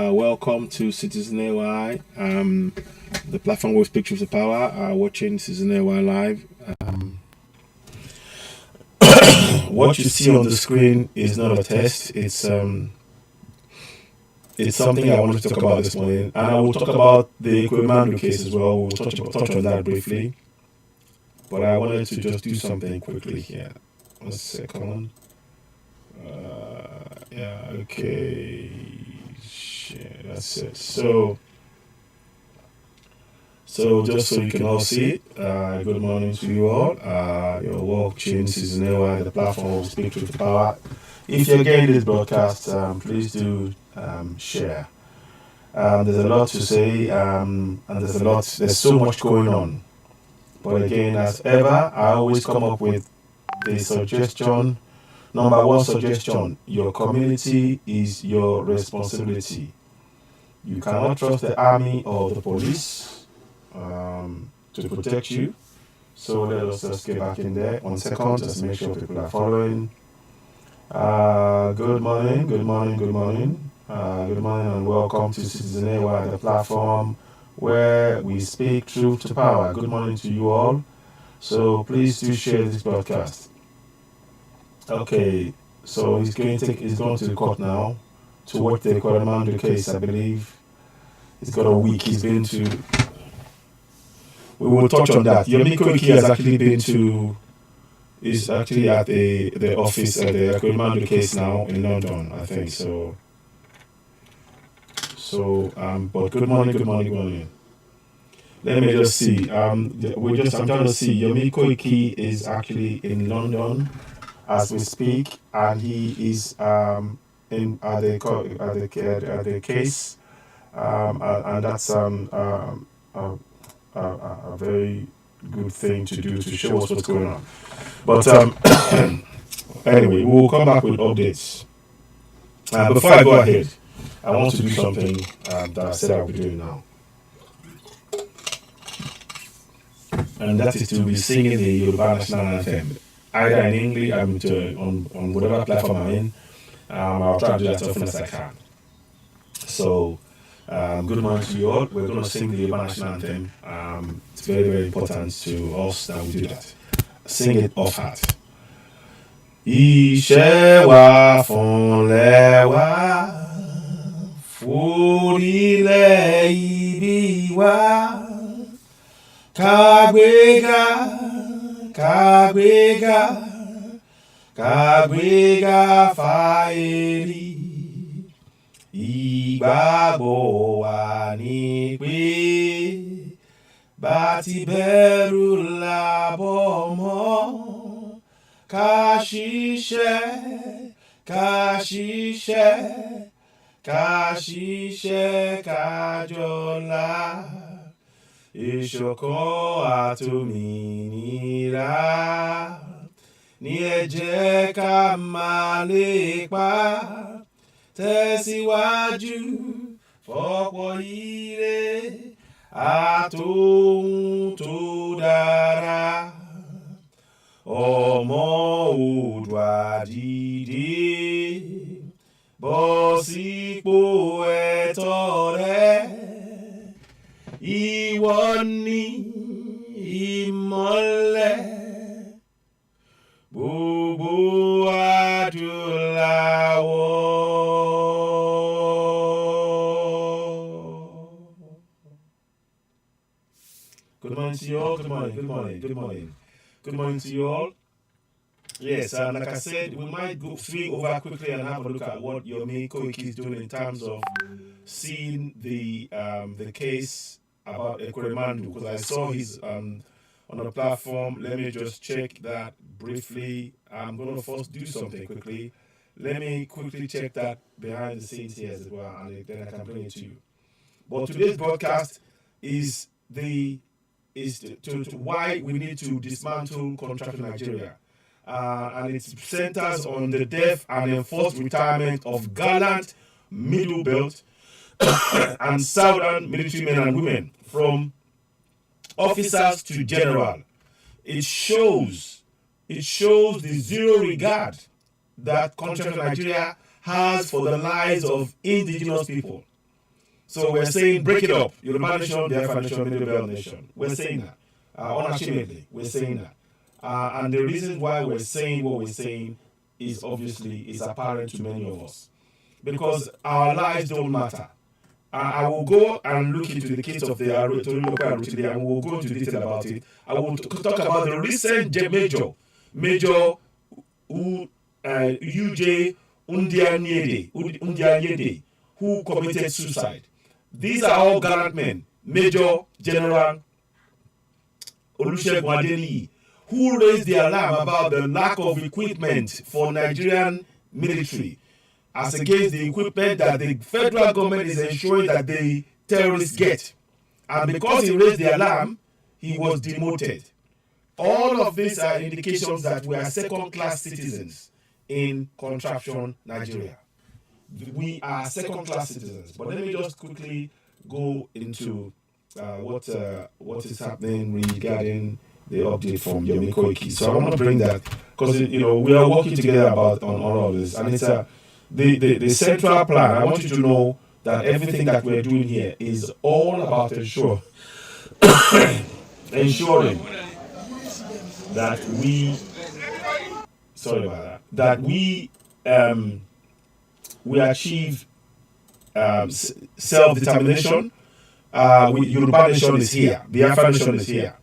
Welcome to Citizen AY, the platform where we speak truth to power. Watching Citizen AY live. What you see on the screen is not a test. It's something I wanted to talk about this morning, and I will talk about the Equimando case as well. We'll touch on that briefly, but I wanted to just do something quickly here. 1 second. Okay. Shit, that's it. So just so you can all see it, good morning to you all. You're watching Season AY, the platform will speak truth to power. If you're getting this broadcast, please do share. There's a lot to say, and there's so much going on. But again, as ever, I always come up with the suggestion. Number one suggestion: your community is your responsibility. You cannot trust the army or the police to protect you. So let us just get back in there. 1 second, just make sure people are following. Good morning, and welcome to Citizen AY, the platform where we speak truth to power. Good morning to you all. So please do share this broadcast. Okay, so he's going to the court now to watch the Equimando case, I believe. He's got a week. He's been to. We will touch on that. Yomi Koiki has actually been to. Is actually at the office at the Equimando case now in London, I think so. But good morning. Let me just see. I'm trying to see. Yomi Koiki is actually in London as we speak, and he is in at the case, and that's a very good thing to do to show us what's going on. But anyway, we'll come back with updates. Before I go ahead, I want to do something that I said I'll be doing now, and that is to be singing the Yoruba National Anthem, either in English, on whatever platform I'm in. I'll try to do that as often as I can. So, good morning to you all. We're going to sing the Yoruba National Anthem. It's very, very important to us that we do that. Sing it off heart. Iṣẹ́ wa fúnlẹ̀ wa, fúrílẹ̀ ibi wa, kágbéga, fáyẹ̀rí. Ìgbàgbọ́ wa ni pé bá ti bẹ̀rù làbọ̀ mọ́. Ká ṣiṣẹ́, ká jọlá. Ìṣọ̀kan àtòmìnira ní ẹ jẹ́ ká máa lépa. Tẹ̀síwájú fọ́pọ̀ ire àtòhun tó dára. Ọmọ Oòduà dìde, bọ́ sípò ẹ̀tọ́ rẹ. Ìwọ ni ìmọ́lẹ̀ gbogbo adúláwọ̀. Good morning to you all. Good morning to you all. Yes, like I said, we might go swing over quickly and have a look at what Yomi Koiki is doing in terms of seeing the case about Equimando, because I saw he's on the platform. Let me just check that briefly. I'm going to first do something quickly. Let me quickly check that behind the scenes here as well, and then I can bring it to you. But today's broadcast is why we need to dismantle contraption Nigeria. And it centers on the death and enforced retirement of Galant, Middle Belt, and Southern military men and women, from officers to general. It shows the zero regard that contraption Nigeria has for the lives of indigenous people. So we're saying break it up. Yoruba nation, Biafra nation, Middle Belt nation. We're saying that. Unashamedly, we're saying that. And the reason why we're saying what we're saying is apparent to many of us. Because our lives don't matter. I will go and look into the case of the Oduduwa today, and we'll go into detail about it. I will talk about the recent Major UJ Undianyede, who committed suicide. These are all gallant men. Major General Olusegun Adeniyi, who raised the alarm about the lack of equipment for Nigerian military, as against the equipment that the federal government is ensuring that the terrorists get. And because he raised the alarm, he was demoted. All of these are indications that we are second-class citizens in contraption Nigeria. We are second-class citizens. But let me just quickly go into what is happening regarding the update from Yomi Koiki. So I want to bring that because we are working together on all of this, and it's the central plan. I want you to know that everything that we're doing here is all about ensuring that we achieve self-determination. Yoruba nation is here, Biafra nation is here,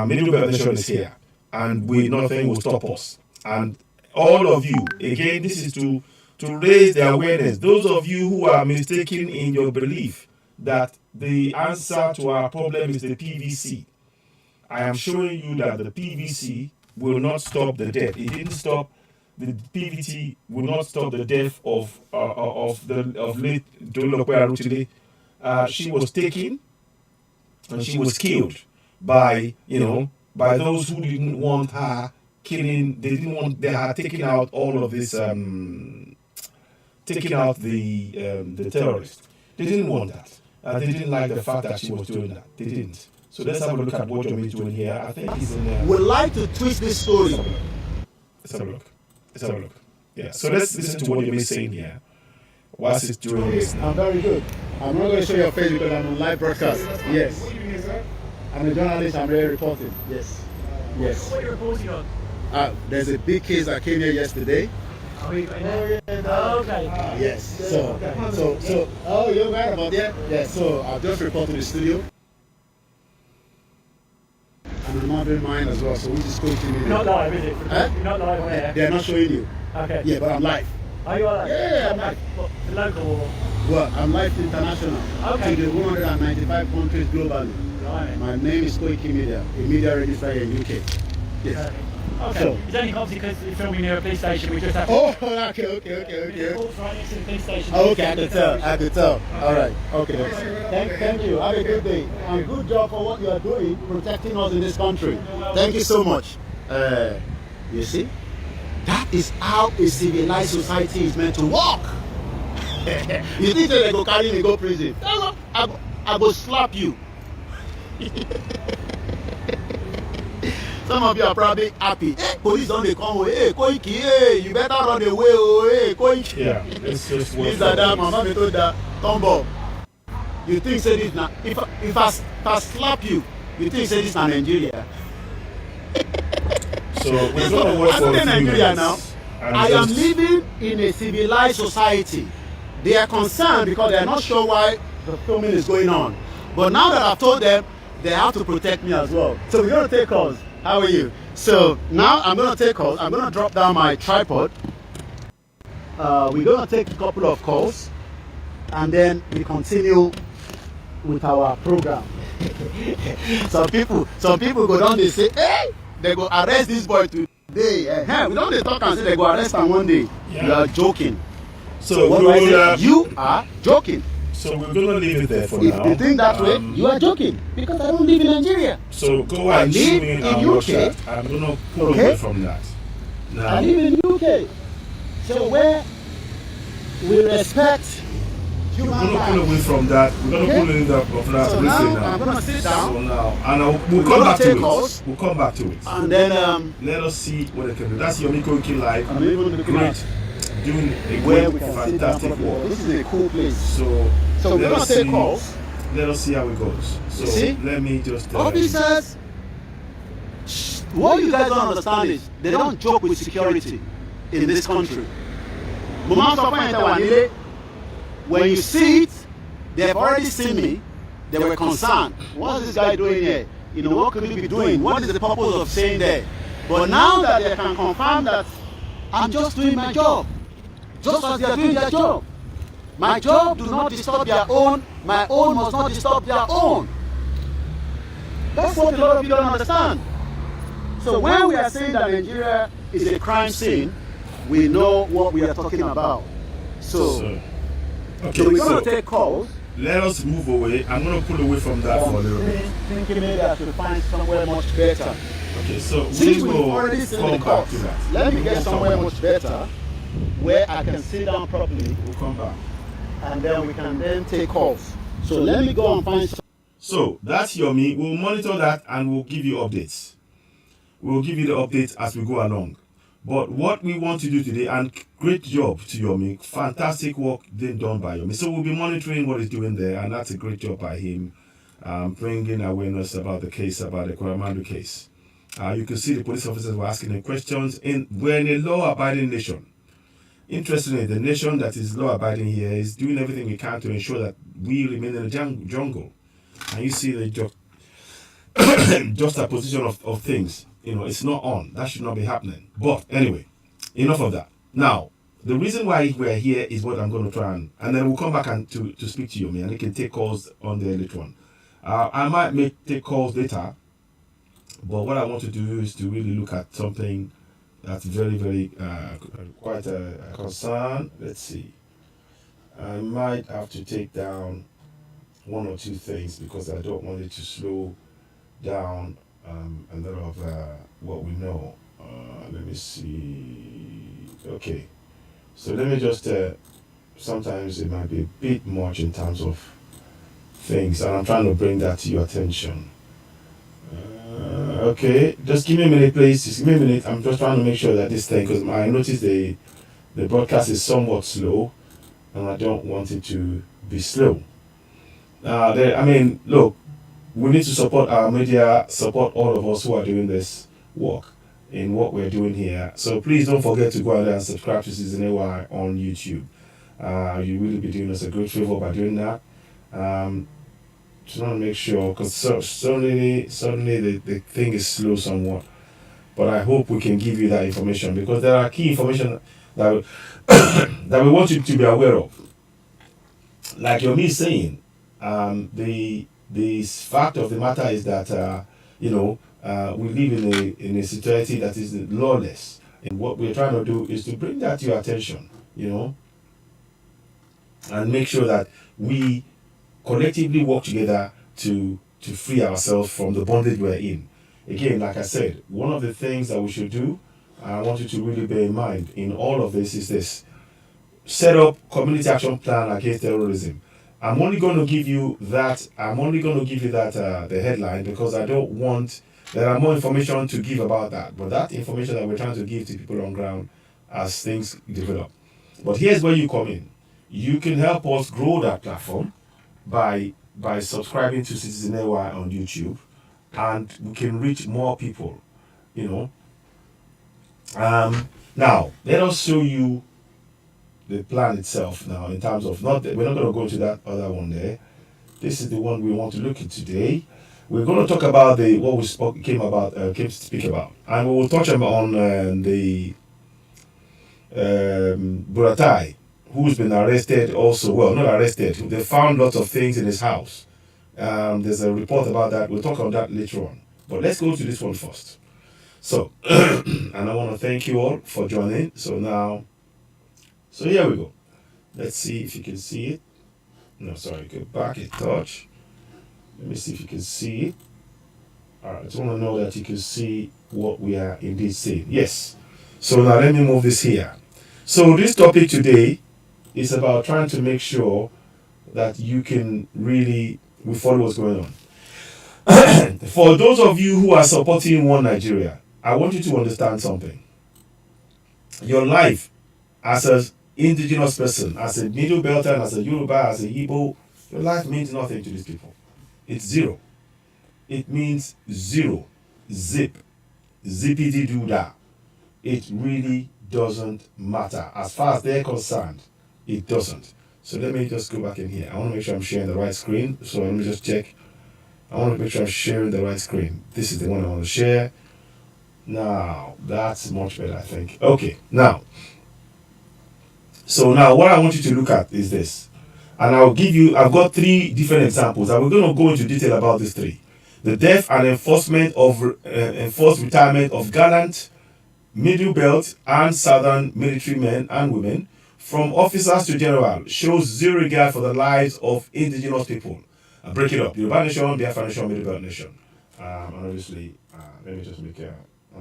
Middle Belt nation is here, and nothing will stop us. And all of you, again, this is to raise the awareness. Those of you who are mistaken in your belief that the answer to our problem is the PVC, I am showing you that the PVC will not stop the death. It didn't stop. The PVC will not stop the death of late Dolope Arutile. She was taken and she was killed by those who didn't want her killing. They didn't want. They had taken out all of this. Taking out the terrorists. They didn't want that. They didn't like the fact that she was doing that. They didn't. So let's have a look at what Yomi is doing here. I think he's in there. Would like to twist this story. Let's have a look. Yeah. So let's listen to what Yomi is saying here. Whilst he's doing this now. I'm very good. I'm not going to show your face because I'm on live broadcast. Yes. What are you doing, sir? I'm a journalist. I'm really reporting. Yes. Yes. What are you reporting on? There's a big case that came here yesterday. Okay. Yes. So, you're right about that? Yes. So, I've just reported to the studio. And I'm not doing mine as well, so we just go to me. You're not live, is it? Huh? You're not live on air? They're not showing you. Okay. Yeah, but I'm live. Are you live? Yeah, I'm live. What, the local or? Well, I'm live international. Okay. To the 195 countries globally. Right. My name is Koiki Media, a media registered in UK. Yes. Okay. So, It's only obviously because you're filming near a police station, we just have to... oh, okay. Reports right next to the police station. Okay, I could tell. All right. Okay. Thank you. Have a good day. And good job for what you are doing, protecting us in this country. Thank you so much. You see, that is how a civilized society is meant to work. You think they go carry me go prison? I go slap you. Some of you are probably happy. Hey, police don't they come? Hey, Koiki, hey, you better run away. Oh, hey, Koiki. Yeah, let's just work. This and that, mama me told that. Tombo. You think say this now? If I slap you, you think say this na Nigeria? So we're going to work for a few Nigeria now. minutes. I am living in a civilized society. They are concerned because they are not sure why the filming is going on. But now that I've told them, they have to protect me as well. So we're going to take calls. How are you? So now I'm going to take calls. I'm going to drop down my tripod. We're going to take a couple of calls. And then we continue with our program. Some people go down, they say, hey, they go arrest this boy today. We don't they talk and say they go arrest him one day. Yeah. You are joking. So What do I say? You are joking. So we're going to leave it there for If now. you think that way, you are joking. Because I don't live in Nigeria. So go I and live tune in in and watch UK. that. I'm going to pull Okay. away from that. Now, I live in UK. So where we respect we're human going to pull life. away from that. We're going to Okay. pull in that from that. So Listen now I'm going to sit So down now, and we'll We're come gonna back to take it. calls. We'll come back to it. and then Let us see what they can do. That's Yomi Koiki Live. I'm even looking Great. at Doing a where great, we can sit down. fantastic work. This is a cool place. So So we're Let going us to take see. calls. Let us see how it goes. So You see? let me just. Officers, what you guys don't understand is they don't joke with security in this country. When you see it, they've already seen me. They were concerned. What is this guy doing here? You know, what could he be doing? What is the purpose of saying there? But now that they can confirm that I'm just doing my job, just as they are doing their job. My job do not disturb their own. My own must not disturb their own. That's what a lot of you don't understand. So when we are saying that Nigeria is a crime scene, we know what we are talking about. So we're going to take calls. Let us move away. I'm going to pull away from that for a little bit. Thinking maybe I should find somewhere much better. Okay, so Since we we've will already seen the come back calls, to that. let me get somewhere much better where I can sit down properly, We'll come back. and then we can then take calls. So let me go and find some. So that's Yomi. We'll monitor that and we'll give you updates. We'll give you the updates as we go along. But what we want to do today, and great job to Yomi, fantastic work done by Yomi. So we'll be monitoring what he's doing there, and that's a great job by him, bringing awareness about the case, about the Koramandu case. You can see the police officers were asking him questions. We're in a law-abiding nation. Interestingly, the nation that is law-abiding here is doing everything we can to ensure that we remain in the jungle. And you see the juxtaposition of things. You know, it's not on. That should not be happening. But anyway, enough of that. Now, the reason why we're here is what I'm going to try and then we'll come back and to speak to you, and you can take calls on the later on. I might take calls later, but what I want to do is to really look at something that's very, very quite a concern. Let's see. I might have to take down one or two things because I don't want it to slow down a lot of what we know. Let me see. Okay, so let me just. Sometimes it might be a bit much in terms of things, and I'm trying to bring that to your attention. Okay, just give me a minute, please. Just give me a minute. I'm just trying to make sure that this thing, because I noticed the broadcast is somewhat slow, and I don't want it to be slow. Look, we need to support our media, support all of us who are doing this work in what we're doing here. So please don't forget to go out there and subscribe to Season AY on YouTube. You really be doing us a great favor by doing that. Just want to make sure, because suddenly the thing is slow somewhat. But I hope we can give you that information, because there are key information that we, that we want you to be aware of. Like Yomi is saying, the fact of the matter is that we live in a society that is lawless, and what we're trying to do is to bring that to your attention, and make sure that we collectively work together to free ourselves from the bondage we're in. Again, like I said, one of the things that we should do, I want you to really bear in mind in all of this, is this: set up community action plan against terrorism. I'm only going to give you that. The headline, because I don't want. There are more information to give about that, but that information that we're trying to give to people on ground as things develop. But here's where you come in. You can help us grow that platform by subscribing to Citizen AY on YouTube, and we can reach more people. Now let us show you the plan itself now, in terms of we're not going to go into that other one there. This is the one we want to look at today. We're going to talk about what we came to speak about, and we will touch on the Buratai, who's been arrested also. Well, not arrested. They found lots of things in his house. There's a report about that. We'll talk on that later on. But let's go to this one first. So, and I want to thank you all for joining. So here we go. Let's see if you can see it. No, sorry, go back a touch. Let me see if you can see it. All right, I just want to know that you can see what we are indeed saying. Yes. So now let me move this here. So this topic today is about trying to make sure that you can we follow what's going on. For those of you who are supporting One Nigeria, I want you to understand something. Your life as an indigenous person, as a Middle Belter, as a Yoruba, as a Igbo, Your life means nothing to these people. It's zero. It means zero. Zip. Zippity doo dah. It really doesn't matter. As far as they're concerned, it doesn't. So let me just go back in here. I want to make sure I'm sharing the right screen. So let me just check. I want to make sure I'm sharing the right screen. This is the one I want to share. Now, that's much better, I think. Okay, now. So now what I want you to look at is this. And I've got 3 different examples. And we're going to go into detail about these 3. The death and enforced retirement of Galant, Middle Belt, and Southern military men and women, from officers to general, shows zero regard for the lives of indigenous people. I'll break it up. Yoruba Nation, Biafra Nation, Middle Belt Nation. And obviously, let me just make an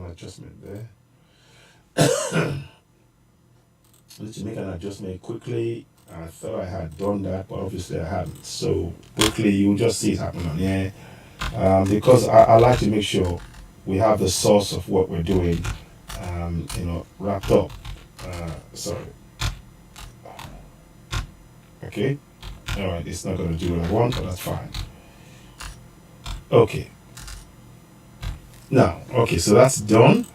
adjustment there. Let's make an adjustment quickly. I thought I had done that, but obviously I hadn't. So quickly, you'll just see it happening on here. Because I like to make sure we have the source of what we're doing, wrapped up. Sorry. Okay. All right. It's not going to do what I want, but that's fine. Okay. Now, okay. So that's done.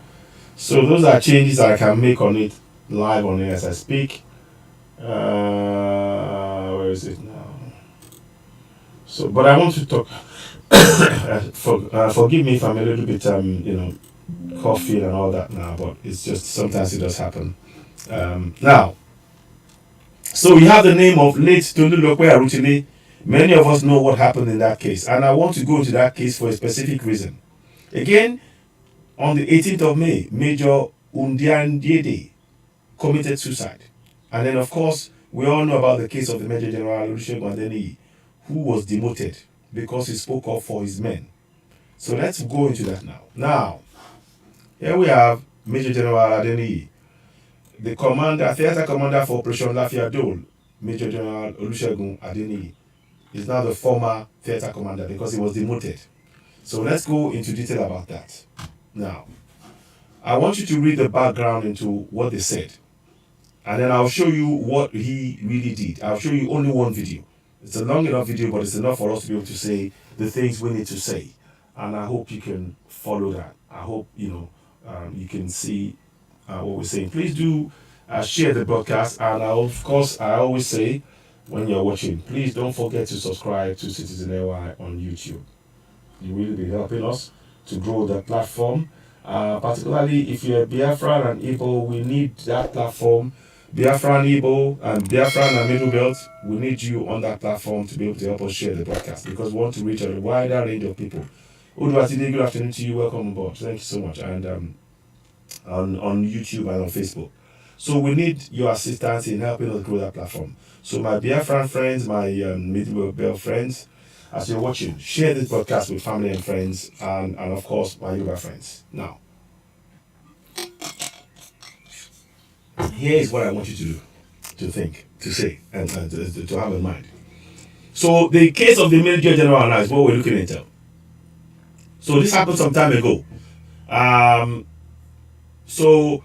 So those are changes that I can make on it live on it as I speak. Where is it now? So, but I want to talk. Forgive me if I'm a little bit, coughing and all that now, but it's just sometimes it does happen. Now, so we have the name of late Tolulokwe Arutile. Many of us know what happened in that case, and I want to go into that case for a specific reason. Again, on the 18th of May, Major Undiandiede committed suicide. And then, of course, we all know about the case of the Major General Olusegun Adeniyi, who was demoted because he spoke up for his men. So let's go into that now. Now, here we have Major General Adeniyi, the theater commander for Operation Lafia Dole. Major General Olusegun Adeniyi is now the former theater commander because he was demoted. So let's go into detail about that. Now, I want you to read the background into what they said. And then I'll show you what he really did. I'll show you only one video. It's a long enough video, but it's enough for us to be able to say the things we need to say. And I hope you can follow that. I hope, you can see what we're saying. Please do share the broadcast. And of course, I always say when you're watching, please don't forget to subscribe to Citizen AY on YouTube. You will be helping us to grow the platform. Particularly if you're Biafran and Igbo, we need that platform. Biafran, Igbo, and Biafran and Middle Belt, we need you on that platform to be able to help us share the broadcast because we want to reach a wider range of people. Oduduwa TVRadio, good afternoon to you. Welcome on board. Thank you so much. And on YouTube and on Facebook. So we need your assistance in helping us grow that platform. So my Biafran friends, my Middle Belt friends, as you're watching, share this broadcast with family and friends, and of course my Yoruba friends. Now, here is what I want you to do, to think, to say, and to have in mind. So the case of the Major General now is what we're looking into. So this happened some time ago. So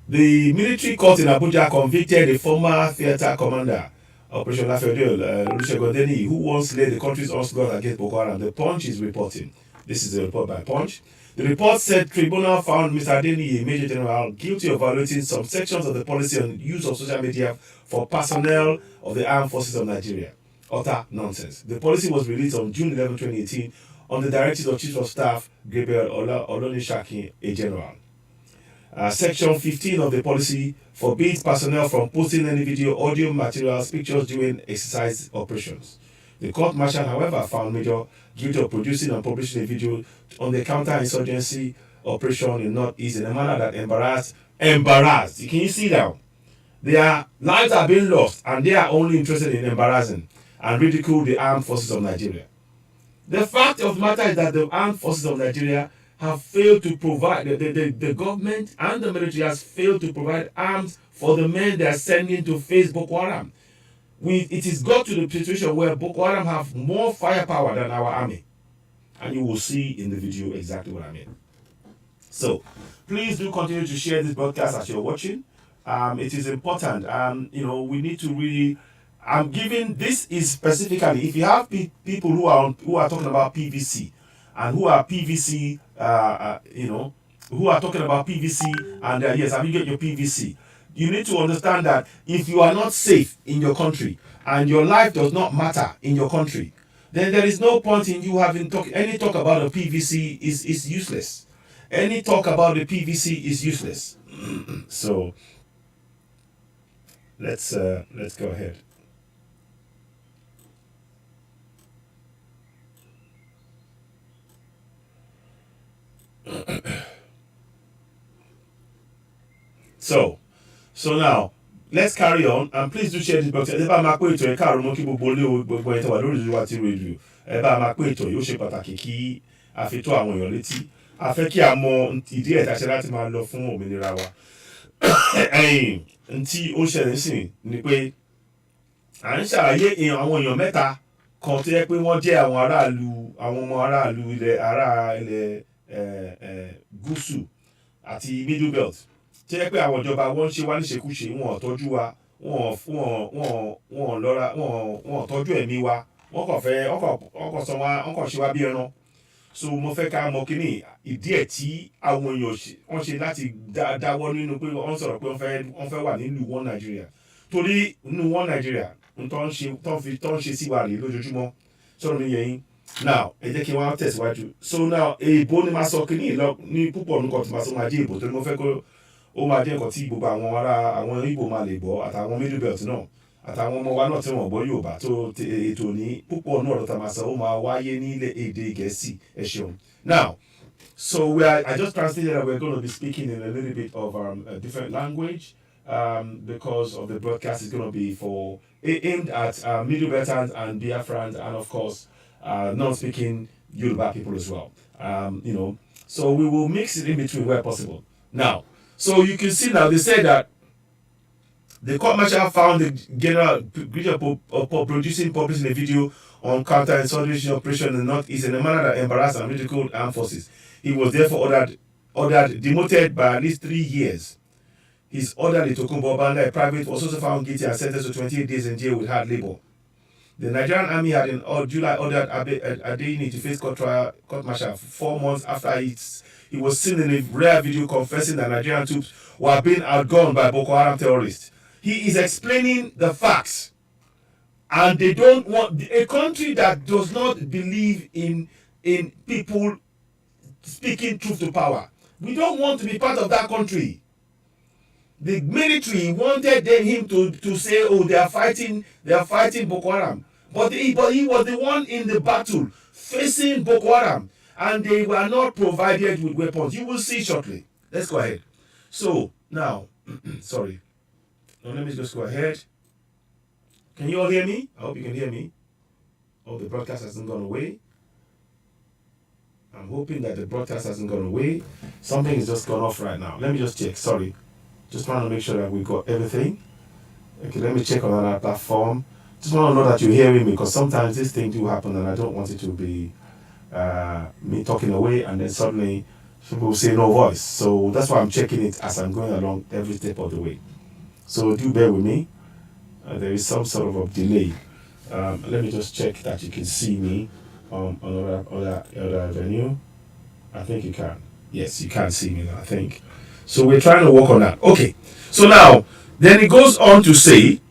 the military court in Abuja convicted the former theater commander, Operation Lafayette, Olusegun Adeniyi, who once led the country's onslaught against Boko Haram. The Punch is reporting. This is a report by Punch. The report said tribunal found Mr. Adeniyi, Major General, guilty of violating some sections of the policy on use of social media for personnel of the armed forces of Nigeria. Utter nonsense. The policy was released on June 11, 2018 on the directives of Chief of Staff Gabriel Olonishakin, a general. Section 15 of the policy forbids personnel from posting any video, audio materials, pictures during exercise operations. The court martial, however, found Major guilty of producing and publishing a video on the counter-insurgency operation in Northeast in a manner that embarrassed. Can you see now? Their lives are being lost and they are only interested in embarrassing and ridicule the armed forces of Nigeria. The fact of the matter is that the armed forces of Nigeria have failed to provide, the government and the military has failed to provide arms for the men they are sending to face Boko Haram. It has got to the situation where Boko Haram have more firepower than our army. And you will see in the video exactly what I mean. So, please do continue to share this broadcast as you're watching. It is important. We need to really I'm giving this is specifically if you have people who are talking about PVC and who are PVC, who are talking about PVC and yes, have you get your PVC? You need to understand that if you are not safe in your country and your life does not matter in your country, then there is no point in you having any talk about the PVC is useless. Any talk about the PVC is useless. So let's go ahead. So now let's carry on and please do share this box. Ẹ bá máa pé ètò ẹ káàárọ̀ mọ́ kí gbogbo ẹ̀ tó wà lórí Oduduwa TVRadio. Ẹ bá máa pé ètò yìí ó ṣe pàtàkì kí a fi tó àwọn èèyàn létí. A fẹ́ kí a mọ ìdí ẹ̀ táṣẹ láti máa lọ fún òmìnira wa. Ntí ó ṣẹlẹ̀ sí ni pé à ń ṣàlàyé àwọn èèyàn mẹ́ta kan tó yẹ pé wọ́n jẹ́ àwọn ọmọ aráàlú ilẹ̀ gúúsù àti middle belt tí yẹ pé àwọn ìjọba wọn ń ṣe wá níṣekúṣe wọn ò tọ́jú wa wọn ò tọ́jú ẹ̀mí wa wọ́n kàn fẹ́ ọkọ̀ sọ wá wọ́n kàn ṣe wá bí ẹran. So mo fẹ́ ká mọ kíní ìdí ẹ̀ tí àwọn èèyàn wọ́n ṣe láti dáwọ́ nínú pé wọ́n sọ̀rọ̀ pé wọ́n fẹ́ wà nílùú One Nigeria torí nínú One Nigeria tó ń ṣe sí wa rèé lójoojúmọ́ sọ̀rọ̀ mi yẹn yín. Now ẹ jẹ́ kí wọ́n á tẹ̀síwájú. So now èèbó ni máa sọ kíní ní púpọ̀ nǹkan tí máa sọ máa jẹ́ èèbó torí mo fẹ́ kó ó máa jẹ́ nǹkan tí gbogbo àwọn Ìgbò máa lè gbọ́ àtàwọn middle belt náà àtàwọn ọmọ wa náà tí wọ́n gbọ́ Yorùbá tó ètò ní púpọ̀ náà ọ̀rọ̀ tá a máa sọ ó máa wáyé ní èdè Gẹ̀ẹ́sì ẹ ṣeun. Now so I just translated that we're going to be speaking in a little bit of a different language because of the broadcast is going to be aimed at middle belters and Biafrans and of course non-speaking Yoruba people as well. So we will mix it in between where possible. Now, so you can see now they said that the court martial found the general of producing publishing a video on counter-insurgency operation in the northeast in a manner that embarrassed and ridiculed armed forces. He was therefore ordered demoted by at least 3 years. His orderly Tokunbo Banda, a private, was also found guilty and sentenced to 28 days in jail with hard labor. The Nigerian army had in July ordered Adeyini to face court martial 4 months after he was seen in a rare video confessing that Nigerian troops were being outgunned by Boko Haram terrorists. He is explaining the facts. And they don't want a country that does not believe in people speaking truth to power. We don't want to be part of that country. The military wanted him to say, oh, they are fighting Boko Haram. But he was the one in the battle facing Boko Haram. And they were not provided with weapons. You will see shortly. Let's go ahead. So, now, sorry. Now, let me just go ahead. Can you all hear me? I hope you can hear me. Oh, the broadcast hasn't gone away. I'm hoping that the broadcast hasn't gone away. Something is just gone off right now. Let me just check. Sorry. Just trying to make sure that we got everything. Okay, let me check on another platform. Just want to know that you're hearing me because sometimes this thing do happen and I don't want it to be me talking away and then suddenly people will say no voice. So that's why I'm checking it as I'm going along every step of the way. So do bear with me. There is some sort of a delay. Let me just check that you can see me on other avenue. I think you can. Yes, you can see me now, I think. So we're trying to work on that. Okay. So now, then it goes on to say,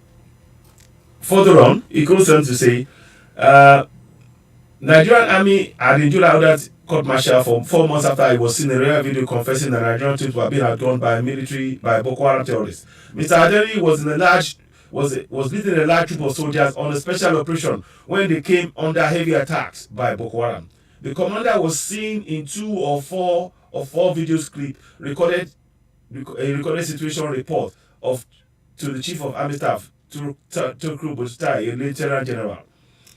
further on, it goes on to say, Nigerian army had in July ordered court martial for 4 months after he was seen in a rare video confessing that Nigerian troops were being outgunned by Boko Haram terrorists. Mr. Aderi was leading a large troop of soldiers on a special operation when they came under heavy attacks by Boko Haram. The commander was seen in 2 or 4 video clips recorded situation report to the chief of army staff Tukru Bustai, a lieutenant general.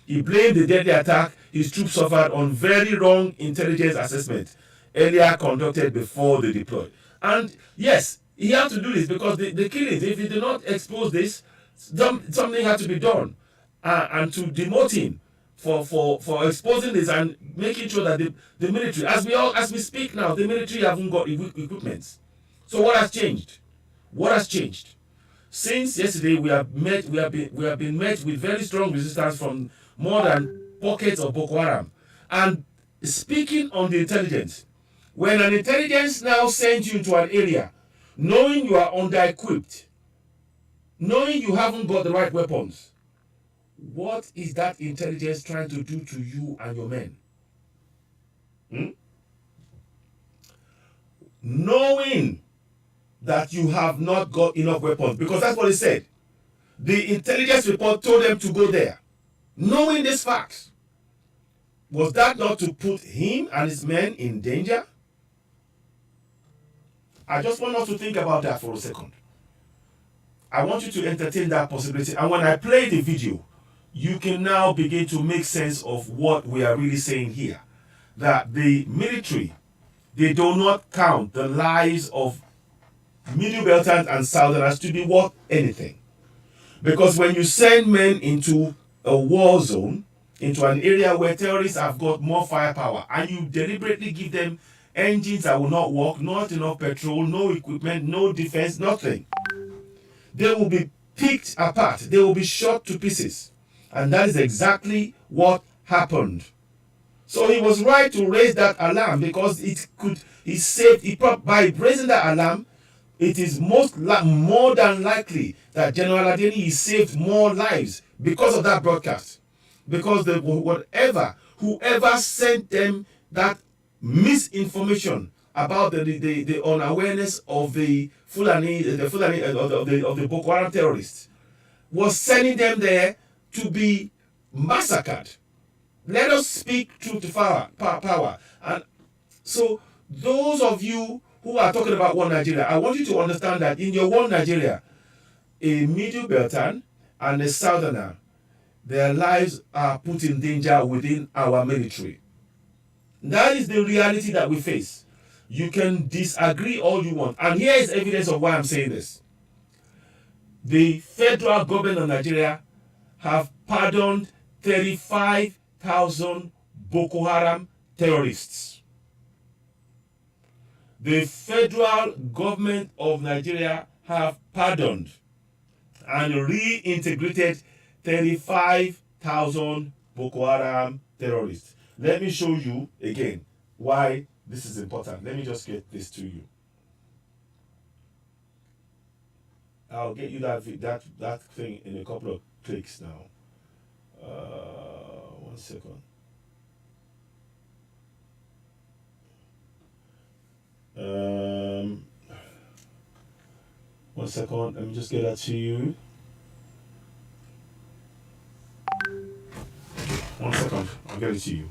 He blamed the deadly attack his troops suffered on very wrong intelligence assessment earlier conducted before they deployed. And yes, he had to do this because the killings, if he did not expose this, something had to be done. And to demote him for exposing this and making sure that the military, as we speak now, the military haven't got equipment. So what has changed? What has changed? Since yesterday, we have been met with very strong resistance from more than pockets of Boko Haram. And speaking on the intelligence, when an intelligence now sends you into an area, knowing you are under-equipped, knowing you haven't got the right weapons, what is that intelligence trying to do to you and your men? Knowing that you have not got enough weapons, because that's what he said. The intelligence report told them to go there. Knowing this fact, was that not to put him and his men in danger? I just want us to think about that for a second. I want you to entertain that possibility. And when I play the video, you can now begin to make sense of what we are really saying here. That the military, they do not count the lives of Middle Belters and Southerners to be worth anything. Because when you send men into a war zone, into an area where terrorists have got more firepower, and you deliberately give them engines that will not work, not enough petrol, no equipment, no defense, nothing, they will be picked apart. They will be shot to pieces. And that is exactly what happened. So he was right to raise that alarm, because by raising that alarm, it is more than likely that General Adeni, he saved more lives because of that broadcast. Because whoever sent them that misinformation about the unawareness of the Fulani of the Boko Haram terrorists was sending them there to be massacred. Let us speak truth to power. And so those of you who are talking about one Nigeria, I want you to understand that in your one Nigeria, a Middle Beltan and a Southerner, their lives are put in danger within our military. That is the reality that we face. You can disagree all you want. And here is evidence of why I'm saying this. The federal government of Nigeria have pardoned 35,000 Boko Haram terrorists. The federal government of Nigeria have pardoned and reintegrated 35,000 Boko Haram terrorists. Let me show you again why this is important. Let me just get this to you. I'll get you that thing in a couple of clicks now. 1 second. One second. Let me just get that to you. 1 second. I'll get it to you.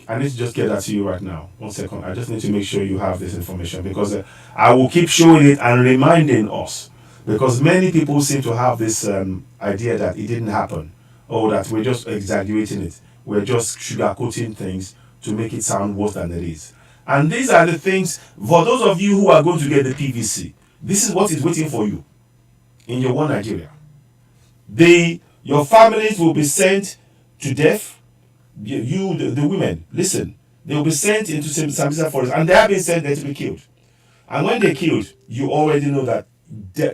I need to just get that to you right now. 1 second. I just need to make sure you have this information, because I will keep showing it and reminding us, because many people seem to have this idea that it didn't happen, or that we're just exaggerating it. We're just sugarcoating things to make it sound worse than it is. And these are the things, for those of you who are going to get the PVC, this is what is waiting for you in your one Nigeria. Your families will be sent to death. The women, listen, they will be sent into Sambisa forest, and they have been sent there to be killed. And when they're killed, you already know that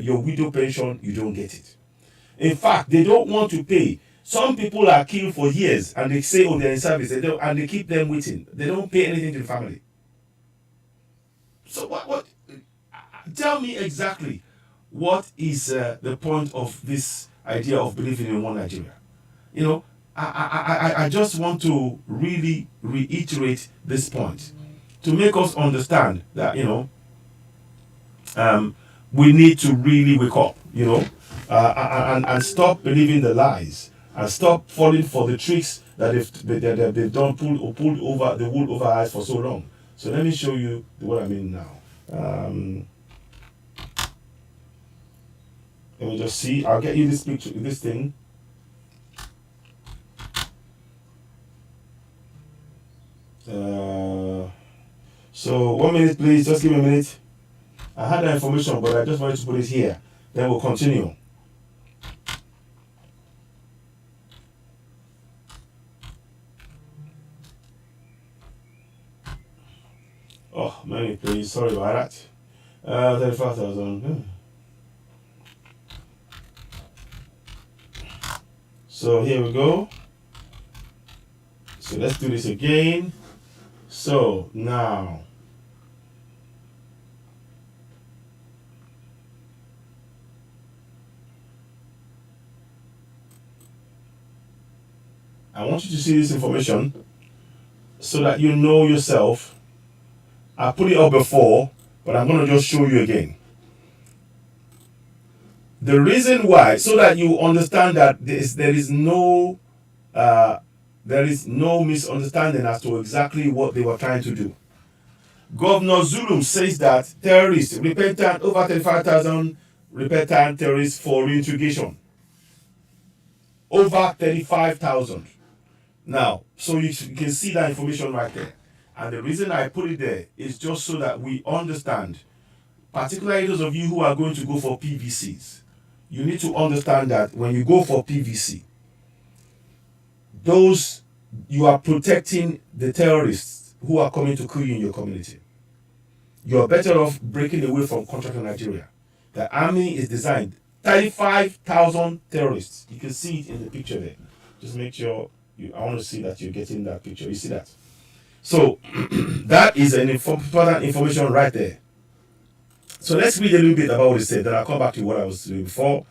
your widow pension, you don't get it. In fact, they don't want to pay. Some people are killed for years, and they say, oh, they're in service, and they keep them waiting. They don't pay anything to the family. So what tell me exactly what is the point of this idea of believing in one Nigeria? You know, I just want to really reiterate this point to make us understand that, you know, we need to really wake up, you know, and stop believing the lies, and stop falling for the tricks that they've done, pulled over the wool over our eyes for so long. So let me show you what I mean now. Let me just see. I'll get you this picture, this thing. So 1 minute, please. Just give me a minute. I had that information, but I just wanted to put it here. Then we'll continue. Oh, minute, please. Sorry about that. 35,000. So here we go. So let's do this again. So now, I want you to see this information so that you know yourself. I put it up before, but I'm going to just show you again. The reason why, so that you understand that there is no misunderstanding as to exactly what they were trying to do. Governor Zulum says that terrorists, repentant, over 35,000 repentant terrorists for reintegration. Over 35,000. Now, so you can see that information right there. And the reason I put it there is just so that we understand, particularly those of you who are going to go for PVCs, you need to understand that when you go for PVC, you are protecting the terrorists who are coming to kill you in your community. You are better off breaking away from contract in Nigeria. The army is designed 35,000 terrorists. You can see it in the picture there. Just make sure I want to see that you're getting that picture. You see that? So that is an important information right there. So let's read a little bit about what it said. Then I'll come back to what I was doing before.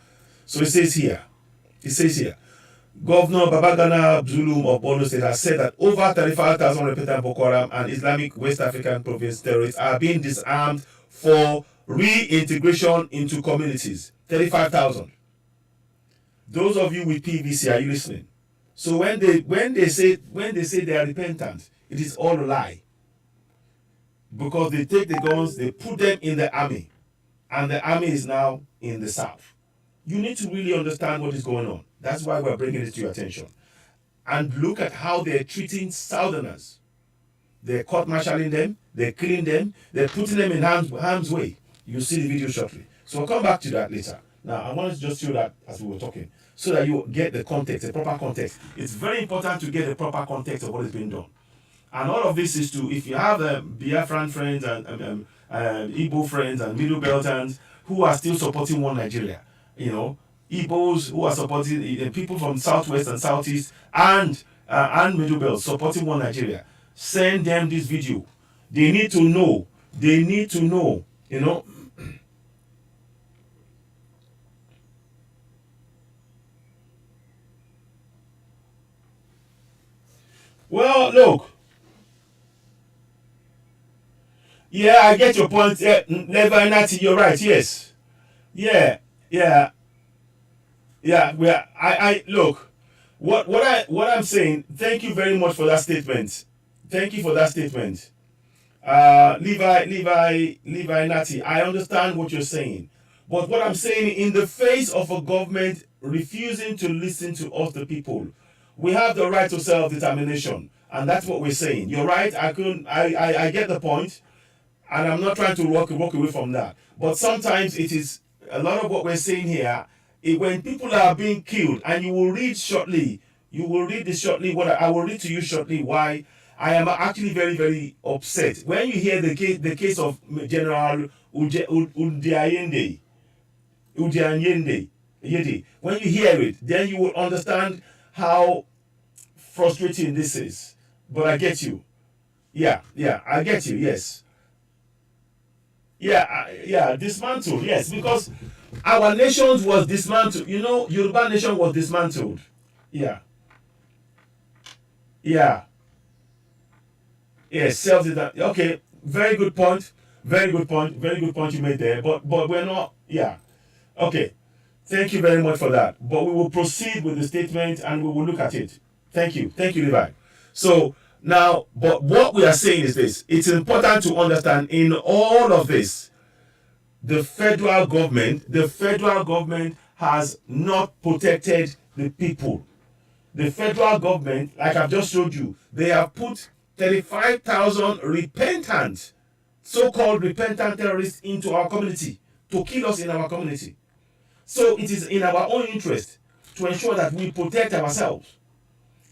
So it says here. Governor Babagana Zulum of Borno State has said that over 35,000 repentant Boko Haram and Islamic West African province terrorists are being disarmed for reintegration into communities. 35,000. Those of you with PVC, are you listening? So when they say they are repentant, it is all a lie. Because they take the guns, they put them in the army, and the army is now in the south. You need to really understand what is going on. That's why we're bringing it to your attention. And look at how they're treating Southerners. They're court-martialing them, they're killing them, they're putting them in harm's way. You'll see the video shortly. So I'll come back to that later. Now, I wanted to just show that as we were talking, so that you get the context, the proper context. It's very important to get the proper context of what is being done. And all of this is to, if you have Biafran friends and Igbo friends and Middle Beltans who are still supporting one Nigeria, Igbos who are supporting people from Southwest and Southeast and Middle Belt supporting one Nigeria, send them this video. They need to know. Well, look. Yeah, I get your point. Never Nati, you're right. Yes. Yeah. I look. What I'm saying. Thank you very much for that statement. Thank you for that statement. Levi Nati. I understand what you're saying, but what I'm saying, in the face of a government refusing to listen to us, the people, we have the right to self-determination, and that's what we're saying. You're right. I get the point. And I'm not trying to walk away from that. But sometimes it is a lot of what we're saying here. When people are being killed, and you will read this shortly, what I will read to you shortly why I am actually very, very upset. When you hear the case of General Udianyende, when you hear it, then you will understand how frustrating this is. But I get you. Yeah, I get you, yes. Yeah, dismantled, yes, because our nation was dismantled. Yoruba nation was dismantled. Yeah, self-determination. Okay, very good point you made there. But we're not. Yeah, okay. Thank you very much for that. But we will proceed with the statement and we will look at it. Thank you, Levi. So. Now, but what we are saying is this. It's important to understand in all of this, the federal government has not protected the people. The federal government, like I've just showed you, they have put 35,000 repentant, so-called repentant terrorists into our community to kill us in our community. So it is in our own interest to ensure that we protect ourselves.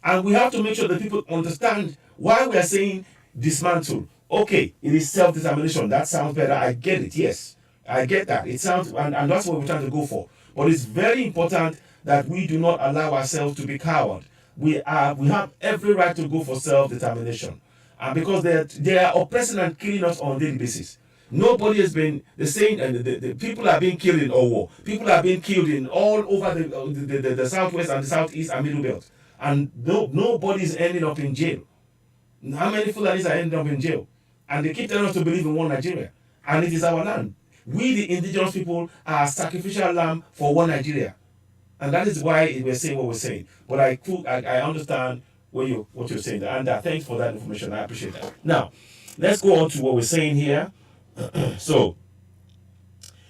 And we have to make sure that people understand why we are saying dismantle. Okay, it is self-determination. That sounds better. I get it. Yes, I get that. It sounds, and that's what we're trying to go for. But it's very important that we do not allow ourselves to be cowed. We have every right to go for self-determination, and because they are oppressing and killing us on a daily basis. Nobody has been the same, and the people are being killed in Owo. People are being killed in all over the southwest and the southeast and middle belt, and nobody is ending up in jail. How many Fulanis are ending up in jail? And they keep telling us to believe in one Nigeria, and it is our land. We, the indigenous people, are sacrificial lamb for one Nigeria, and that is why we're saying what we're saying. But I understand what you're saying, and thanks for that information. I appreciate that. Now, let's go on to what we're saying here. So,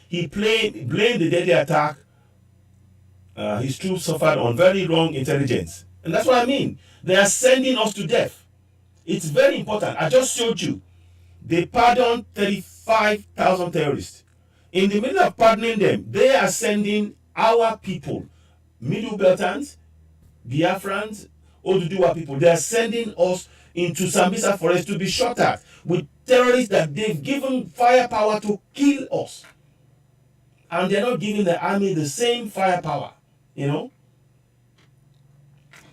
he blamed the deadly attack his troops suffered on very wrong intelligence, and that's what I mean. They are sending us to death. It's very important. I just showed you. They pardoned 35,000 terrorists. In the middle of pardoning them, they are sending our people, Middle Beltans, Biafrans, Oduduwa people. They are sending us into Sambisa forest to be shot at with terrorists that they've given firepower to kill us. And they're not giving the army the same firepower, you know?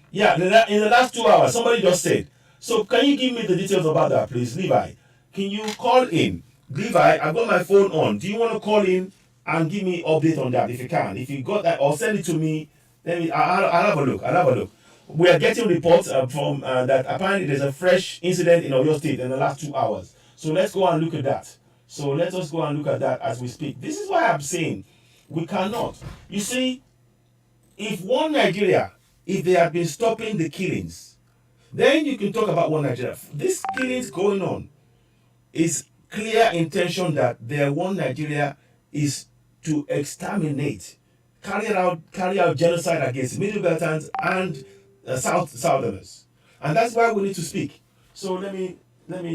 Yeah, in the last 2 hours, somebody just said, so can you give me the details about that, please, Levi? Can you call in? Levi, I've got my phone on. Do you want to call in and give me update on that if you can? If you got that, or send it to me, then I'll have a look. I'll have a look. We are getting reports from that apparently there's a fresh incident in Oyo State in the last 2 hours. So let's go and look at that. So let us go and look at that as we speak. This is why I'm saying we cannot. You see, if one Nigeria, if they have been stopping the killings, then you can talk about one Nigeria. This killings going on is clear intention that their one Nigeria is to exterminate, carry out genocide against Middle Beltans and Southerners, and that's why we need to speak. So let me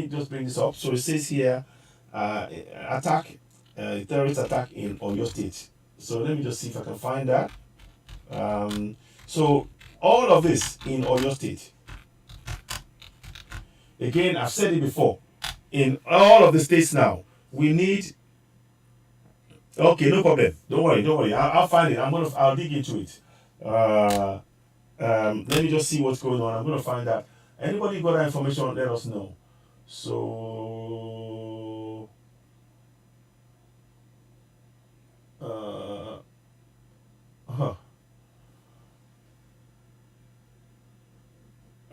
just bring this up. So it says here, terrorist attack in Oyo State. So let me just see if I can find that. So all of this in Oyo State. Again, I've said it before. In all of the states now, we need. Okay, no problem. Don't worry. I'll find it. I'll dig into it. Let me just see what's going on. I'm gonna find out. Anybody got that information? Let us know. So,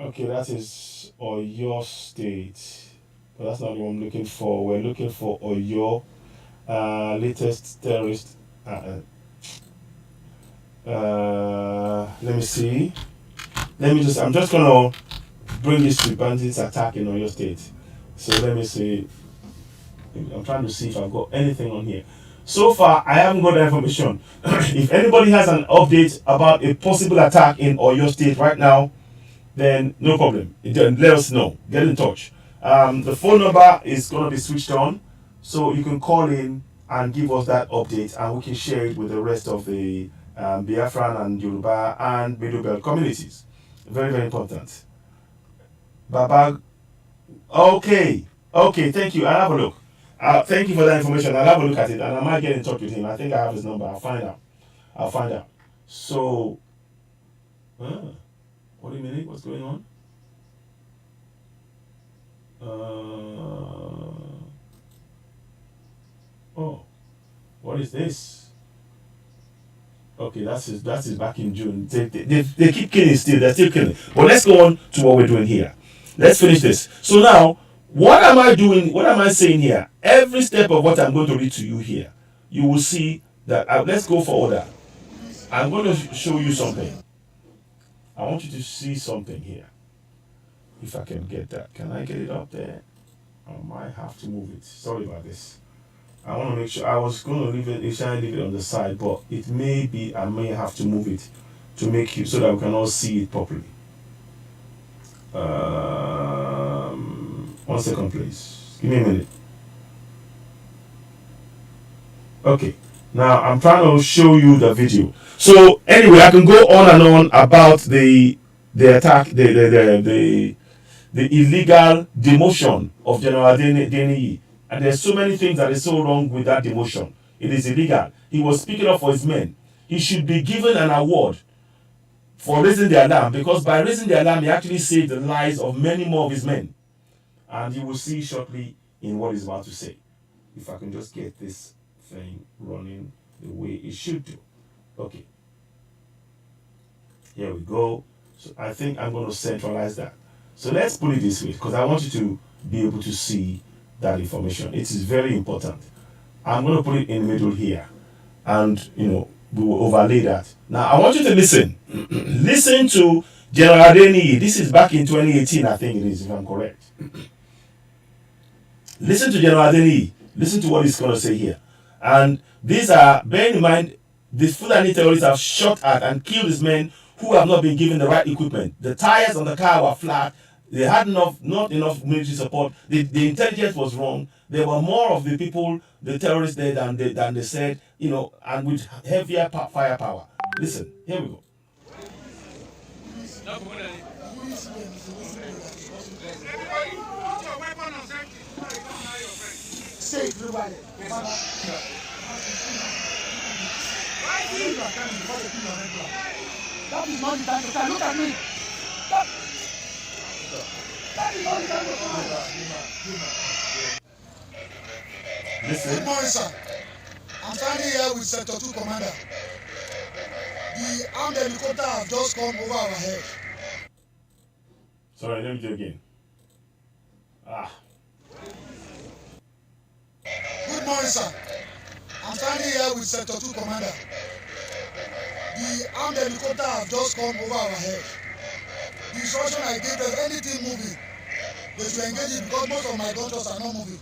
okay, that is Oyo State. But that's not what I'm looking for. We're looking for Oyo latest terrorist. Let me see. I'm just gonna bring this to bandits attack in Oyo State. So let me see. I'm trying to see if I've got anything on here. So far, I haven't got that information. If anybody has an update about a possible attack in Oyo State right now, then no problem. Let us know. Get in touch. The phone number is going to be switched on, so you can call in and give us that update, and we can share it with the rest of the Biafran and Yoruba and Middle Belt communities. Very, very important. Baba, okay, thank you. I'll have a look. Thank you for that information. I'll have a look at it, and I might get in touch with him. I think I have his number. I'll find out. So, what do you mean? What's going on? What is this? Okay, that's back in June. They keep killing still. They're still killing. But let's go on to what we're doing here. Let's finish this. So now, what am I doing? What am I saying here? Every step of what I'm going to read to you here, you will see that. Let's go for order. I'm going to show you something. I want you to see something here. If I can get that. Can I get it up there? I might have to move it. Sorry about this. I want to make sure. I was going to leave it on the side, but it may be I may have to move it to make you so that we can all see it properly. 1 second, please. Give me a minute. Okay. Now I'm trying to show you the video. So anyway, I can go on and on about the attack, the illegal demotion of General Deniyi. And there's so many things that is so wrong with that demotion. It is illegal. He was speaking up for his men. He should be given an award for raising the alarm, because by raising the alarm, he actually saved the lives of many more of his men. And you will see shortly in what he's about to say. If I can just get this thing running the way it should do. Okay. Here we go. So I think I'm going to centralize that. So let's put it this way, because I want you to be able to see that information. It is very important. I'm going to put it in the middle here. And, we will overlay that. Now, I want you to listen. Listen to General Adeniyi. This is back in 2018, I think it is, if I'm correct. Listen to General Adeniyi. Listen to what he's going to say here. And these are, bear in mind, the Fulani terrorists have shot at and killed these men who have not been given the right equipment. The tires on the car were flat. They had not enough military support. The intelligence was wrong. There were more of the people, the terrorists there than they said, and with heavier firepower. Listen, here we go. Say it, everybody. That is not the time to cry. Look at me. That is not the time to cry. Listen. Good morning, sir. I'm standing here with Sector 2 Commander. The armed helicopter have just come over our head. Sorry, let me do it again. Good morning, sir. I'm standing here with Sector 2 Commander. The armed helicopter have just come over our head. The instruction I gave them, anything moving, they should engage it because most of my gunshots are not moving.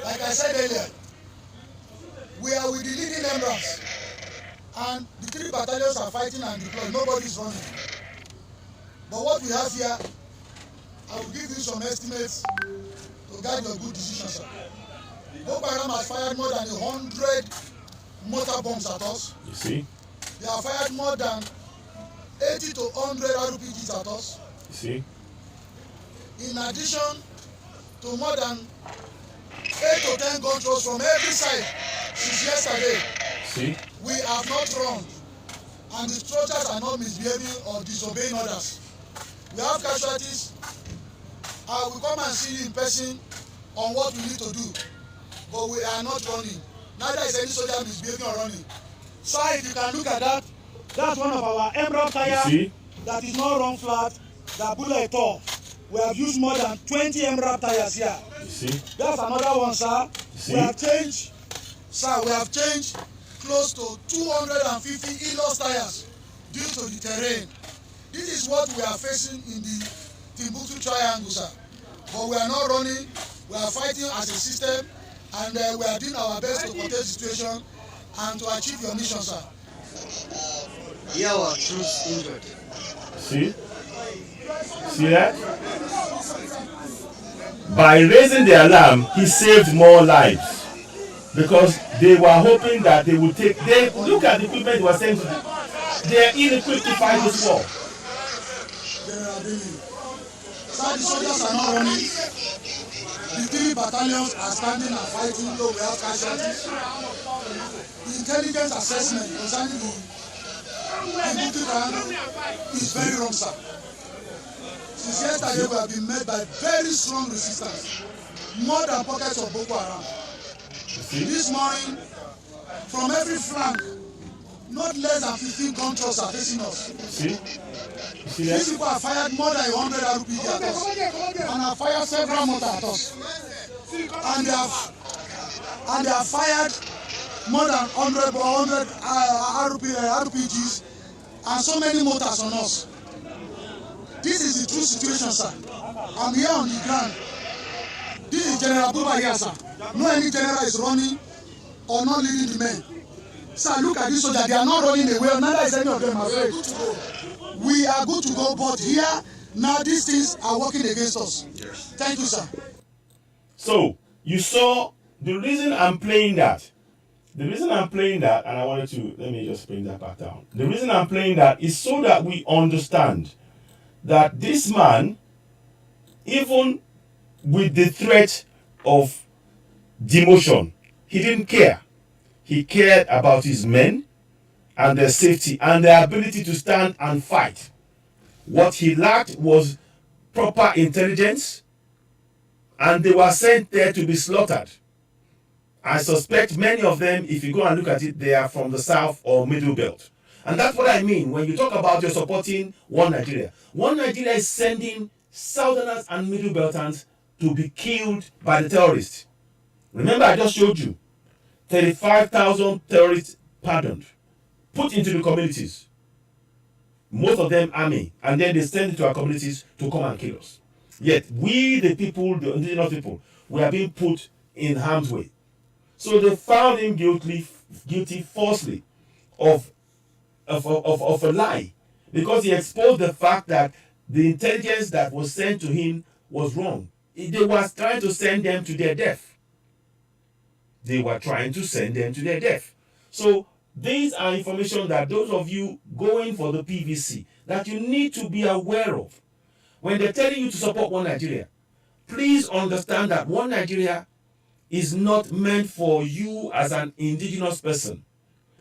Like I said earlier, we are with the leading members, and the 3 battalions are fighting and deployed. Nobody is running. But what we have here, I will give you some estimates to guide your good decision, sir. Boko Haram has fired more than 100 mortar bombs at us. You see? They have fired more than 80 to 100 RPGs at us. You see? In addition to more than 8 to 10 gun throws from every side since yesterday. See? We have not run, and the soldiers are not misbehaving or disobeying orders. We have casualties. I will come and see you in person on what we need to do, but we are not running. Neither is any soldier misbehaving or running. So if you can look at that, that's one of our emerald tires that is not run flat, that bullet tore. We have used more than 20 emerald tires here. You see? That's another one, sir. See? We have changed close to 250 e-loss tires due to the terrain. This is what we are facing in the Timbuktu Triangle, sir. But we are not running. We are fighting as a system, and we are doing our best to contain the situation and to achieve your mission, sir. Here our troops injured. See? See that? By raising the alarm, he saved more lives. Because they were hoping that they would take... look at the equipment they were saying. They are ill-equipped to fight this war. Sir, the soldiers are not running. The 3 battalions are standing and fighting low without casualties. The intelligence assessment concerning the Timbuktu Triangle is very wrong, sir. Since yesterday, we have been met by very strong resistance, more than pockets of Boko Haram. This morning, from every flank, not less than 15 gun thrusts are facing us. See? These people have fired more than 100 RPG at us, and have fired several mortars at us. And they have fired more than 100 RPGs and so many mortars on us. This is the true situation, sir. I'm here on the ground. This is General Buba here, sir. No any general is running or not leading the men. Sir, look at this soldier. They are not running away. Neither is any of them afraid. We are good to go, but here, now these things are working against us. Yes. Thank you, sir. So, you saw the reason I'm playing that. The reason I'm playing that, and I wanted to, let me just bring that back down. The reason I'm playing that is so that we understand that this man, even with the threat of demotion, he didn't care. He cared about his men, and their safety and their ability to stand and fight. What he lacked was proper intelligence, and they were sent there to be slaughtered. I suspect many of them, if you go and look at it, they are from the south or middle belt. And that's what I mean when you talk about you're supporting One Nigeria. One Nigeria is sending southerners and middle belters to be killed by the terrorists. Remember, I just showed you 35,000 terrorists pardoned, put into the communities. Most of them army, and then they send it to our communities to come and kill us. Yet we, the people, the indigenous people, we are being put in harm's way. So they found him guilty falsely of a lie, because he exposed the fact that the intelligence that was sent to him was wrong. They were trying to send them to their death. They were trying to send them to their death. So these are information that those of you going for the PVC, that you need to be aware of. When they're telling you to support One Nigeria, please understand that One Nigeria is not meant for you as an indigenous person.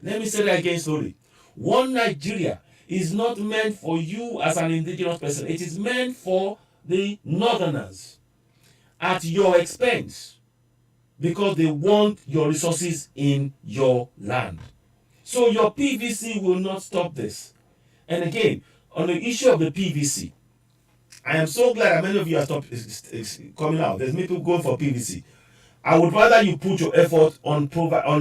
Let me say that again slowly. One Nigeria is not meant for you as an indigenous person. It is meant for the northerners at your expense, because they want your resources in your land. So your PVC will not stop this. And again, on the issue of the PVC, I am so glad that many of you are coming out. There's people going for PVC. I would rather you put your effort on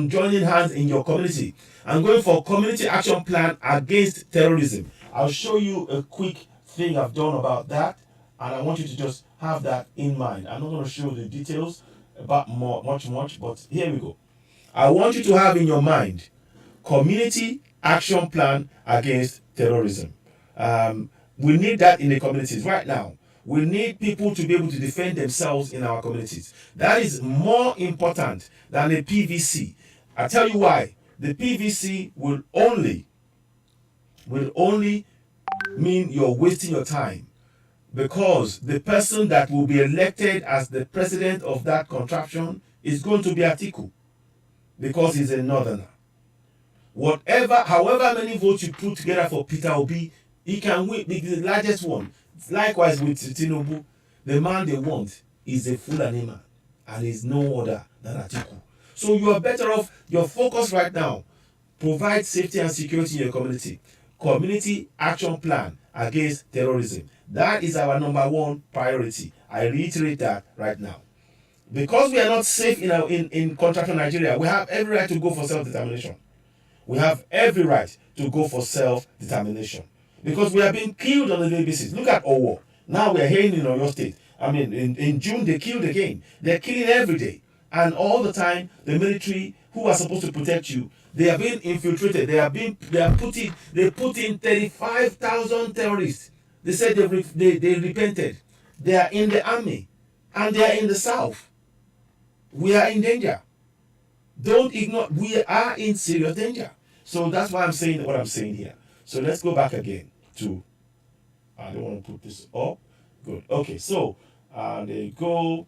joining hands in your community and going for community action plan against terrorism. I'll show you a quick thing I've done about that, and I want you to just have that in mind. I'm not going to show the details about much, but here we go. I want you to have in your mind community action plan against terrorism. We need that in the communities right now. We need people to be able to defend themselves in our communities. That is more important than the PVC. I tell you why. The PVC will only mean you're wasting your time, because the person that will be elected as the president of that contraption is going to be Atiku, because he's a northerner. However many votes you put together for Peter Obi, he can win, the largest one. Likewise with Tinubu, the man they want is a Fulani man, and is no other than Atiku. So you are better off, your focus right now, provide safety and security in your community. Community action plan against terrorism. That is our number one priority. I reiterate that right now. Because we are not safe in contractual Nigeria, we have every right to go for self-determination. We have every right to go for self-determination. Because we are being killed on a daily basis. Look at Owo. Now we are hearing in Oyo State. I mean, in June they killed again. They're killing every day. And all the time, the military who are supposed to protect you, they are being infiltrated. They put in 35,000 terrorists. They said they repented. They are in the army, and they are in the south. We are in danger. Don't ignore. We are in serious danger. So that's why I'm saying what I'm saying here. So let's go back again to. I don't want to put this up. Good. Okay. So there you go.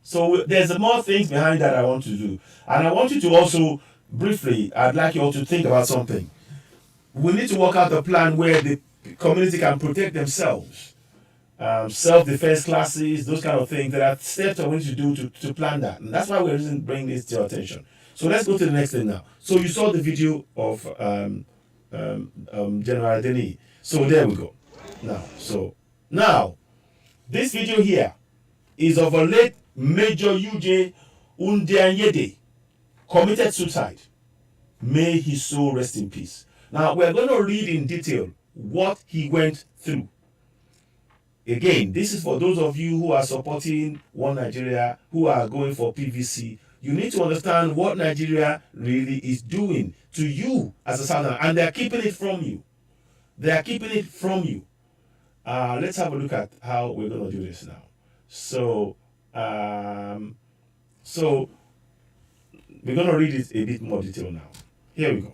So there's more things behind that I want to do, and I want you to also briefly. I'd like you all to think about something. We need to work out a plan where the community can protect themselves, self-defense classes, those kind of things. There are steps I want you to do to plan that, and that's why we're bringing this to your attention. So let's go to the next thing now. So you saw the video of General Adeni. So there we go. Now, this video here is of a late Major UJ Undianyede, committed suicide. May his soul rest in peace. Now, we're going to read in detail what he went through. Again, this is for those of you who are supporting One Nigeria, who are going for PVC. You need to understand what Nigeria really is doing to you as a Southerner, and they're keeping it from you. Let's have a look at how we're going to do this now. So we're going to read it a bit more detail now. Here we go.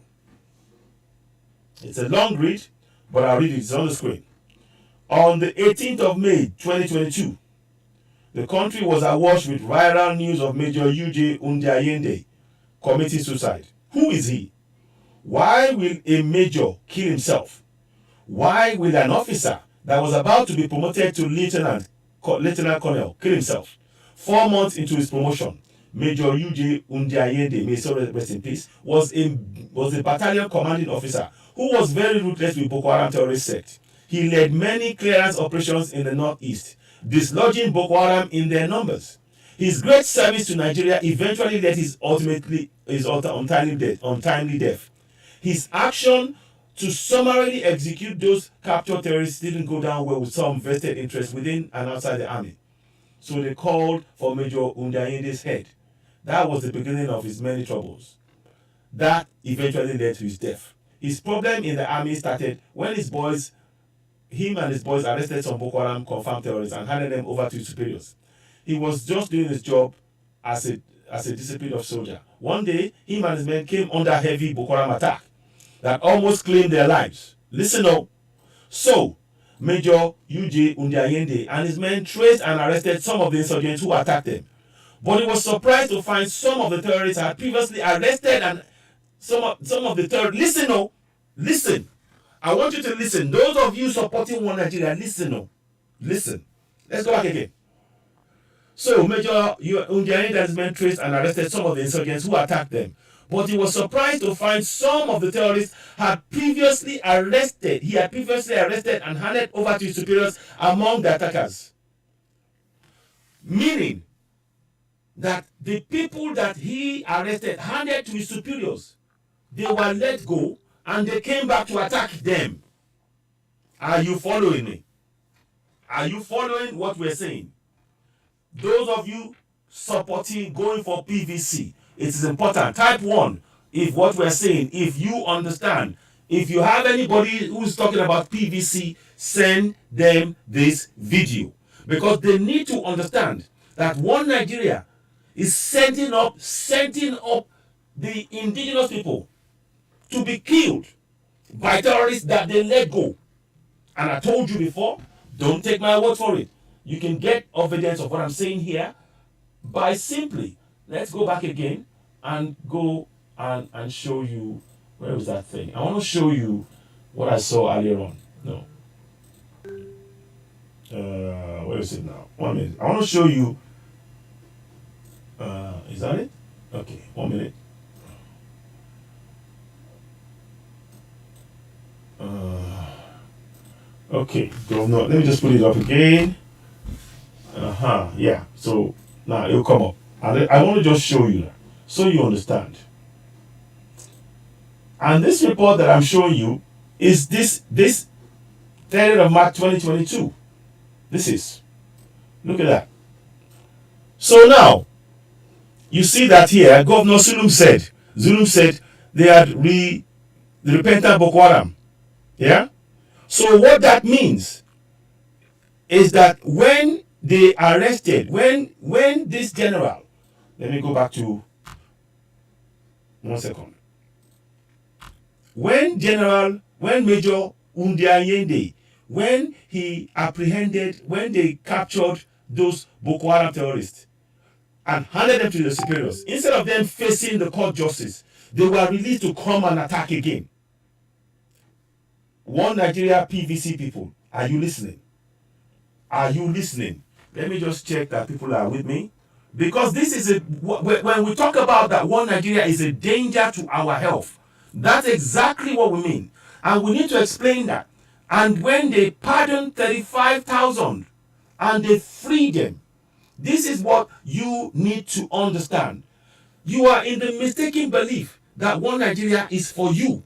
It's a long read, but I'll read it. It's on the screen. On the 18th of May, 2022, the country was awash with viral news of Major UJ Undianyede committing suicide. Who is he? Why will a major kill himself? Why will an officer that was about to be promoted to lieutenant colonel kill himself? 4 months into his promotion, Major UJ Undiayende, may so rest in peace, was a battalion commanding officer who was very ruthless with Boko Haram terrorist sect. He led many clearance operations in the northeast, dislodging Boko Haram in their numbers. His great service to Nigeria eventually led his untimely death. His action to summarily execute those captured terrorists didn't go down well with some vested interest within and outside the army. So they called for Major Undiayende's head. That was the beginning of his many troubles. That eventually led to his death. His problem in the army started when him and his boys arrested some Boko Haram confirmed terrorists and handed them over to his superiors. He was just doing his job as a disciplined soldier. One day, him and his men came under heavy Boko Haram attack that almost claimed their lives. Listen up. So, Major UJ Undiayende and his men traced and arrested some of the insurgents who attacked them. But he was surprised to find some of the terrorists had previously arrested and some of the terrorists. Listen, oh, listen. I want you to listen. Those of you supporting One Nigeria, listen, oh, listen. Let's go back again. So Major Undiayende and his men traced and arrested some of the insurgents who attacked them. But he was surprised to find some of the terrorists had previously arrested. He had previously arrested and handed over to his superiors among the attackers. Meaning that the people that he arrested handed to his superiors, they were let go and they came back to attack them. Are you following me? Are you following what we're saying? Those of you supporting going for PVC, it is important. Type 1 if what we're saying, if you understand. If you have anybody who's talking about PVC, send them this video. Because they need to understand that One Nigeria is sending up the indigenous people to be killed by terrorists that they let go. And I told you before, don't take my word for it. You can get evidence of what I'm saying here by simply, let's go back again and go and show you, where was that thing? I want to show you what I saw earlier on. No. Where is it now? 1 minute. I want to show you, is that it? Okay, 1 minute. Okay, Governor, let me just put it up again. Yeah, so now it'll come up. And I want to just show you that, so you understand. And this report that I'm showing you is this 30th of March 2022. This is. Look at that. So now, you see that here, Governor Zulum said they had the repentant Boko Haram. Yeah? So what that means is that when they arrested, when this general, let me go back to 1 second. When Major Undiayende, when they captured those Boko Haram terrorists and handed them to the superiors, instead of them facing the court justice, they were released to come and attack again. One Nigeria PVC people, are you listening? Are you listening? Let me just check that people are with me. Because this is when we talk about that One Nigeria is a danger to our health, that's exactly what we mean. And we need to explain that. And when they pardoned 35,000 and they freed them, this is what you need to understand. You are in the mistaken belief that One Nigeria is for you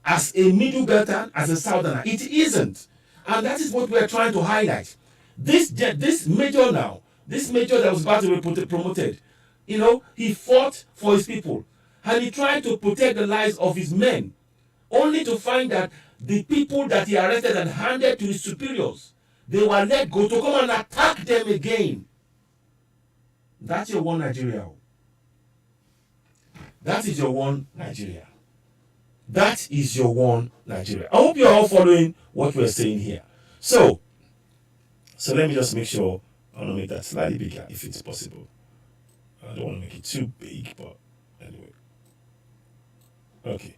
as a middle belter, as a southerner. It isn't. And that is what we are trying to highlight. This major that was about to be promoted, he fought for his people. And he tried to protect the lives of his men, only to find that the people that he arrested and handed to his superiors, they were let go to come and attack them again. That's your One Nigeria. That is your One Nigeria. That is your One Nigeria. I hope you're all following what we're saying here. So let me just make sure, I want to make that slightly bigger if it's possible. I don't want to make it too big, but anyway. Okay.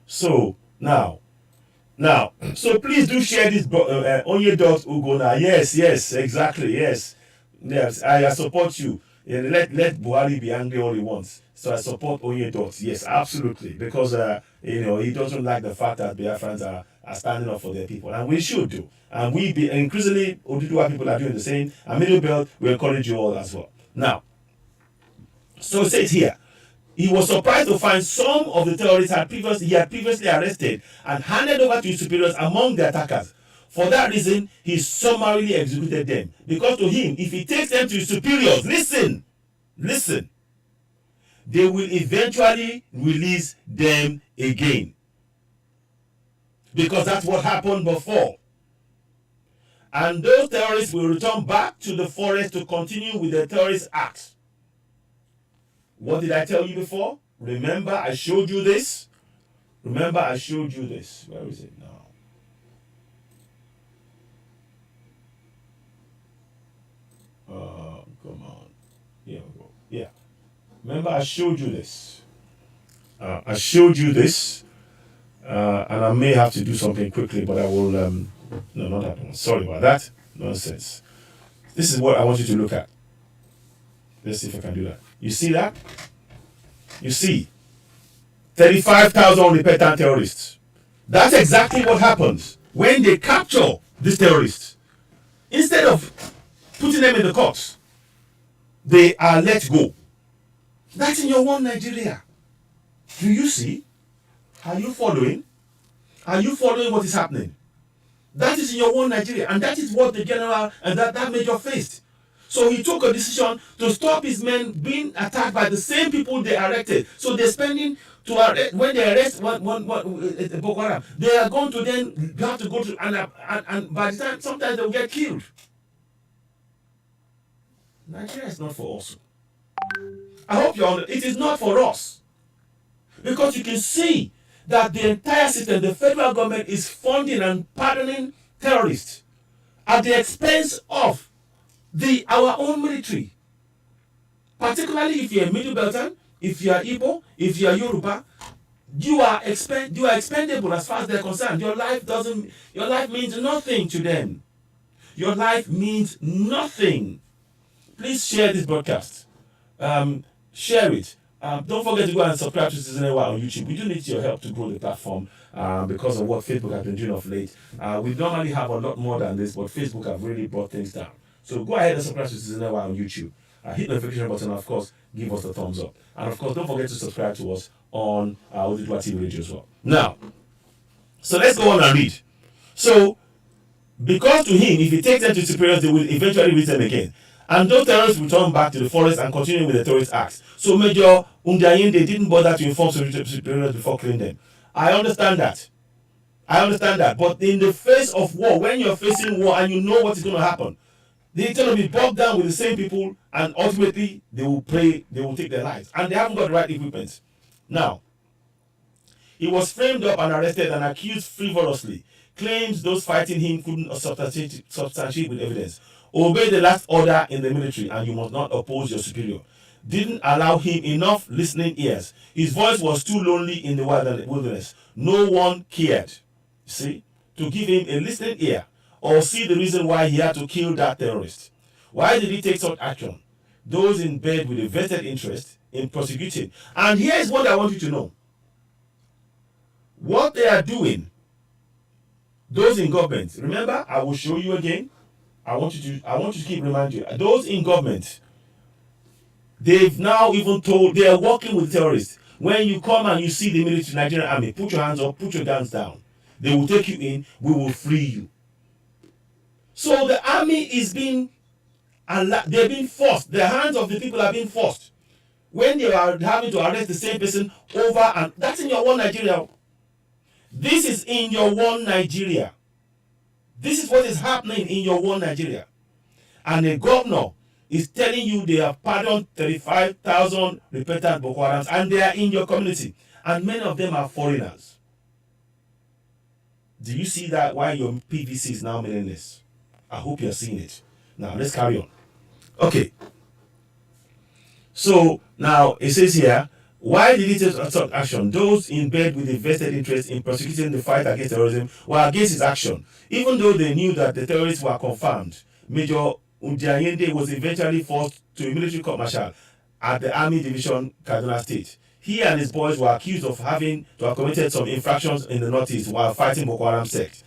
So now, so please do share this Onye.Ugona. Yes, exactly, yes. Yes, I support you. Yeah, let Buhari be angry all he wants. So I support Onye. Yes, absolutely. Because he doesn't like the fact that Biafrans are standing up for their people. And we should do. And we be increasingly Oduduwa people are doing the same. And Middle Belt, we encourage you all as well. Now, so it says here, he was surprised to find some of the terrorists he had previously arrested and handed over to his superiors among the attackers. For that reason, he summarily executed them. Because to him, if he takes them to his superiors, listen, they will eventually release them again. Because that's what happened before. And those terrorists will return back to the forest to continue with their terrorist acts. What did I tell you before? Remember I showed you this? Where is it now? Come on. Here we go. Yeah. Remember I showed you this. And I may have to do something quickly, but I will, no, not that one. Sorry about that. Nonsense. This is what I want you to look at. Let's see if I can do that. You see that? You see 35,000 unrepentant terrorists. That's exactly what happens when they capture these terrorists. Instead of putting them in the courts, they are let go. That's in your one Nigeria. Do you see? Are you following? Are you following what is happening? That is in your one Nigeria, and that is what the general and that major faced. So he took a decision to stop his men being attacked by the same people they arrested. So they're spending to arrest, when they arrest one Boko Haram, they are going to then have to go to and by the time sometimes they'll get killed. Nigeria is not for us. I hope you're on it. It is not for us. Because you can see that the entire system, the federal government is funding and pardoning terrorists at the expense of our own military. Particularly if you're a Middle Beltan, if you are Igbo, if you are Yoruba, you are expendable as far as they're concerned. Your life means nothing to them. Your life means nothing. Please share this broadcast. Share it. Don't forget to go and subscribe to Citizen Ewa on YouTube. We do need your help to grow the platform because of what Facebook has been doing of late. We normally have a lot more than this, but Facebook have really brought things down. So go ahead and subscribe to Citizen Ewa on YouTube. Hit the notification button, and of course, give us the thumbs up. And of course, don't forget to subscribe to us on Oduduwa TVRadio as well. Now, so let's go on and read. So, because to him, if he takes them to superiors, they will eventually reach them again. And those terrorists return back to the forest and continue with the terrorist acts. So Major Undiayinde didn't bother to inform superiors before killing them. I understand that. But in the face of war, when you're facing war and you know what is going to happen, they're going to be bogged down with the same people, and ultimately they will take their lives. And they haven't got the right equipment. Now, he was framed up and arrested and accused frivolously. Claims those fighting him couldn't substantiate with evidence. Obey the last order in the military, and you must not oppose your superior. Didn't allow him enough listening ears. His voice was too lonely in the wilderness. No one cared, see, to give him a listening ear or see the reason why he had to kill that terrorist. Why did he take such action? Those in bed with a vested interest in prosecuting. And here is what I want you to know. What they are doing, those in government, remember, I will show you again. I want you to keep reminding you. Those in government, they've now even told, they are working with terrorists. When you come and you see the military Nigerian army, put your hands up, put your guns down. They will take you in, we will free you. So the army is being, they're being forced. The hands of the people are being forced. When they are having to arrest the same person over, and that's in your one Nigeria. This is in your one Nigeria. This is what is happening in your one Nigeria. And the governor is telling you they have pardoned 35,000 repentant Boko Harams, and they are in your community. And many of them are foreigners. Do you see that why your PVC is now meaningless? I hope you're seeing it. Now, let's carry on. Okay. So, now, it says here, Why did he take such action? Those in bed with a vested interest in prosecuting the fight against terrorism were against his action, even though they knew that the terrorists were confirmed. Major Undiayende was eventually forced to a military court-martial at the Army Division, Kaduna State. He and his boys were accused of having to have committed some infractions in the Northeast while fighting Boko Haram sect,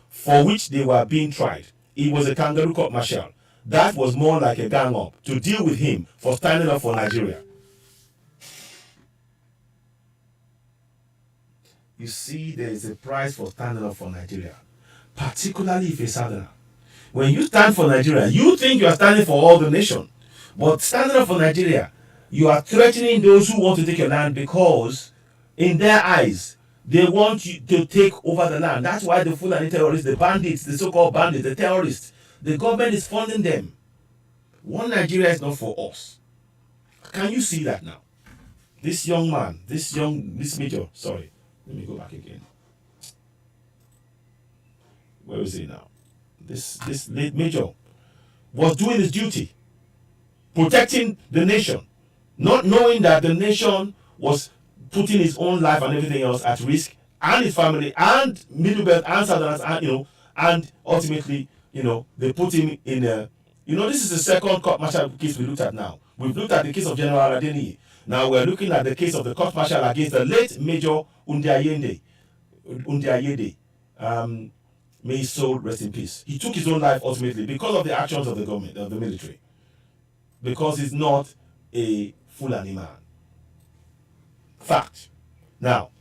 for which they were being tried. It was a kangaroo court-martial. That was more like a gang-up to deal with him for standing up for Nigeria. You see, there is a price for standing up for Nigeria, particularly if you're a Southerner. When you stand for Nigeria, you think you are standing for all the nation. But standing up for Nigeria, you are threatening those who want to take your land, because in their eyes, they want you to take over the land. That's why the Fulani terrorists, the bandits, the so-called bandits, the terrorists, the government is funding them. One Nigeria is not for us. Can you see that now? This young man, this major, sorry, let me go back again. Where is he now? This late major was doing his duty, protecting the nation, not knowing that the nation was putting his own life and everything else at risk, and his family, and Middle Belt, and Southerners, and and ultimately, they put him in a, this is the second court-martial case we looked at now. We've looked at the case of General Adeniyi. Now we're looking at the case of the court-martial against the late Major Undiayende. May his soul rest in peace. He took his own life ultimately because of the actions of the government, of the military. Because he's not a Fulani man. Fact. Now,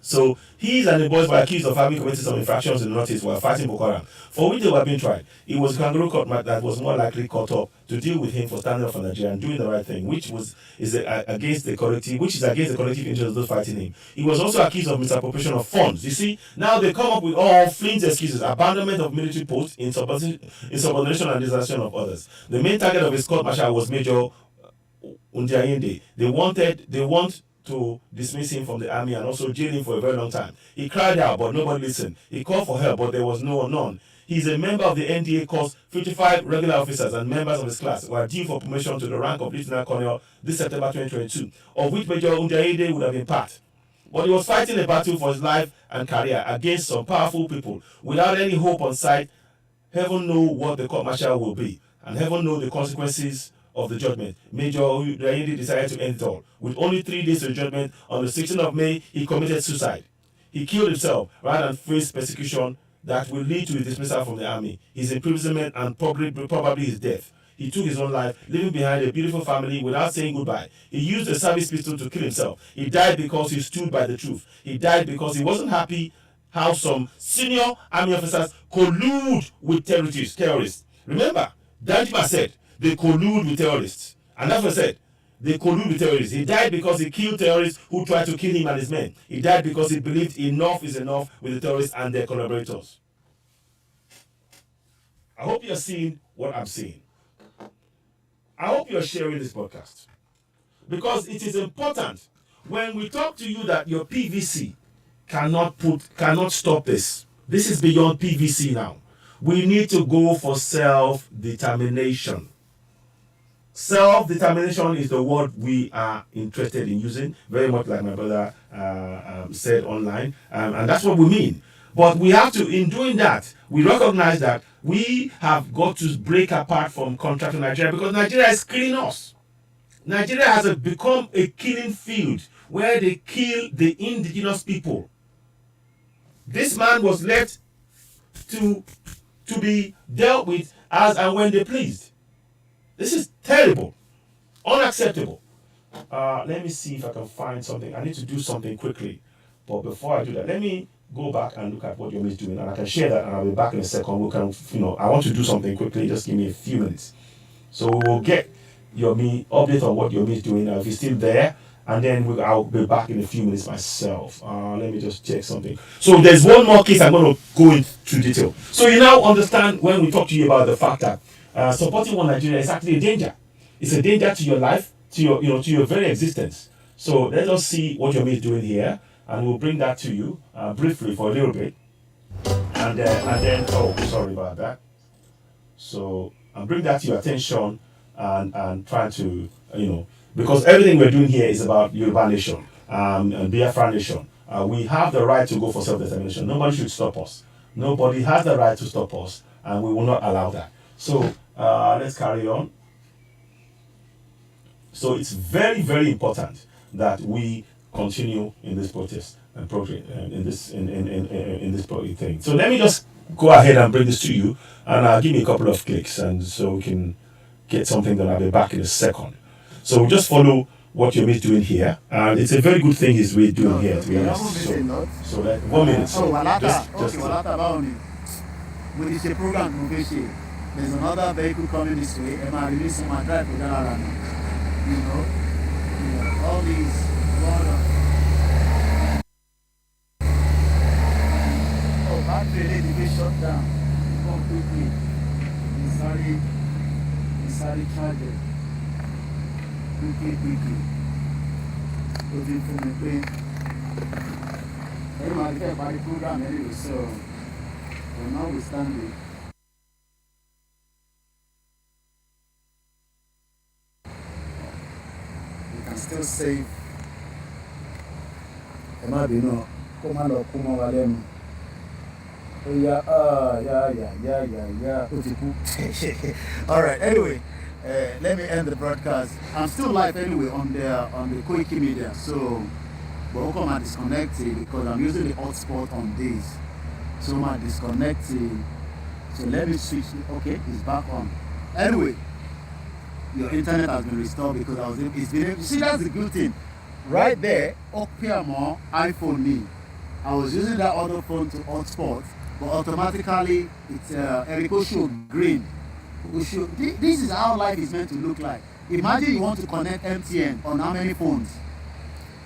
so he and the boys were accused of having committed some infractions in the Northeast while fighting Boko Haram, for which they were being tried. It was a kangaroo court that was more likely caught up to deal with him for standing up for Nigeria and doing the right thing, which is against the collective interest of those fighting him. He was also accused of misappropriation of funds. You see, now they come up with all flimsy excuses: abandonment of military posts, insubordination and desertion of others. The main target of his court-martial was Major Undiayende. They want to dismiss him from the army and also jail him for a very long time. He cried out, but nobody listened. He called for help, but there was none. He's a member of the NDA course. 55 regular officers and members of his class were due for promotion to the rank of Lieutenant Colonel this September 2022, of which Major Undiayende would have been part. But he was fighting a battle for his life and career against some powerful people without any hope on sight. Heaven knows what the court-martial will be, and heaven knows the consequences of the judgment. Major Undiayende decided to end it all. With only 3 days to the judgment, on the 16th of May, he committed suicide. He killed himself rather than face persecution that will lead to his dismissal from the army, his imprisonment, and probably his death. He took his own life, leaving behind a beautiful family without saying goodbye. He used a service pistol to kill himself. He died because he stood by the truth. He died because he wasn't happy how some senior army officers collude with terrorists. Remember, Danjuma said they collude with terrorists. And that's what I said. They collude with terrorists. He died because he killed terrorists who tried to kill him and his men. He died because he believed enough is enough with the terrorists and their collaborators. I hope you're seeing what I'm seeing. I hope you're sharing this podcast, because it is important when we talk to you that your PVC cannot stop this. This is beyond PVC now. We need to go for self-determination. Self-determination is the word we are interested in using, very much like my brother said online, and that's what we mean. But we have to, in doing that, we recognize that we have got to break apart from contracting Nigeria, because Nigeria is killing us. Nigeria has become a killing field where they kill the indigenous people. This man was left to be dealt with as and when they pleased. This is terrible, unacceptable. Let me see if I can find something. I need to do something quickly. But before I do that, let me go back and look at what Yomi is doing, and I can share that, and I'll be back in a second. We can, I want to do something quickly. Just give me a few minutes. So we will get Yomi update on what Yomi is doing. If he's still there, and then I'll be back in a few minutes myself. Let me just check something. So there's one more case I'm going to go into detail. So you now understand when we talk to you about the fact that supporting one Nigeria is actually a danger. It's a danger to your life, to your to your very existence. So let us see what Yomi is doing here, and we'll bring that to you briefly for a little bit, and then sorry about that. So I'll bring that to your attention and try to because everything we're doing here is about Yoruba nation and Biafra nation. We have the right to go for self-determination. Nobody should stop us. Nobody has the right to stop us, and we will not allow that. So let's carry on. So it's very, very important that we continue in this protest and in this thing. So let me just go ahead and bring this to you, and give me a couple of clicks, and so we can get something done. I'll be back in a second. So we just follow what your mate's doing here, and it's a very good thing he's doing here, to be honest. So like 1 minute. So Walata, Walata Baoni. With this program, there's another vehicle coming this way, and I release my drive with that. You know, all these. Oh, battery lady be shut down completely. It's already charged. Quickly. Looking for me, please. Everybody get by the program anyway, so we're notwithstanding. You can still save. Yeah. All right. Anyway, let me end the broadcast. I'm still live anyway on the Koiki Media. So, but come and disconnect it because I'm using the hotspot on this. So I'm disconnecting. So let me switch. Okay, it's back on. Anyway, your internet has been restored because it's been. You see, that's the good thing. Right there, Okpiamo iPhone me. I was using that other phone to hotspot, but automatically it's Erico show green. This is how life is meant to look like. Imagine you want to connect MTN on how many phones?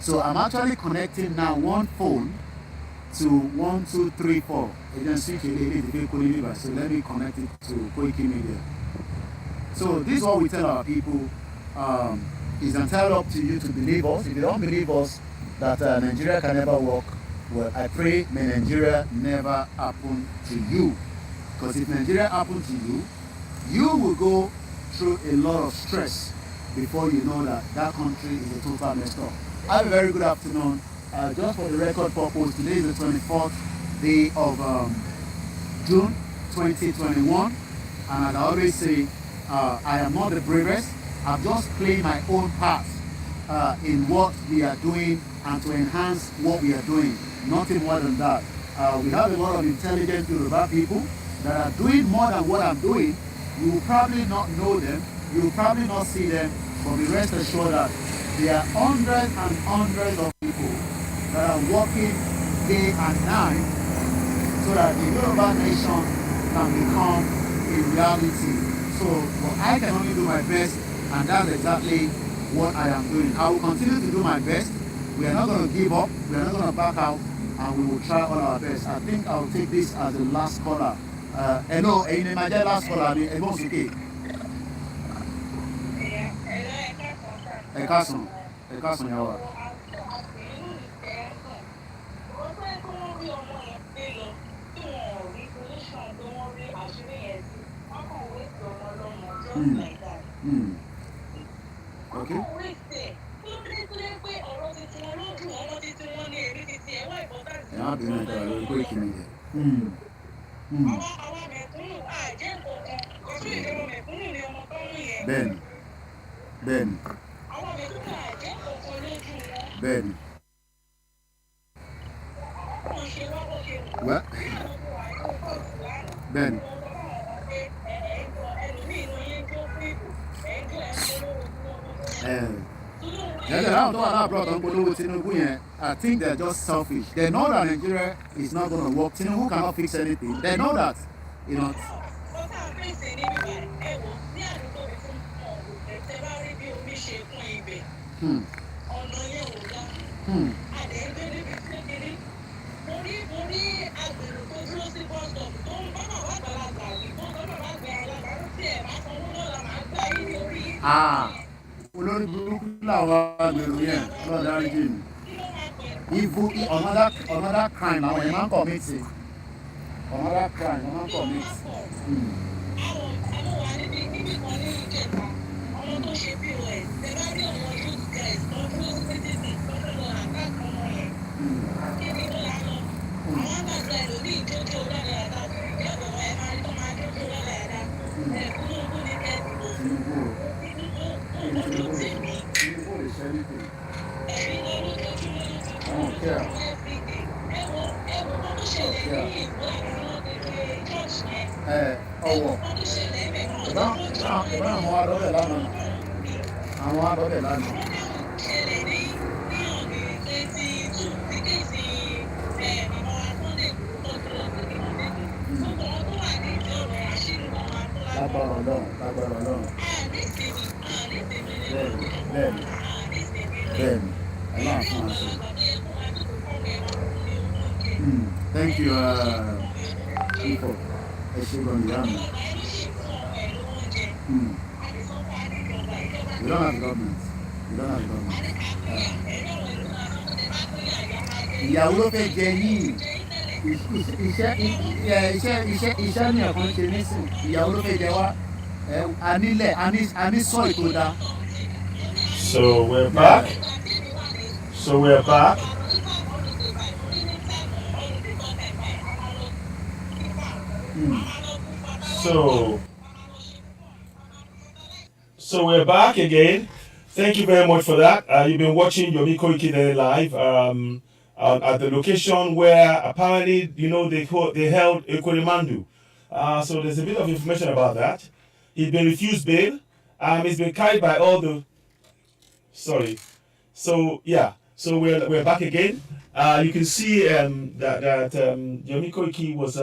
So I'm actually connecting now one phone to 1, 2, 3, 4. So let me connect it to Koiki Media. So this is what we tell our people. It's entirely up to you to believe us. If you don't believe us that Nigeria can never work, well, I pray may Nigeria never happen to you. Because if Nigeria happened to you, you will go through a lot of stress before you know that that country is a total messed up. Have a very good afternoon. Just for the record purpose, today is the 24th day of June 2021. And as I always say, I am not the bravest. I'm just playing my own part in what we are doing and to enhance what we are doing. Nothing more than that. We have a lot of intelligent Yoruba people that are doing more than what I'm doing. You will probably not know them. You will probably not see them. But be rest assured that there are hundreds and hundreds of people that are working day and night so that the Yoruba nation can become a reality. So I can only do my best, and that's exactly what I am doing. I will continue to do my best. We are not going to give up. We are not going to back out, and we will try all our best. I think I will take this as the last caller. Hello, in my last caller, everyone's okay. Ekason, yawa. Okay. Yeah, I've been at Koiki Media. Ben. What? Ben. I think they're just selfish. They know that Nigeria is not going to work. Tinubu cannot fix anything. They know that. You know. Olórí burúkú làwọn agbèrò yẹn lọ́dọ̀ àríjì mi. Evil, another crime àwọn yẹn máa ń commit. Another crime wọ́n máa ń commit. Thank you, people. We don't have government. We don't have government. Ìyàwó ló fẹ́ jẹ yìí. Iṣẹ́ ní ẹ̀kan ṣe nísìn. Ìyàwó ló fẹ́ jẹ wá. Anílẹ̀ aní sọ ètò dá. So we're back. So we're back again. Thank you very much for that. You've been watching Yomi Koikide live at the location where apparently they held Ekorimandu. So there's a bit of information about that. He's been refused bail. He's been carried by all the. Sorry. So yeah. So we're back again. You can see that Yomi Koiki was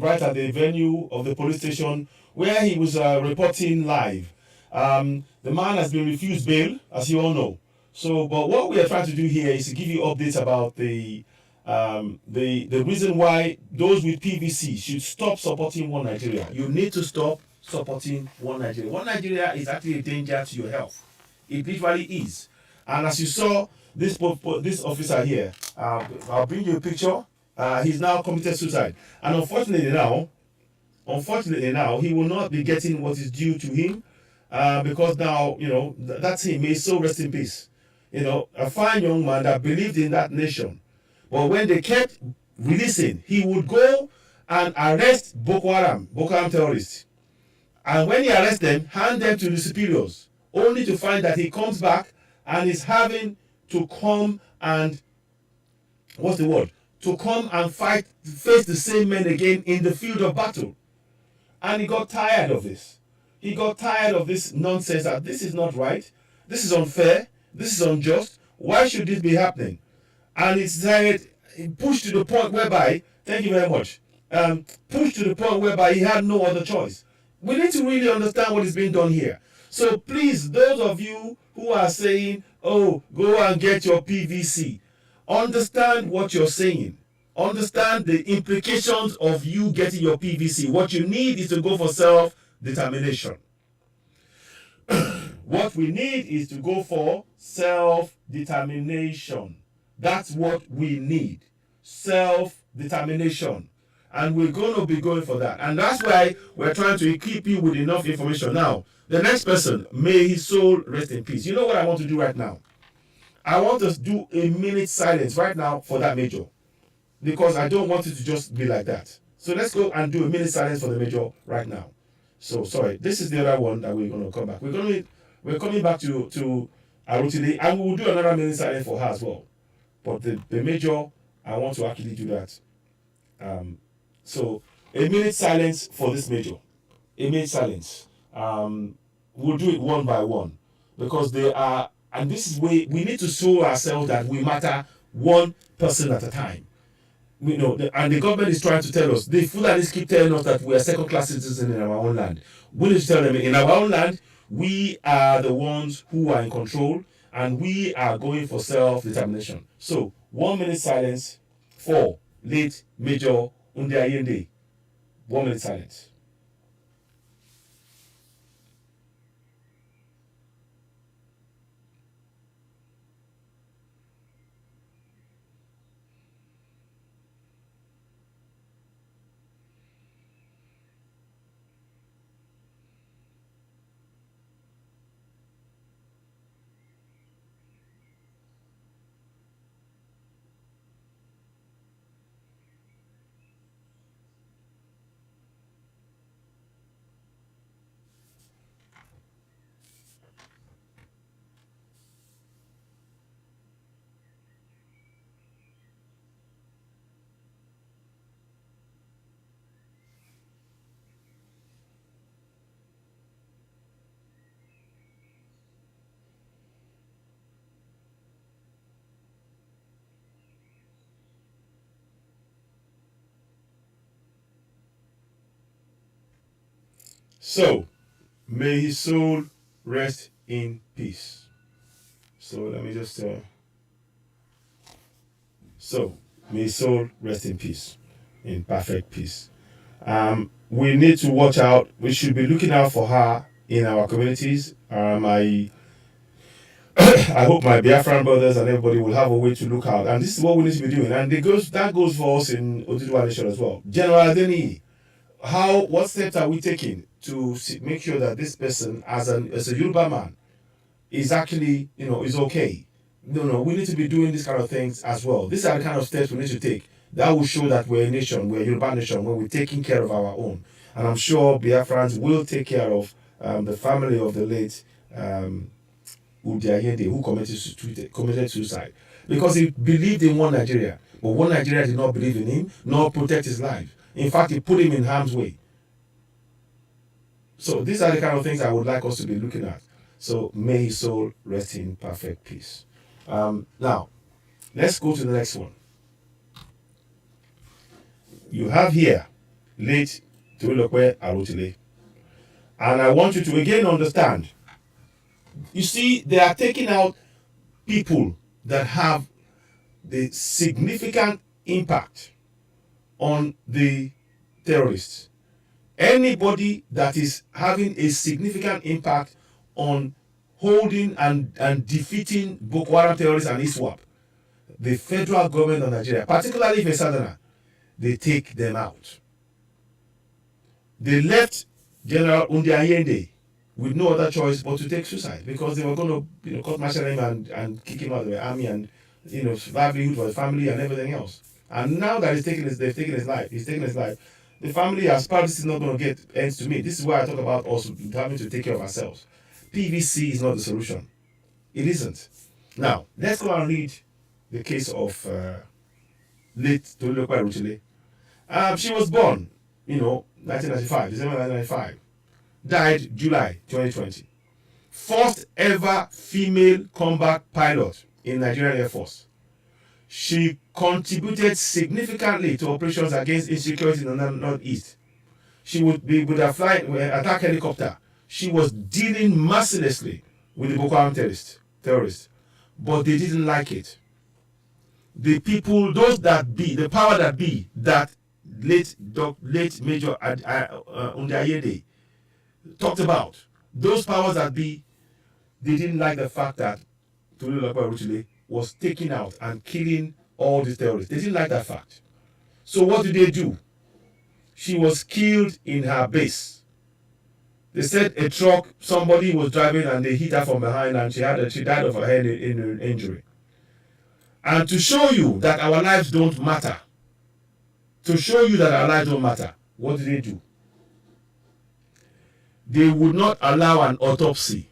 right at the venue of the police station where he was reporting live. The man has been refused bail, as you all know. So, but what we are trying to do here is to give you updates about the reason why those with PVC should stop supporting One Nigeria. You need to stop supporting One Nigeria. One Nigeria is actually a danger to your health. It literally is. And as you saw, this officer here, I'll bring you a picture. He's now committed suicide, and unfortunately now, he will not be getting what is due to him, because now that's him. May his soul rest in peace. A fine young man that believed in that nation, but when they kept releasing, he would go and arrest Boko Haram terrorists, and when he arrests them, hand them to the superiors, only to find that he comes back and is having to come and to come and face the same men again in the field of battle. And he got tired of this. He got tired of this nonsense that this is not right, this is unfair, this is unjust, why should this be happening? And he decided, pushed to the point whereby, thank you very much, pushed to the point whereby he had no other choice. We need to really understand what is being done here. So please, those of you who are saying, oh, go and get your PVC, understand what you're saying. Understand the implications of you getting your PVC. What you need is to go for self-determination. What we need is to go for self-determination. That's what we need. Self-determination. And we're going to be going for that. And that's why we're trying to equip you with enough information. Now, the next person, may his soul rest in peace. You know what I want to do right now? I want us to do a minute silence right now for that major, because I don't want it to just be like that. So let's go and do a minute silence for the major right now. So sorry, this is the other one that we're going to come back. We're coming back to Arutile, and we will do another minute silence for her as well. But the major, I want to actually do that. So a minute silence for this major. A minute silence. We'll do it one by one, because they are. And this is where we need to show ourselves that we matter one person at a time. And the government is trying to tell us, the Fulanis keep telling us that we are second-class citizens in our own land. We need to tell them, in our own land, we are the ones who are in control, and we are going for self-determination. So, 1 minute silence for late Major Unde Ayende. 1 minute silence. So, may his soul rest in peace. So let me just so may his soul rest in peace, in perfect peace. We need to watch out. We should be looking out for her in our communities. I hope my Biafran brothers and everybody will have a way to look out. And this is what we need to be doing. And that goes for us in Oduduwa Nation as well. General Adeni, what steps are we taking to make sure that this person, as a Yoruba man, is actually, is okay? No, we need to be doing these kind of things as well. These are the kind of steps we need to take that will show that we're a nation, we're a Yoruba nation, when we're taking care of our own. And I'm sure Biafrans will take care of the family of the late Udiayende, who committed suicide, because he believed in one Nigeria, but one Nigeria did not believe in him nor protect his life. In fact, it put him in harm's way. So these are the kind of things I would like us to be looking at. So may his soul rest in perfect peace. Now, let's go to the next one. You have here late Tolulokpe Arotile, and I want you to again understand. You see, they are taking out people that have the significant impact on the terrorists. Anybody that is having a significant impact on holding and defeating Boko Haram terrorists and ISWAP, the federal government of Nigeria, particularly if a Southerner, they take them out. They left General Undi with no other choice but to take suicide, because they were going to court martial him and kick him out of the army, and livelihood for the family and everything else. And now that they've taken his life, the family as part of this is not going to get ends to meet. This is why I talk about us having to take care of ourselves. PVC is not the solution. It isn't. Now, let's go and read the case of late Tolulokpe Arotile. She was born, 1995, December 1995. Died July 2020. First ever female combat pilot in Nigerian Air Force. She contributed significantly to operations against insecurity in the Northeast. She would be with a attack helicopter. She was dealing mercilessly with the Boko Haram terrorists, but they didn't like it. The people, the power that be, that late Major Undi talked about, those powers that be, they didn't like the fact that Tolulokpe Arotile was taking out and killing all these terrorists. They didn't like that fact. So what did they do? She was killed in her base. They said a truck, somebody was driving and they hit her from behind, and she died of her head injury. And to show you that our lives don't matter, what did they do? They would not allow an autopsy.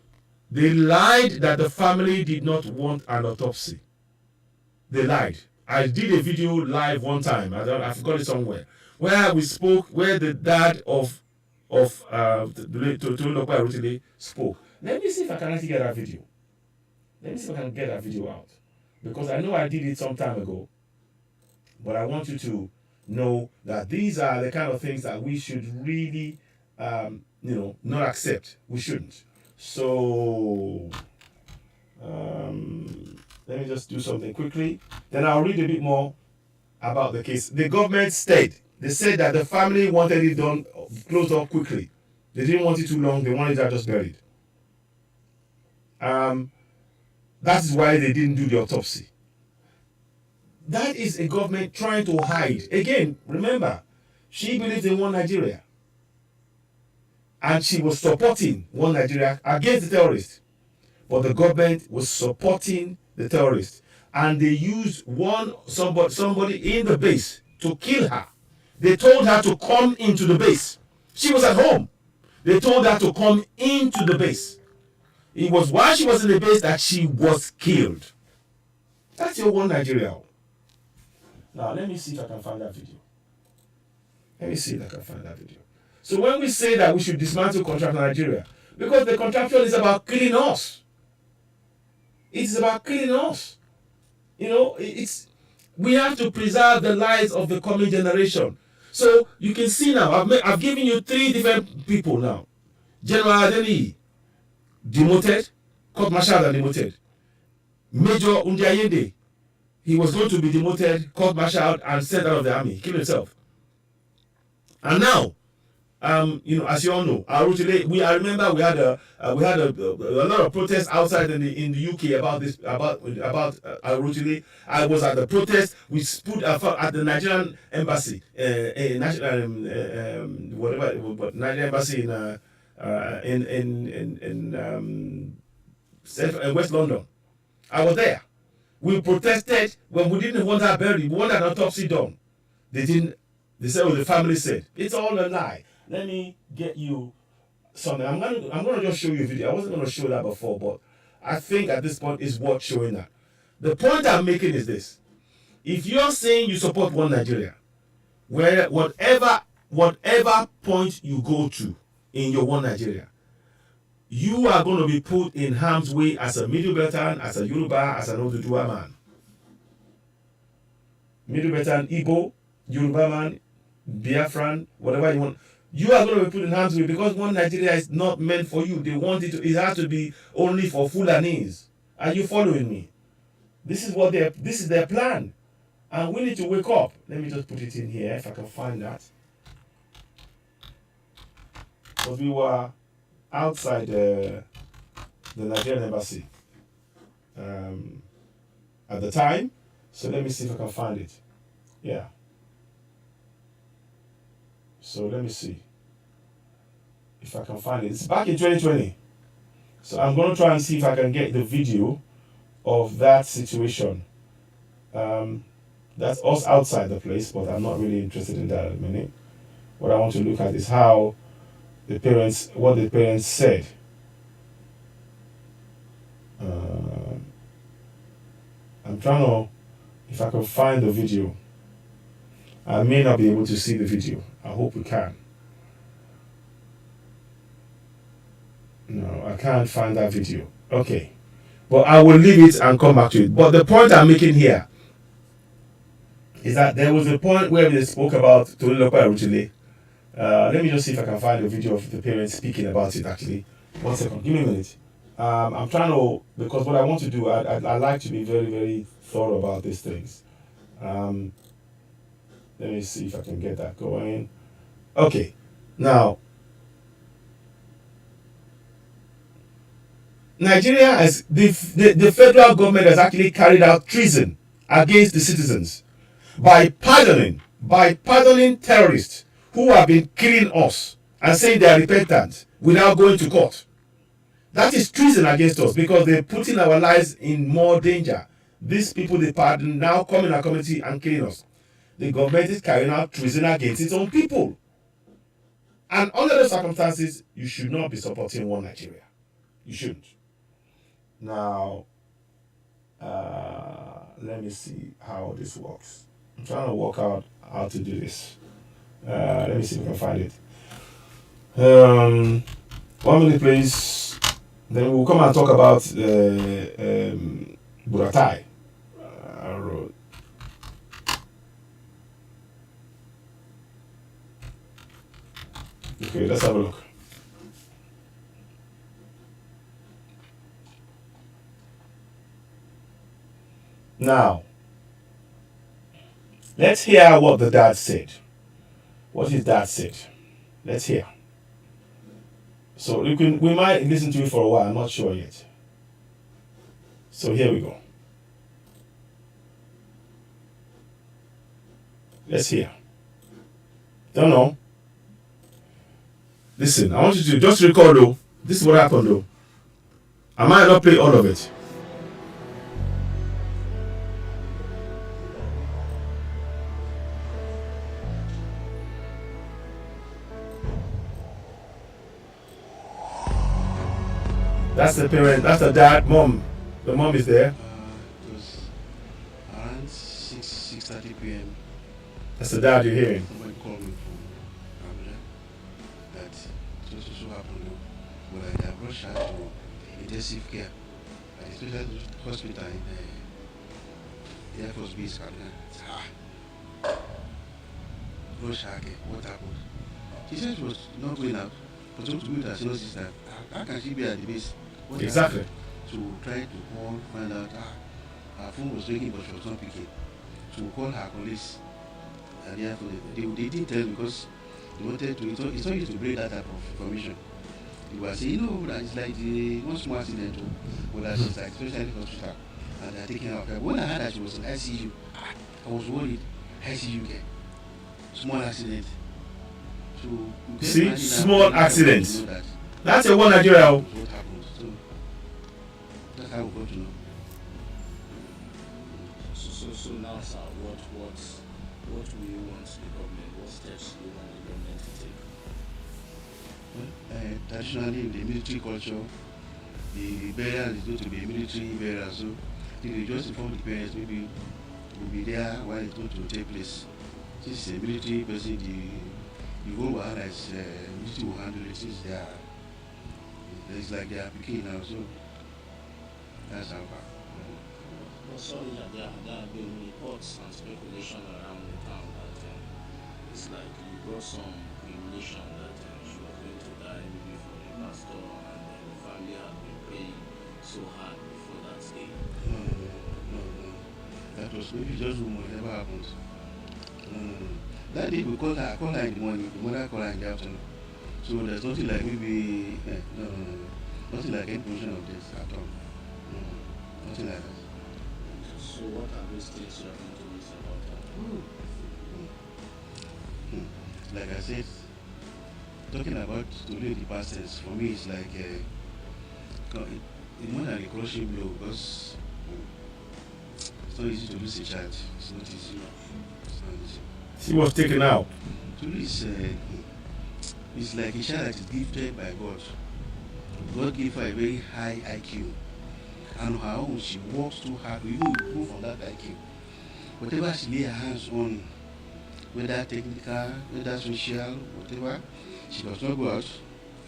They lied that the family did not want an autopsy. They lied. I did a video live one time, I forgot it somewhere, where the dad of Tolulokpe Arotile spoke. Let me see if I can actually get that video. Let me see if I can get that video out. Because I know I did it some time ago. But I want you to know that these are the kind of things that we should really, not accept. We shouldn't. So, let me just do something quickly. Then I'll read a bit more about the case. The government said that the family wanted it done, closed up quickly. They didn't want it too long. They wanted it just buried. That is why they didn't do the autopsy. That is a government trying to hide. Again, remember, she believed in one Nigeria. And she was supporting one Nigeria against the terrorists. But the government was supporting the terrorists. And they used somebody in the base to kill her. They told her to come into the base. She was at home. They told her to come into the base. It was while she was in the base that she was killed. That's your one Nigeria. Now, let me see if I can find that video. So when we say that we should dismantle contract in Nigeria, because the contraption is about killing us. It is about killing us. We have to preserve the lives of the coming generation. So you can see now, I've given you 3 different people now. General Adeni demoted, court-martialed and demoted. Major Undiayende, he was going to be demoted, court-martialed and sent out of the army. He killed himself. And now, as you all know, I remember we had a lot of protests outside in the UK about this, about Arutile. I was at the protest. We stood at the Nigerian embassy, Nigerian embassy in West London. I was there. We protested when we didn't want her buried. We wanted an autopsy done. They didn't. They said what the family said. It's all a lie. Let me get you something. I'm gonna just show you a video. I wasn't gonna show that before, but I think at this point it's worth showing that. The point I'm making is this: if you're saying you support one Nigeria, where whatever point you go to in your one Nigeria, you are going to be put in harm's way as a Middle Beltan, as a Yoruba, as an Oduduwa man. Middle Beltan, Igbo, Yoruba man, Biafran, whatever you want. You are going to be put in harm's way because one Nigeria is not meant for you. They want it has to be only for Fulanese. Are you following me? This is their plan. And we need to wake up. Let me just put it in here if I can find that. Because we were outside the Nigerian embassy at the time. So let me see if I can find it. Yeah. So let me see if I can find it. It's back in 2020. So I'm going to try and see if I can get the video of that situation. That's us outside the place, but I'm not really interested in that at the minute. What I want to look at is what the parents said. I'm trying to, if I can find the video. I may not be able to see the video. I hope we can. No, I can't find that video. Okay. But I will leave it and come back to it. But the point I'm making here is that there was a point where they spoke about Tolilope Arutile. Let me just see if I can find a video of the parents speaking about it actually. 1 second. Give me a minute. I'm trying to, because what I want to do, I like to be very, very thorough about these things. Let me see if I can get that going. Okay. Now, Nigeria has, the federal government has actually carried out treason against the citizens by pardoning terrorists who have been killing us and saying they are repentant without going to court. That is treason against us because they're putting our lives in more danger. These people they pardon now come in our community and killing us. The government is carrying out treason against its own people. And under those circumstances, you should not be supporting one Nigeria. You shouldn't. Now, let me see how this works. I'm trying to work out how to do this. Let me see if I can find it. 1 minute, please. Then we'll come and talk about Buratai. Okay, let's have a look. Now, let's hear what the dad said. What his dad said. Let's hear. So we might listen to it for a while. I'm not sure yet. So here we go. Let's hear. Don't know. Listen, I want you to just record though. This is what happened though. I might not play all of it. That's the parent, that's the dad, mom. The mom is there. It was around 6:30 p.m. That's the dad you're hearing. Someone called me from Abuja that so happened. But I have rushed her to intensive care at the special hospital in the Air Force Base, Kaduna. Rush her, what happened? She said she was not going out. For some people that knows is that how can she be at the base? What Exactly. happened? To try to call, find out her phone was ringing but she was not picking. To call her police. And therefore they didn't tell because they wanted to, it's not easy to break that type of information. They were saying, that it's like the one small accident, but that she's like specialty hospital and they're taking her off. When I heard that she was in ICU, I was worried. ICU care. Small accident. So See, small accidents. That's a one Nigeria. What happened? So that's how we got to know. So now, sir, what will you want the government? What steps do you want the government to take? Well, traditionally, in the military culture, the burial is going to be a military burial. So they just inform the parents maybe will be there while it's going to take place. Since it's a military person, the whole wahala is military will handle it since they are. It's like they are picking now, so that's how far. But sorry that there have been reports and speculation around the town that it's like you brought some premonition that she was going to die maybe for the pastor and the family had been praying so hard before that day. No. That was maybe just rumor, never happened. That day we called her in the morning, the mother called her in the afternoon. So there's nothing like maybe, no. Nothing like any position of this at all. Nothing like that. So what are those things you are going to miss about her? Like I said, talking about to leave the past tense, for me it's like it's more than a crushing blow because it's not easy to lose a child. It's not easy. She was taken out. To lose, it's like a child that is gifted by God. God gave her a very high IQ. And on her own, she works too hard to even improve on that IQ. Whatever she lay her hands on, whether technical, whether social, whatever, she does not go out,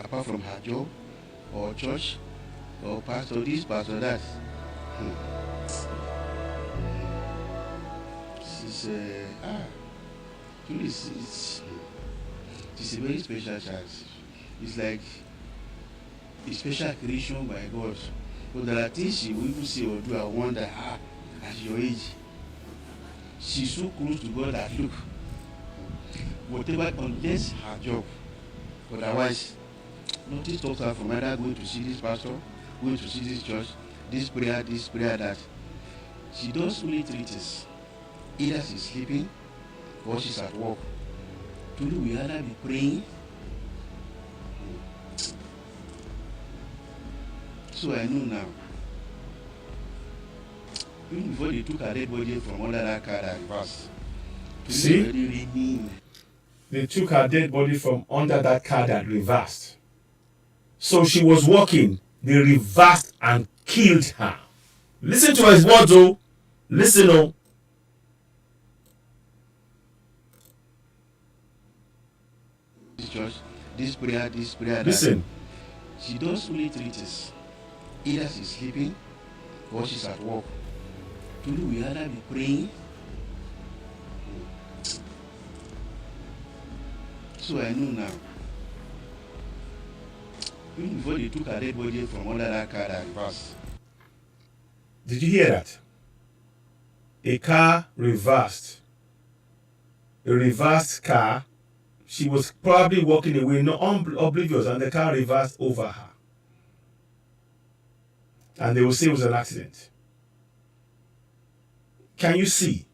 apart from her job, or church, or pastor this, pastor that. She's a very special child. It's like a special creation by God. But there are things she will even say or do and wonder, at your age, she's so close to God that look, whatever, unless her job, otherwise, nothing stops her from either going to see this pastor, going to see this church, this prayer, that. She does only three things. Either she's sleeping or she's at work. Today we either be praying. So I know now. Even before they took her dead body from under that car that reversed. See? They took her dead body from under that car that reversed. So she was walking. They reversed and killed her. Listen to his words, oh. Listen, oh. This church, this prayer, that. Listen. She does only three things. Either she's sleeping or she's at work. Today we either be praying. So I know now. Even before they took her dead body from under that car that reversed. Did you hear that? A car reversed. A reversed car. She was probably walking away, no oblivious, and the car reversed over her. And they will say it was an accident. Can you see?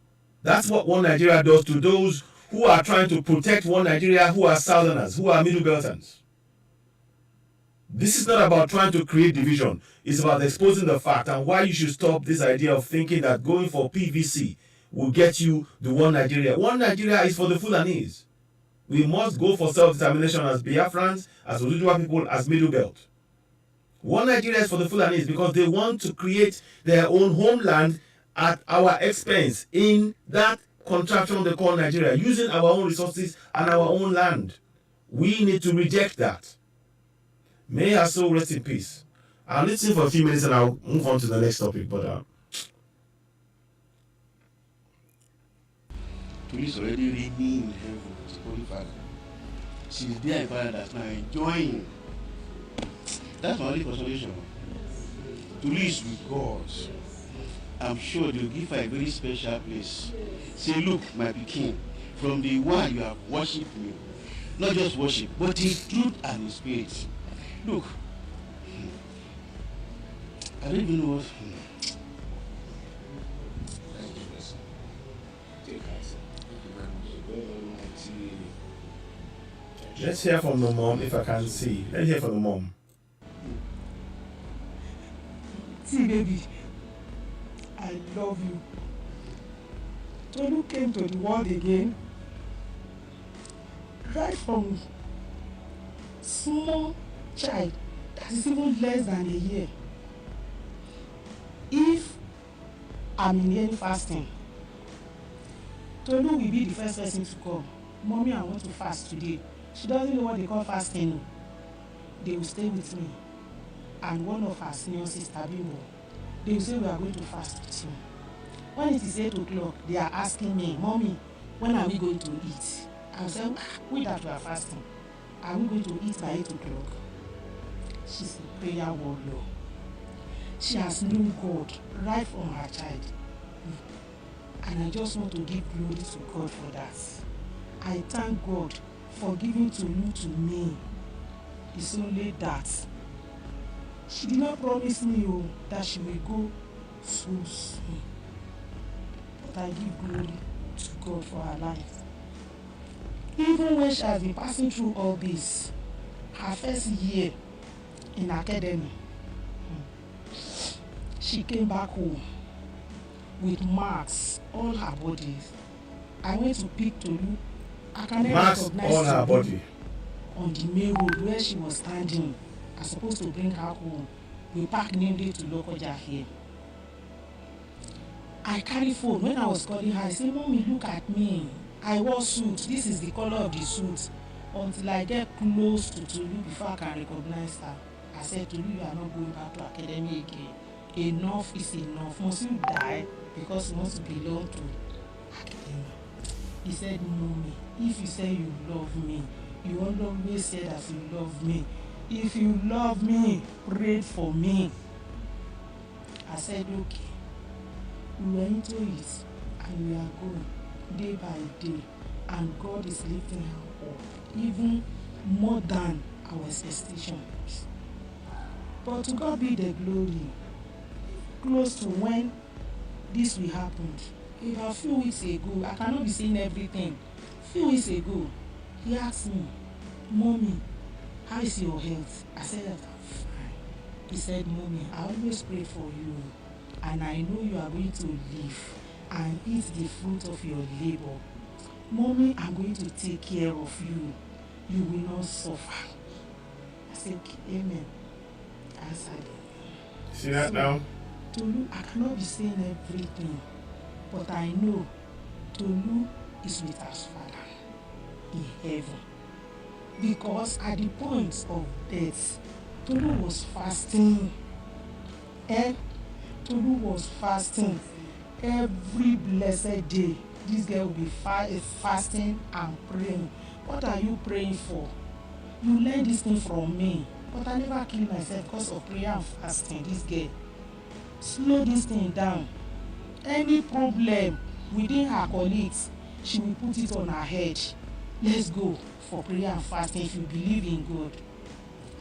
That's what One Nigeria does to those who are trying to protect One Nigeria, who are Southerners, who are Middle Belters. This is not about trying to create division. It's about exposing the fact and why you should stop this idea of thinking that going for PVC will get you the One Nigeria. One Nigeria is for the Fulanese. We must go for self-determination as Biafrans, as Oduduwa people, as Middle Belt. One Nigeria is for the Fulanese because they want to create their own homeland at our expense in that contraption they call Nigeria, using our own resources and our own land. We need to reject that. May her soul rest in peace. I'll listen for a few minutes and I'll move on to the next topic. But Police already reading in heaven, Holy Father. She's there in paradise now, enjoying. That's my only consolation. To live with God. I'm sure they'll give her a very special place. Say, look, my King, from the one you have worshipped me, not just worship, but in truth and in spirit. Look, I don't even know what. Let's hear from the mom if I can see. Let's hear from the mom. See, baby, I love you. Tolu came to the world again right from small child that is even less than a year. If I'm in any fasting, Tolu will be the first person to call. Mommy, I want to fast today. She doesn't know what they call fasting. They will stay with me. And one of her senior sister, Bimbo, they will say we are going to fast with you. When it is 8 o'clock, they are asking me, Mommy, when are we going to eat? I will say, we that we are fasting. Are we going to eat by 8 o'clock? She's a prayer warrior. She has known God right from her child. And I just want to give glory to God for that. I thank God for giving Tolu to me. It's only that she did not promise me that she will go so soon. But I give glory to God for her life. Even when she has been passing through all this, her first year in academy, she came back home with marks all her body. I went to pick Tolu. I can never recognize all her body on the main road where she was standing. I was supposed to bring her home. We parked namely to Lokoja here. I carry phone. When I was calling her, I said, Mommy, look at me. I wore suit. This is the color of the suit. Until I get close to Tolu before I can recognize her. I said, Tolu, you are not going back to academy again. Enough is enough. Must you die because you want to belong to academy? He said, Mommy, if you say you love me, you always say that you love me. If you love me, pray for me. I said, okay. We were into it and we are going day by day. And God is lifting her up, even more than our expectations. But to God be the glory. Close to when this will happen, about a few weeks ago, I cannot be saying everything. A few weeks ago, he asked me, Mommy, how is your health? I said that I'm fine. He said, Mommy, I always pray for you, and I know you are going to live and eat the fruit of your labor. Mommy, I'm going to take care of you. You will not suffer. I said, okay, amen. I said, see that now? Tolu, I cannot be saying everything, but I know Tolu is with us, Father, in heaven. Because at the point of death, Tolu was fasting. Tolu was fasting every blessed day. This girl will be fasting and praying. What are you praying for? You learn this thing from me, but I never killed myself because of prayer and fasting. This girl, slow this thing down. Any problem within her colleagues, she will put it on her head. Let's go for prayer and fasting. If you believe in God,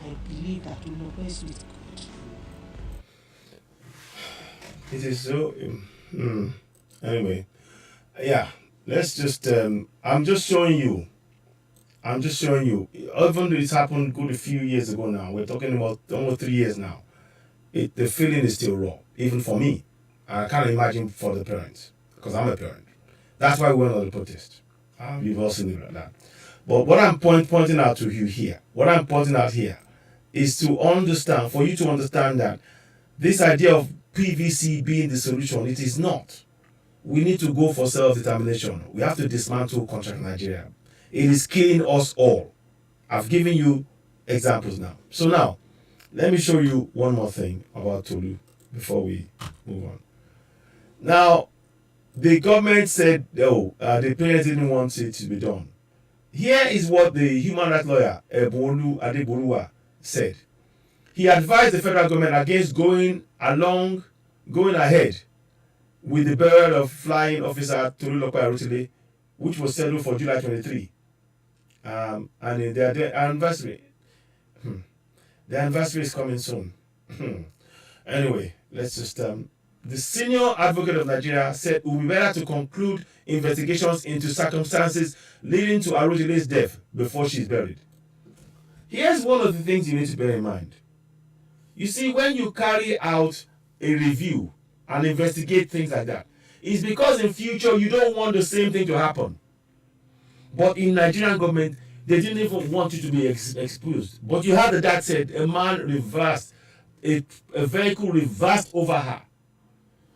I believe that we will rest with God. It is so. Anyway, yeah. Let's just. I'm just showing you. Even though it's happened good a few years ago now, we're talking about almost 3 years now. The feeling is still raw, even for me. I can't imagine for the parents, because I'm a parent. That's why we went on the protest. We've all seen it like that. But what I'm pointing out to you here, is to understand, for you to understand that this idea of PVC being the solution, it is not. We need to go for self-determination. We have to dismantle contract Nigeria. It is killing us all. I've given you examples now. So now, let me show you one more thing about Tolu before we move on. Now, the government said, the parents didn't want it to be done. Here is what the human rights lawyer Ebolu Adeboruwa said. He advised the federal government against going ahead with the burial of flying officer Tolulope Arutile, which was scheduled for July 23. And in their anniversary, the anniversary is coming soon. Anyway, let's just the senior advocate of Nigeria said it would be better to conclude investigations into circumstances leading to Arutile's death before she is buried. Here's one of the things you need to bear in mind. You see, when you carry out a review and investigate things like that, it's because in future you don't want the same thing to happen. But in Nigerian government, they didn't even want you to be exposed. But you heard the dad said a man reversed, a vehicle reversed over her.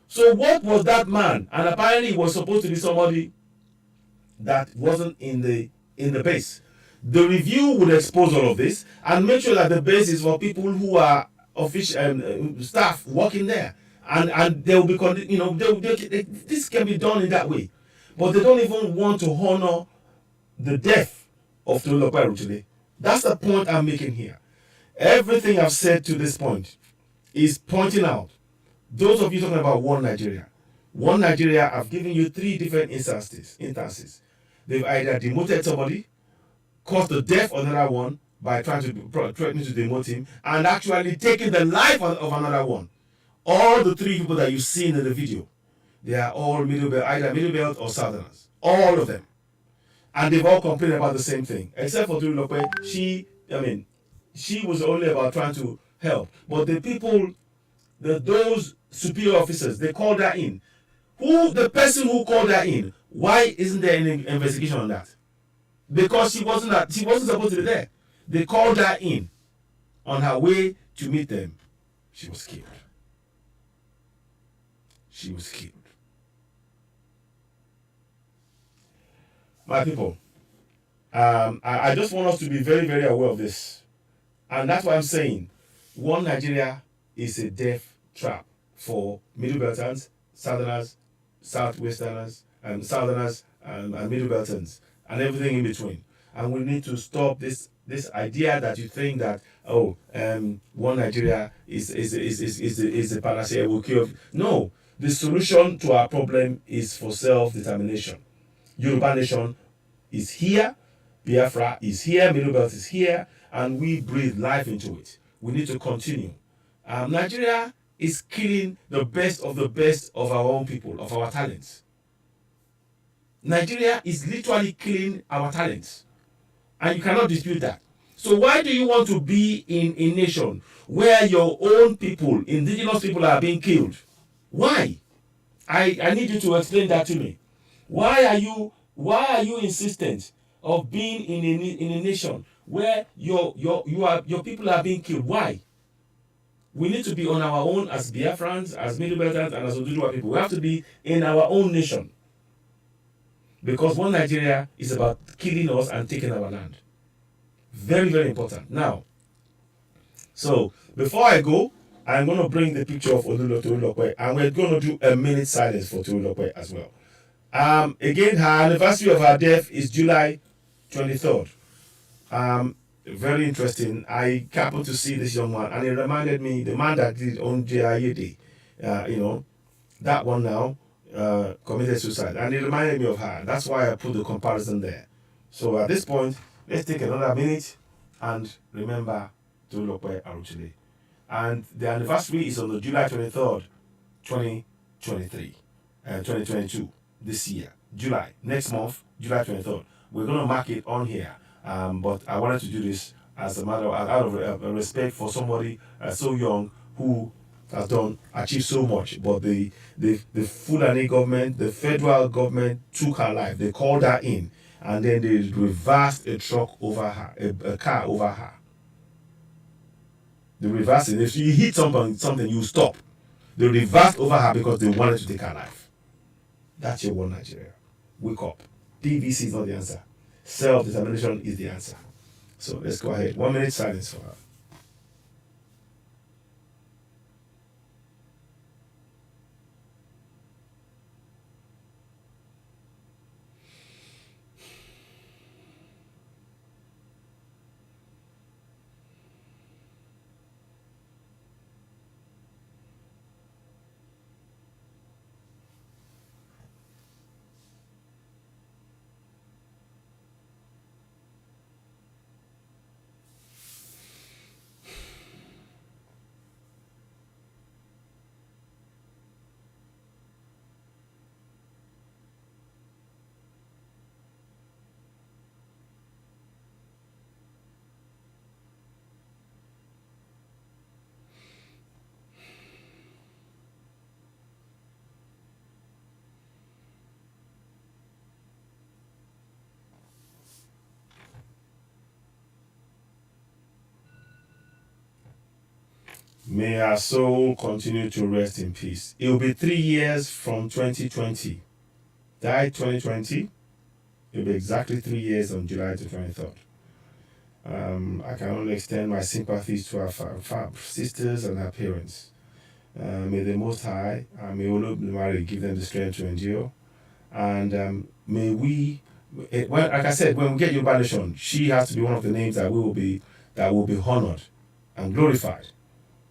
So what was that man? And apparently it was supposed to be somebody that wasn't in the base. The review would expose all of this and make sure that the base is for people who are official staff working there, and they will be this can be done in that way, but they don't even want to honor the death of Tolulope Arutile. That's the point I'm making here. Everything I've said to this point is pointing out those of you talking about one Nigeria. One Nigeria, I've given you 3 different instances. They've either demoted somebody, caused the death of another one by threatening to demote him, and actually taking the life of another one. All the 3 people that you've seen in the video, they are all middle belt, either middle belt or southerners. All of them. And they've all complained about the same thing. Except for Tolulope, she was only about trying to help. But the people, those superior officers, they called her in. The person who called her in, why isn't there any investigation on that? Because she wasn't supposed to be there. They called her in. On her way to meet them, she was killed. She was killed. My people, I just want us to be very, very aware of this. And that's why I'm saying one Nigeria is a death trap for Middle Beltons, Southerners, Southwesterners, and Southerners, and Middle Beltons, and everything in between. And we need to stop this idea that you think that one Nigeria is a panacea will cure. No, the solution to our problem is for self-determination. Yoruba nation is here, Biafra is here, Middle Belt is here, and we breathe life into it. We need to continue. Nigeria is killing the best of our own people, of our talents. Nigeria is literally killing our talents. And you cannot dispute that. So why do you want to be in a nation where your own people, indigenous people, are being killed? Why? I need you to explain that to me. Why are you insistent of being in a nation where your people are being killed? Why? We need to be on our own as Biafrans, as Middle Beltans, and as Oduduwa people. We have to be in our own nation. Because one Nigeria is about killing us and taking our land. Very, very important. Now, so before I go, I'm going to bring the picture of Tolulope, and we're going to do a minute silence for Tolulope as well. Again, her anniversary of her death is July 23rd. Very interesting. I happened to see this young man, and it reminded me the man that did on J.I.A.D. That one now committed suicide, and it reminded me of her. That's why I put the comparison there. So at this point, let's take another minute and remember Tolulope Arutile. And the anniversary is on the July 23rd, 2023, 2022. This year, July, next month, July 23rd. We're going to mark it on here. But I wanted to do this as a matter out of respect for somebody so young who has achieved so much. But the Fulani government, the federal government took her life. They called her in, and then they reversed a truck over her, a car over her. They reversed it. If you hit something, you stop. They reversed over her because they wanted to take her life. That's your one Nigeria. Wake up. PVC is not the answer. Self-determination is the answer. So let's go ahead. 1 minute silence for her. May her soul continue to rest in peace. It will be 3 years from 2020. Died 2020. It will be exactly 3 years on July the 23rd. I can only extend my sympathies to our sisters and our parents. May the Most High, may Olodumare give them the strength to endure. And may we, like I said, when we get Yoruba Nation, she has to be one of the names that will be honored and glorified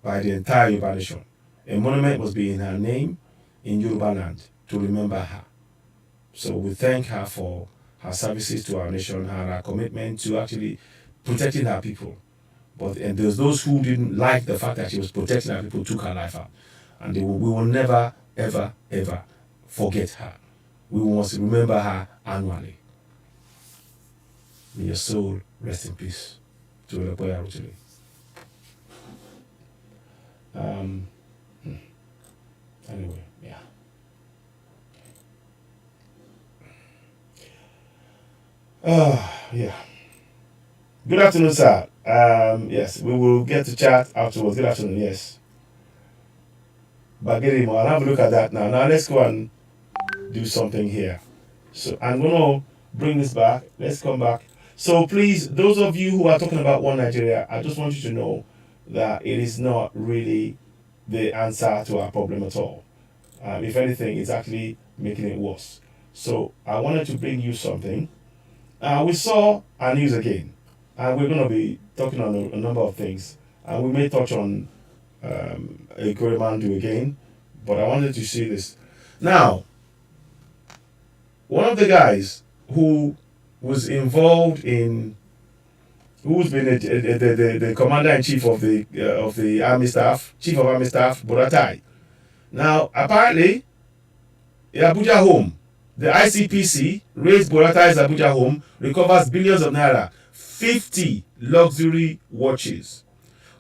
by the entire Yoruba Nation. A monument must be in her name in Yoruba land to remember her. So we thank her for her services to our nation and her commitment to actually protecting her people. And there's those who didn't like the fact that she was protecting her people, took her life out. And we will never, ever, ever forget her. We must remember her annually. May your soul rest in peace. To Olopoya Rotule. Anyway, yeah. Yeah. Good afternoon, sir. Yes, we will get to chat afterwards. Good afternoon, yes. Bagirimo, I'll have a look at that now. Now let's go and do something here. So I'm going to bring this back. Let's come back. So please, those of you who are talking about One Nigeria, I just want you to know that it is not really the answer to our problem at all. If anything, it's actually making it worse. So I wanted to bring you something. We saw our news again, and we're going to be talking on a number of things. And we may touch on a Koremandu again, but I wanted to see this. Now, one of the guys who was involved in, who's been the commander-in-chief of the army staff, chief of army staff, Buratai. Now, apparently, in Abuja home, the ICPC raised Buratai's Abuja home, recovers billions of naira, 50 luxury watches.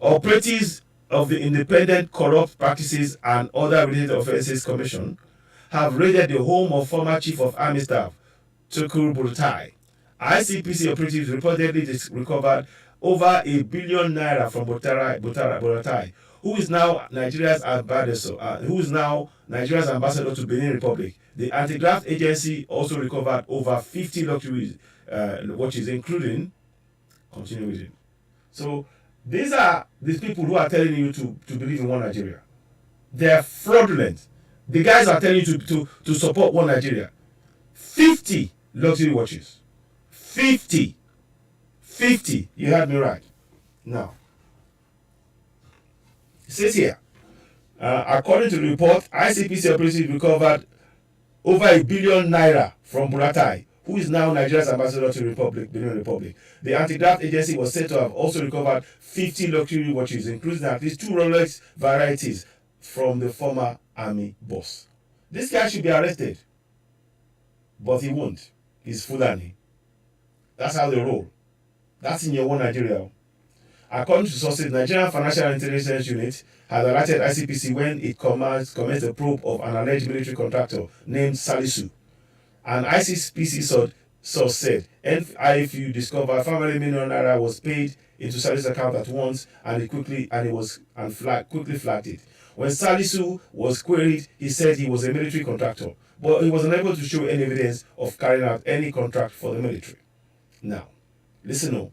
Operatives of the Independent Corrupt Practices and Other Related Offences Commission have raided the home of former Chief of Army Staff, Tukur Buratai. ICPC operatives reportedly recovered over 1 billion naira from Buratai, who is now Nigeria's ambassador to Benin Republic. The anti-graft agency also recovered over 50 luxury watches, including. Continue with it. So these are these people who are telling you to believe in One Nigeria. They are fraudulent. The guys are telling you to support One Nigeria. 50 luxury watches. 50. You heard me right. Now, it says here, according to the report, ICPC operatives recovered over 1 billion naira from Buratai, who is now Nigeria's ambassador to Benin Republic. The anti-graft agency was said to have also recovered 50 luxury watches, including at least 2 Rolex varieties from the former army boss. This guy should be arrested, but he won't. He's Fulani. That's how they roll. That's in your One Nigeria. According to sources, Nigerian Financial Intelligence Unit had alerted ICPC when it commenced a probe of an alleged military contractor named Salisu. An ICPC source said, IFU discovered 500 million naira was paid into Salisu's account at once, and quickly flagged it. When Salisu was queried, he said he was a military contractor, but he was unable to show any evidence of carrying out any contract for the military. Now, listen up.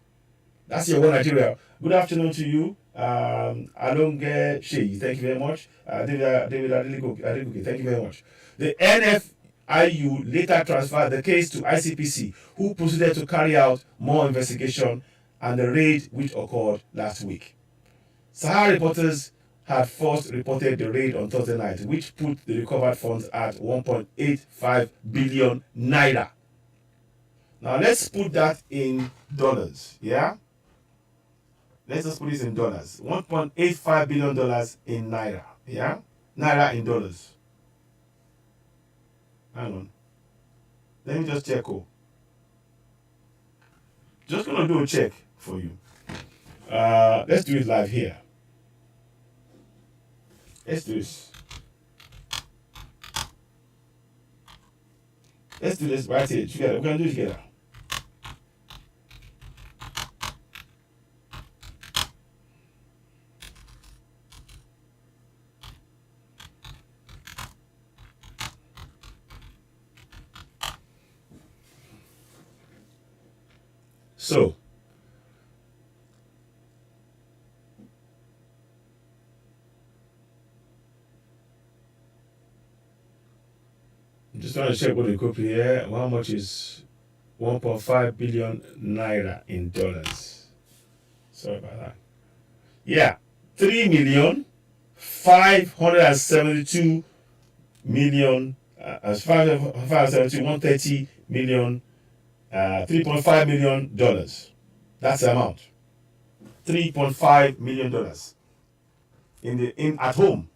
That's your One Nigeria. Good afternoon to you. Alonge Sheyi, thank you very much. David Adegoke, thank you very much. The NFIU later transferred the case to ICPC, who proceeded to carry out more investigation and the raid which occurred last week. Sahara reporters had first reported the raid on Thursday night, which put the recovered funds at 1.85 billion naira. Now let's put that in dollars, yeah? Let's just put this in dollars. $1.85 billion in naira, yeah? Naira in dollars. Hang on. Let me just check. Just gonna do a check for you. Let's do it live here. Let's do this. Let's do this right here together. We're gonna do it together. So, I'm just trying to check what the equipment here. How much is 1.5 billion naira in dollars? Sorry about that. Yeah, 3,572,000,000 as 572 130 million, 3.5 million dollars. That's the amount. 3.5 million dollars in at home.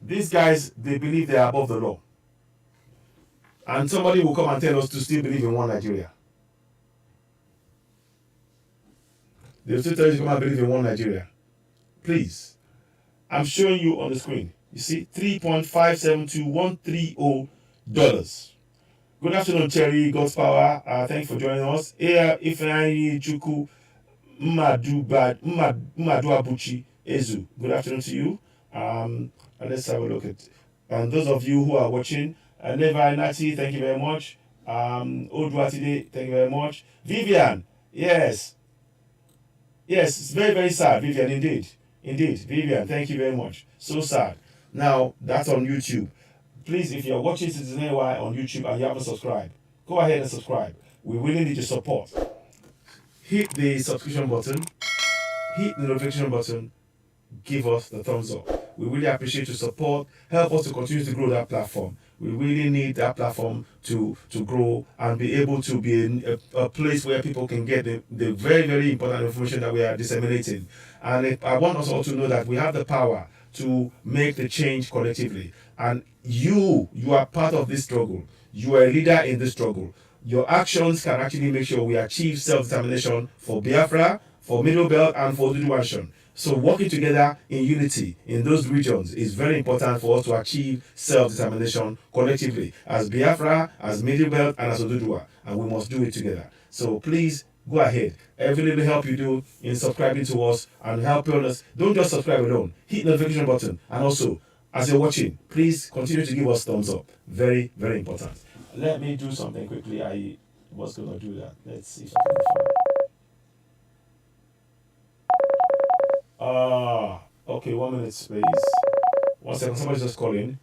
These guys, they believe they are above the law, and somebody will come and tell us to still believe in one Nigeria. They'll still tell you to come and believe in one Nigeria. Please, I'm showing you on the screen. You see, $3.572130. Good afternoon, Cherry, God's power. Thank you for joining us. Ifeanyi Chuku Mmaduabuchi Ezu. Good afternoon to you. And let's have a look at. And those of you who are watching, Levi Nati, thank you very much. Oduduwa today, thank you very much. Vivian, yes. Yes, it's very, very sad, Vivian, indeed. Indeed, Vivian, thank you very much. So sad. Now, that's on YouTube. Please, if you're watching Citizen AY on YouTube and you haven't subscribed, go ahead and subscribe. We really need your support. Hit the subscription button, hit the notification button, give us the thumbs up. We really appreciate your support. Help us to continue to grow that platform. We really need that platform to grow and be able to be in a place where people can get the very, very important information that we are disseminating. And I want us all to know that we have the power to make the change collectively. And you are part of this struggle. You are a leader in this struggle. Your actions can actually make sure we achieve self-determination for Biafra, for Middle Belt, and for Oduduwa. So working together in unity in those regions is very important for us to achieve self-determination collectively as Biafra, as Middle Belt, and as Oduduwa. And we must do it together. So please go ahead. Every little help you do in subscribing to us and helping us. Don't just subscribe alone. Hit the notification button. And also, as you're watching, please continue to give us thumbs up. Very, very important. Let me do something quickly. I was going to do that. Let's see if I can find it. Okay, 1 minute, please. 1 second, somebody's just calling.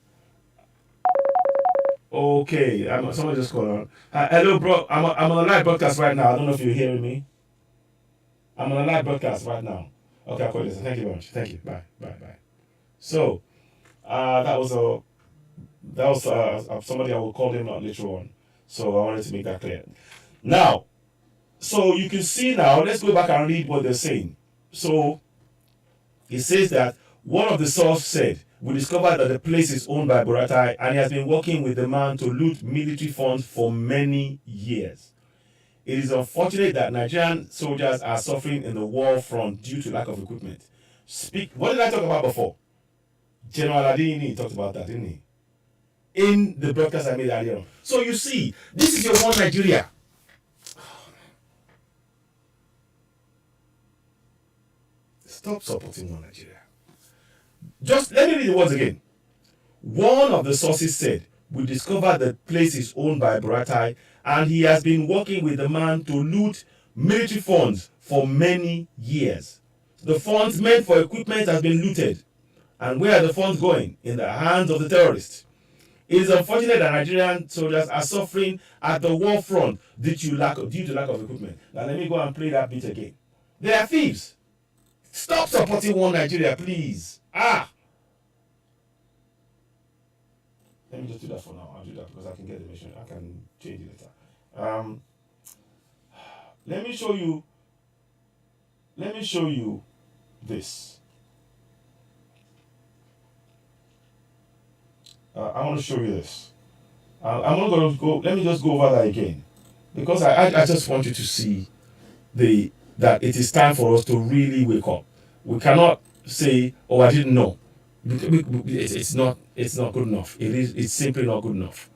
Okay, somebody just called on. Hello, bro. I'm on a live broadcast right now. I don't know if you're hearing me. I'm on a live broadcast right now. Okay, I'll call you. Thank you very much. Thank you. Bye. So, that was somebody I will call him later on. So I wanted to make that clear. Now, so you can see now. Let's go back and read what they're saying. So it says that one of the sources said, "We discovered that the place is owned by Buratai and he has been working with the man to loot military funds for many years. It is unfortunate that Nigerian soldiers are suffering in the war front due to lack of equipment." What did I talk about before? General Adini talked about that, didn't he? In the broadcast I made earlier on. So you see, this is your one Nigeria. Stop supporting one Nigeria. Just let me read the words again. One of the sources said, "We discovered the place is owned by Buratai and he has been working with the man to loot military funds for many years. The funds meant for equipment has been looted. And where are the funds going? In the hands of the terrorists. It is unfortunate that Nigerian soldiers are suffering at the war front due to lack of equipment." Now let me go and play that bit again. They are thieves. Stop supporting one Nigeria, please. Let me just do that for now. I'll do that because I can get the mission. I can change it later. Let me show you this. I want to show you this. I'm not going to go. Let me just go over that again, because I just want you to see that it is time for us to really wake up. We cannot say, "Oh, I didn't know." It's not good enough. It's simply not good enough.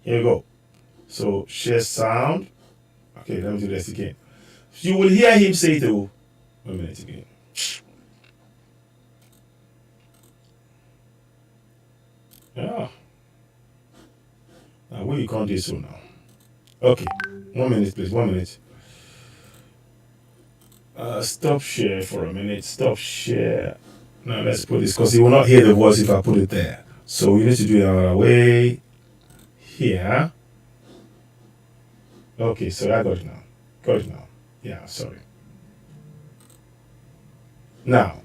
Here we go. So share sound. Okay, let me do this again. You will hear him say to 1 minute again. Yeah. We can't do so now. Okay, 1 minute, please. 1 minute. Stop share for a minute. Stop share. Now let's put this because you will not hear the voice if I put it there. So we need to do it another way. Here. Okay, so I got it now. Got it now. Yeah, sorry. Now,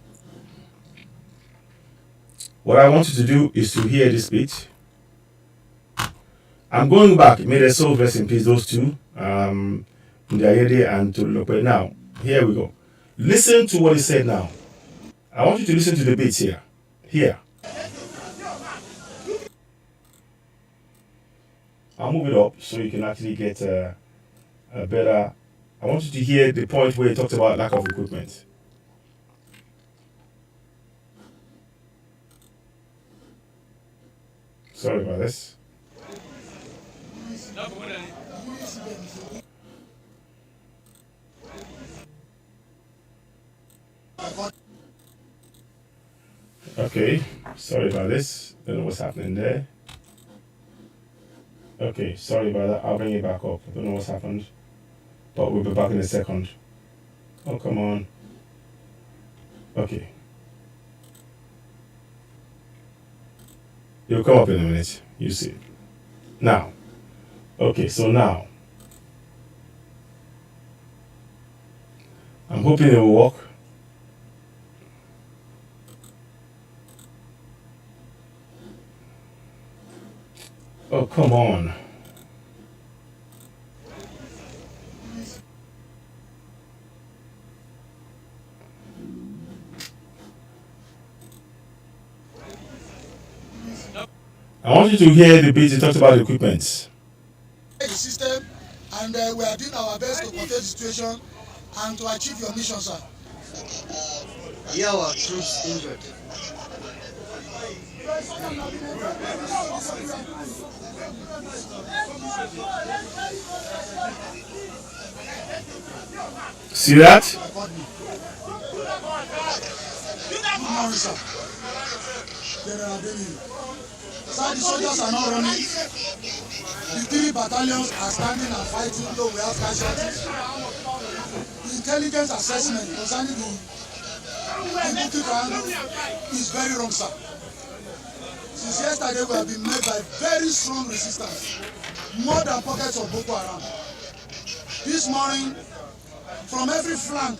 what I want you to do is to hear this bit. I'm going back. May their soul rest in peace, those two. Ndayede and Tolulope. Now, here we go. Listen to what he said now. I want you to listen to the beats here. Here. I'll move it up so you can actually get a better. I want you to hear the point where he talks about lack of equipment. Sorry about this. Okay, sorry about this. Don't know what's happening there. Okay, sorry about that. I'll bring it back up. Don't know what's happened, but we'll be back in a second. Oh, come on. Okay. It'll come up in a minute. You see it. Now. Okay, so now. I'm hoping it will work. Oh, come on. I want you to hear the bit he talked about equipment. The system, and we are doing our best to contain the situation and to achieve your mission, sir. Here our troops injured. See that? Good morning, sir. General David. Sir, the soldiers are not running. The 3 battalions are standing and fighting, though we have casualties. The intelligence assessment concerning the Boko Haram is very wrong, sir. Since yesterday, we have been met by very strong resistance, more than pockets of Boko Haram. This morning, from every flank,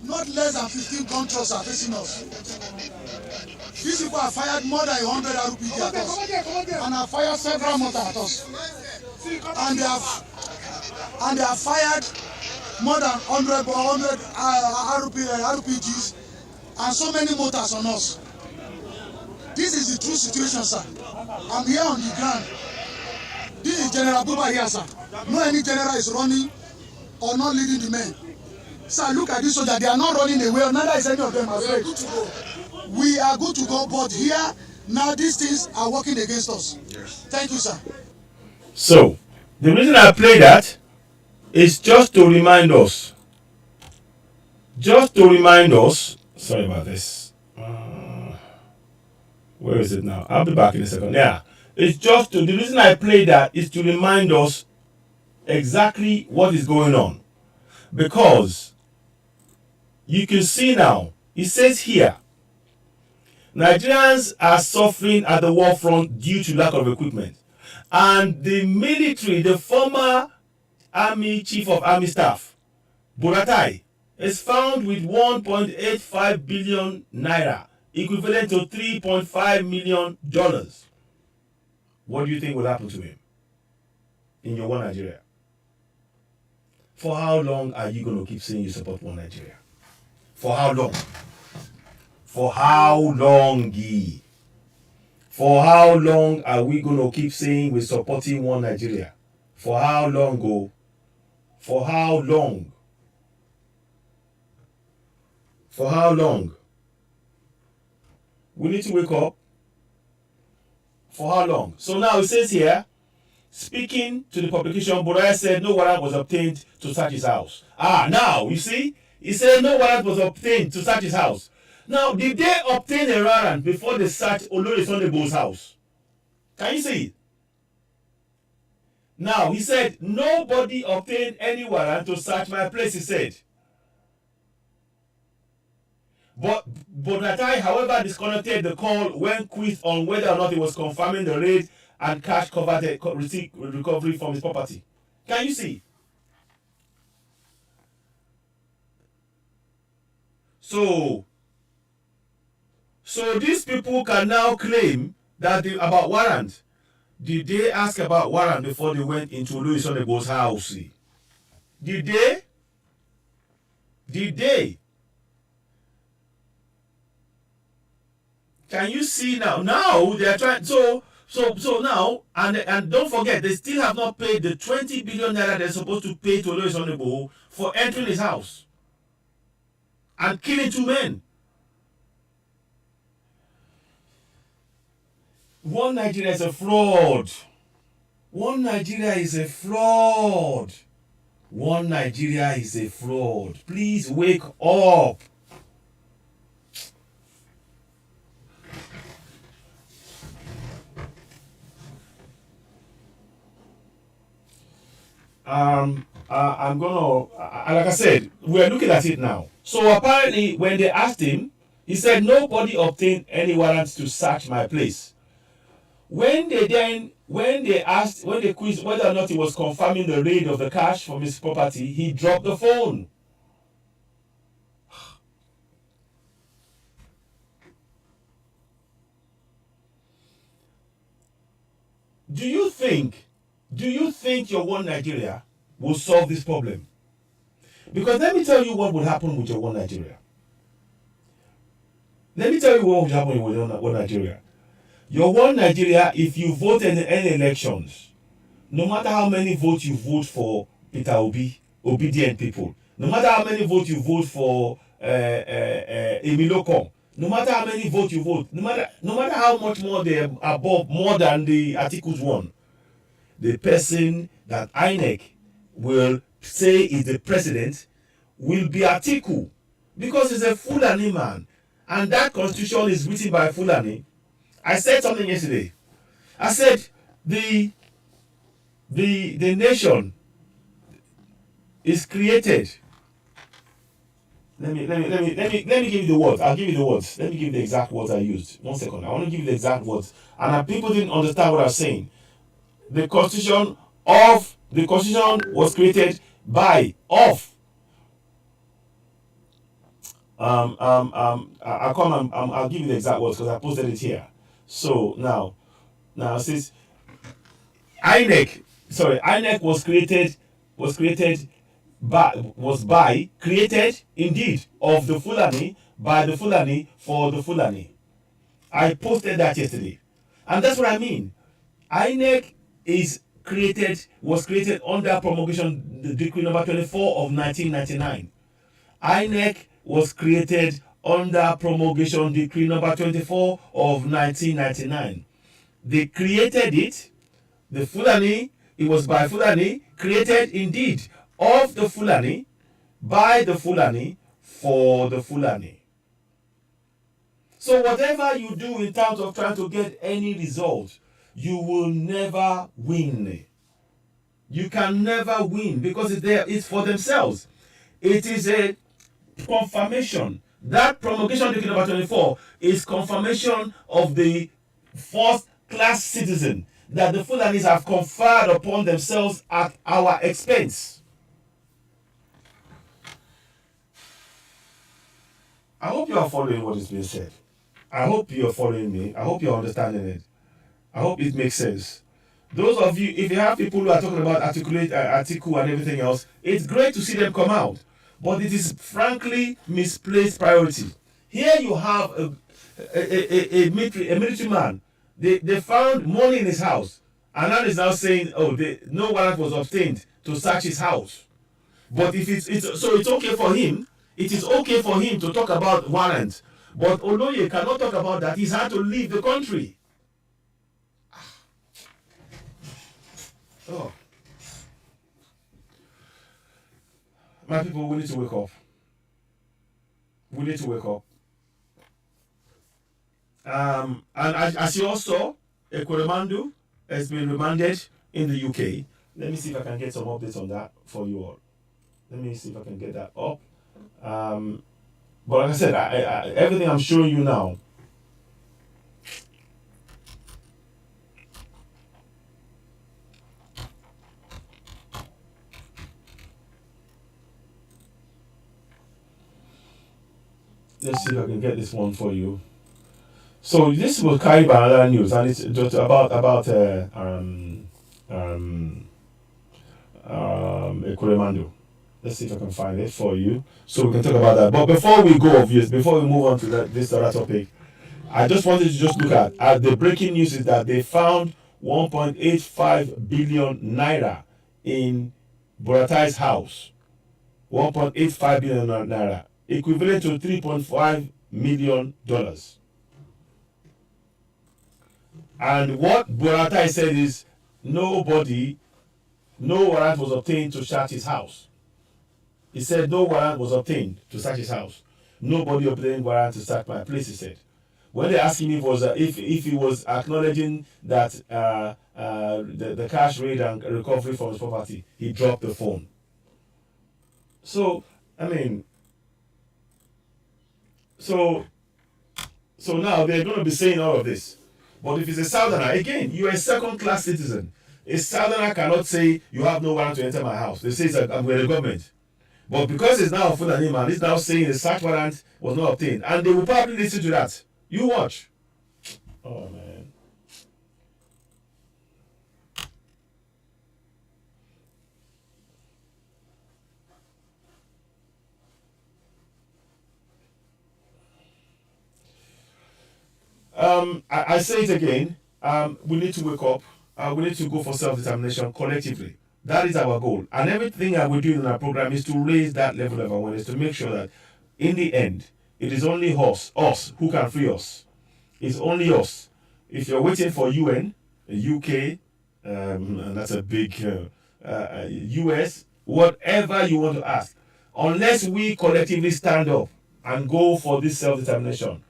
not less than 15 gun trucks are facing us. These people have fired more than 100 RPG at us, and have fired several mortars at us. And they have fired more than 100 RPGs and so many mortars on us. This is the true situation, sir. I'm here on the ground. This is General Buba here, sir. No any general is running or not leading the men. Sir, look at this soldier. They are not running away. Neither is any of them afraid. We are good to go, but here, now these things are working against us. Yes. Thank you, sir. So, the reason I play that is just to remind us. Sorry about this. Where is it now? I'll be back in a second. Yeah. It's just the reason I play that is to remind us exactly what is going on. Because you can see now, it says here, Nigerians are suffering at the war front due to lack of equipment. And the military, the former Army Chief of Army Staff, Buratai, is found with 1.85 billion naira, equivalent to $3.5 million. What do you think will happen to him in your One Nigeria? For how long are you going to keep saying you support One Nigeria? For how long? For how long, Guy? For how long are we going to keep saying we're supporting One Nigeria? For how long, go? For how long? For how long? We need to wake up. For how long? So now it says here, speaking to the publication, Buraya said no warrant was obtained to search his house. Now, you see, he said no warrant was obtained to search his house. Now, did they obtain a warrant before they searched Olori Sondebo's house? Can you see it? Now, he said, nobody obtained any warrant to search my place, he said. But Bonatai, however, disconnected the call when quizzed on whether or not he was confirming the raid and cash covered the recovery from his property. Can you see? So these people can now claim that about warrant. Did they ask about warrant before they went into Louis Onegbo's house? Did they? Did they? Can you see now? Now they are trying. So now, and don't forget, they still have not paid the 20 billion naira they're supposed to pay to Louis Onegbo for entering his house and killing 2 men. One Nigeria is a fraud. One Nigeria is a fraud. One Nigeria is a fraud. Please wake up. I'm gonna, like I said, we're looking at it now. So apparently, when they asked him, he said nobody obtained any warrants to search my place. When they quizzed whether or not he was confirming the raid of the cash from his property, he dropped the phone. Do you think your One Nigeria will solve this problem? Because let me tell you what would happen with your One Nigeria. Let me tell you what would happen with your One Nigeria. Your One Nigeria, if you vote in any elections, no matter how many votes you vote for Peter Obi, obedient people, no matter how many votes you vote for Emiloko, no matter how many votes you vote, no matter how much more they are above, more than the articles won, the person that INEC will say is the president will be Atiku, because he's a Fulani man, and that constitution is written by Fulani. I said something yesterday. I said the nation is created. Let me give you the words. I'll give you the words. Let me give you the exact words I used. 1 second. I want to give you the exact words. And people didn't understand what I was saying. The constitution was created by I'll give you the exact words because I posted it here. So now it says INEC was created indeed of the Fulani, by the Fulani, for the Fulani. I posted that yesterday. And that's what I mean. INEC was created under promulgation decree number 24 of 1999. INEC was created under promulgation decree number 24 of 1999. They created it, the Fulani, it was by Fulani, created indeed of the Fulani, by the Fulani, for the Fulani. So whatever you do in terms of trying to get any result, you will never win. You can never win because it's for themselves. It is a confirmation. That promulgation decree number 24 is confirmation of the first-class citizen that the Fulanis have conferred upon themselves at our expense. I hope you are following what is being said. I hope you are following me. I hope you are understanding it. I hope it makes sense. Those of you, if you have people who are talking about article and everything else, it's great to see them come out. But it is frankly misplaced priority. Here you have a military man. They found money in his house. And that is now saying, no warrant was obtained to search his house. But if it's okay for him, it is okay for him to talk about warrants. But Oloye cannot talk about that. He's had to leave the country. Oh. My people, we need to wake up. We need to wake up. And as you all saw, Ekweremandu has been remanded in the UK. Let me see if I can get some updates on that for you all. Let me see if I can get that up. But like I said, everything I'm showing you now. Let's see if I can get this one for you. So this was carried by another news, and it's just about Ekuremando. Let's see if I can find it for you, so we can talk about that. But before we go, before we move on to this other topic, I just wanted to just look at the breaking news is that they found 1.85 billion naira in Boratai's house. 1.85 billion naira, equivalent to $3.5 million. And what Boratai said is no warrant was obtained to search his house. He said no warrant was obtained to search his house. Nobody obtained warrant to search my place, he said. When they asked him if he was acknowledging that the cash raid and recovery from his property, he dropped the phone. So, I mean, so now they're going to be saying all of this. But if it's a Southerner, again, you're a second-class citizen. A Southerner cannot say you have no warrant to enter my house. They say I'm with the government. But because it's now a Fulani man, it's now saying the search warrant was not obtained. And they will probably listen to that. You watch. Oh, man. I say it again. We need to wake up. We need to go for self-determination collectively. That is our goal. And everything that we do in our program is to raise that level of awareness, to make sure that in the end, it is only us who can free us. It's only us. If you're waiting for UN, UK, and that's a big US, whatever you want to ask, unless we collectively stand up and go for this self-determination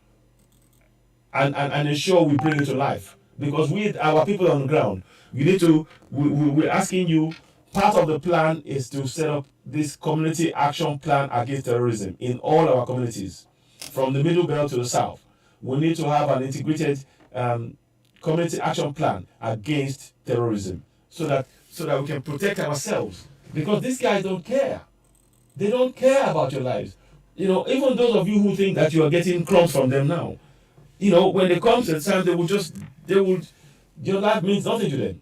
and ensure we bring it to life, because our people on the ground, we're asking you, part of the plan is to set up this community action plan against terrorism in all our communities, from the middle belt to the south. We need to have an integrated community action plan against terrorism so that we can protect ourselves, because these guys don't care. They don't care about your lives. Even those of you who think that you are getting crumbs from them now, when they come to the time, your life means nothing to them.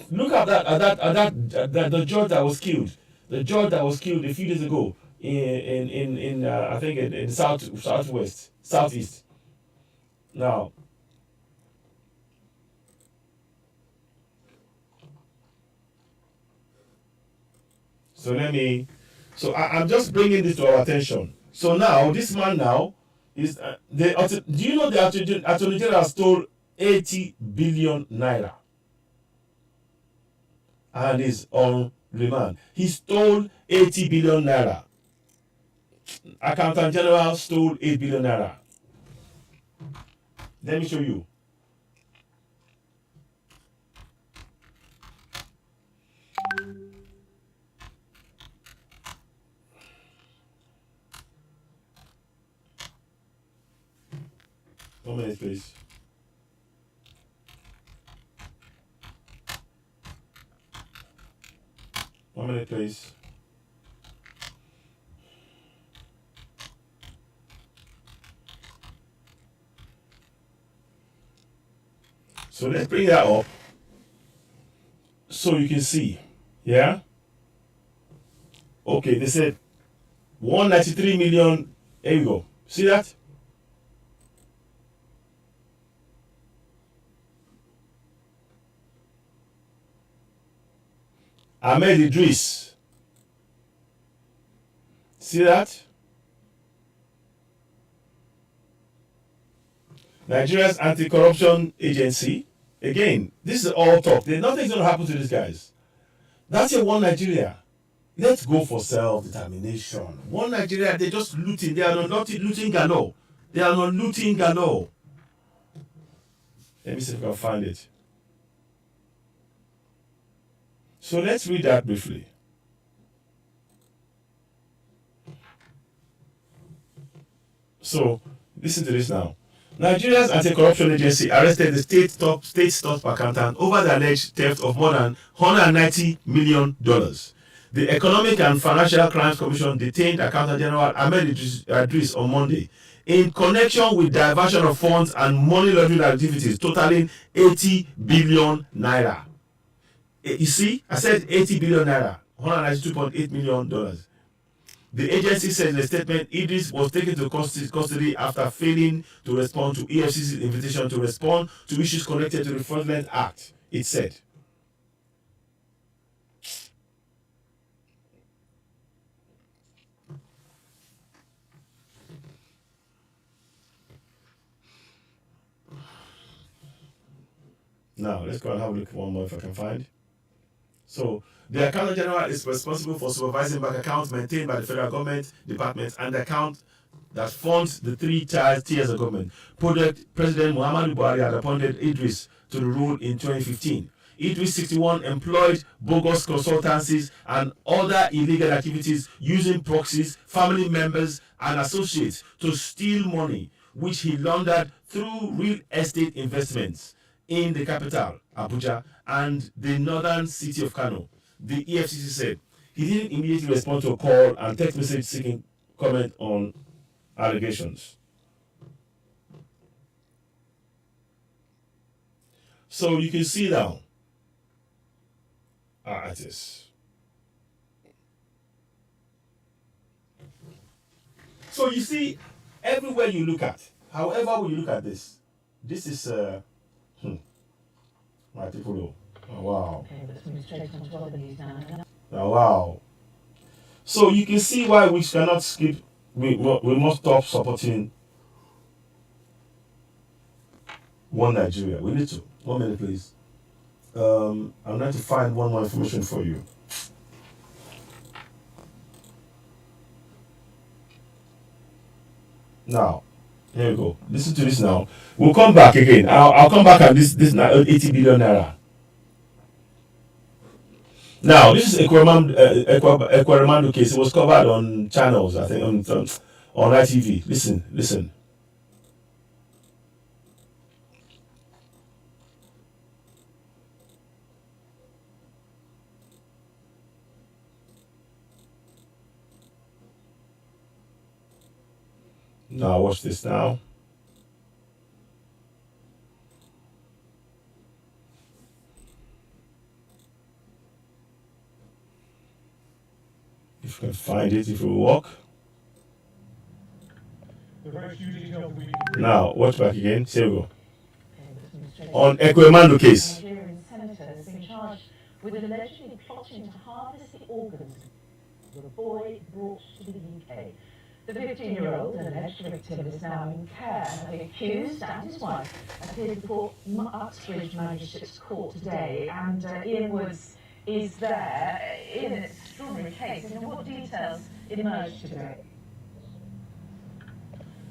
Look at the judge that was killed. The judge that was killed a few days ago in I think in southeast. Now, I'm just bringing this to our attention. So now this man now is do you know the Attorney General stole 80 billion naira and is on remand. He stole 80 billion naira. Accountant General stole 8 billion naira. Let me show you. One minute, please. One minute, please. So let's bring that up so you can see. Yeah? Okay, they said 193 million. Here we go. See that? Ahmed Idris. See that? Nigeria's anti-corruption agency. Again, this is all talk. Nothing's going to happen to these guys. That's your one Nigeria. Let's go for self-determination. One Nigeria, they're just looting. They are not looting galore. They are not looting galore. Let me see if I can find it. So let's read that briefly. So listen to this now. Nigeria's anti-corruption agency arrested the state's top accountant over the alleged theft of more than $190 million. The Economic and Financial Crimes Commission detained Accountant General Ahmed Idris on Monday in connection with diversion of funds and money laundering activities totaling 80 billion naira. You see, I said 80 billion naira, $192.8 million. The agency said in a statement Idris was taken to custody after failing to respond to EFCC's invitation to respond to issues connected to the Fraudulent Act, it said. Now, let's go and have a look at one more if I can find. So, the Accountant General is responsible for supervising bank accounts maintained by the federal government departments and the account that funds the three tiers of government. President Muhammadu Buhari had appointed Idris to the role in 2015. Idris 61 employed bogus consultancies and other illegal activities using proxies, family members, and associates to steal money, which he laundered through real estate investments in the capital, Abuja, and the northern city of Kano. The EFCC said he didn't immediately respond to a call and text message seeking comment on allegations. So you can see now, it is. So you see, everywhere you look at, however you look at this is my people. Oh, wow. Oh, wow. So you can see why we cannot skip. We must stop supporting one Nigeria. We need to. 1 minute, please. I'm going to find one more information for you. Now, here we go. Listen to this now. We'll come back again. I'll come back on this 80 billion naira. Now, this is Ekweremadu case. It was covered on channels, I think, on ITV. Listen. Now, watch this now. If you can find it, if it will work. Now, watch back again. Here we go. On Ekweremadu case. Nigerian senator has been charged with allegedly plotting to harvest the organs of a boy brought to the UK. The 15-year-old alleged victim is now in care. The accused and his wife appeared before Uxbridge Magistrates Court today, and Ian Woods is there in an extraordinary case. And what details emerged today?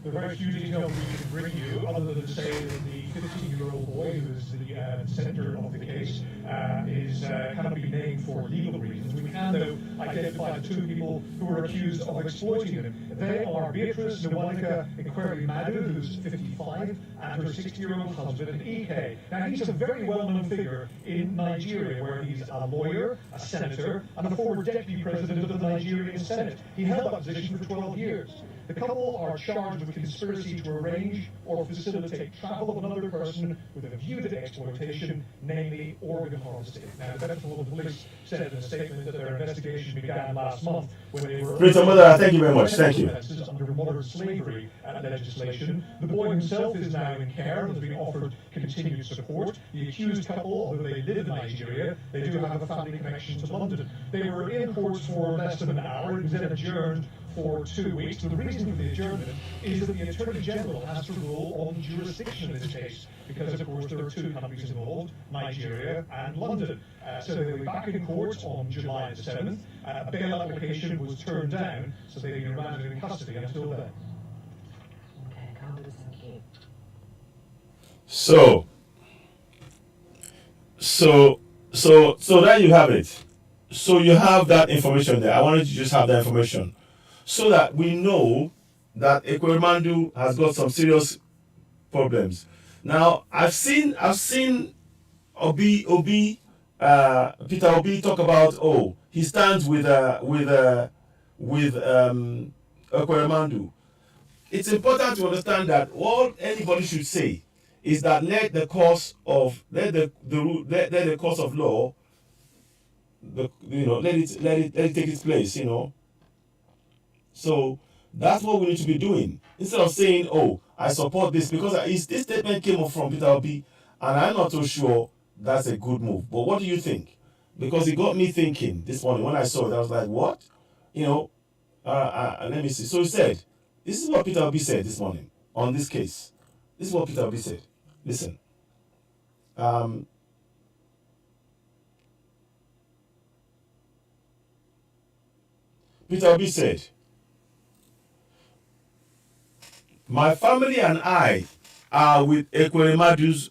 There are very few details we can bring you, other than to say that the 15-year-old boy, who is the centre of the case, cannot be named for legal reasons. We can, though, identify the two people who are accused of exploiting him. They are Beatrice Nwanika Ekweremadu, who's 55, and her 60-year-old husband, Ike. Now, he's a very well-known figure in Nigeria, where he's a lawyer, a senator, and a former deputy president of the Nigerian Senate. He held that position for 12 years. The couple are charged with conspiracy to arrange or facilitate travel of another person with a view to exploitation, namely organ harvesting. Now, the Metropolitan Police said in a statement that their investigation began last month when they were... Thank you very much. Thank you. ...under modern slavery legislation. The boy himself is now in care and has been offered continued support. The accused couple, although they live in Nigeria, they do have a family connection to London. They were in court for less than an hour. It was then adjourned for 2 weeks. The reason for the adjournment is that the Attorney General has to rule on jurisdiction in this case, because of course there are two countries involved, Nigeria and London. So they will be back in court on July the 7th. A bail application was turned down, so they'll be remanded in custody until then. Okay, thank you. So So there you have it. So you have that information there. I wanted to just have that information so that we know that Ekweremandu has got some serious problems. Now I've seen Peter Obi talk about, he stands with Ekweremandu. It's important to understand that all anybody should say is that let the course of law, let it take its place. So that's what we need to be doing instead of saying, I support this, because this statement came up from Peter Obi, and I'm not so sure that's a good move. But what do you think? Because it got me thinking this morning when I saw it. I was like, what? Let me see. So he said, this is what Peter Obi said this morning on this case. This is what Peter Obi said. Listen. Peter Obi said, my family and I are with Ekweremadus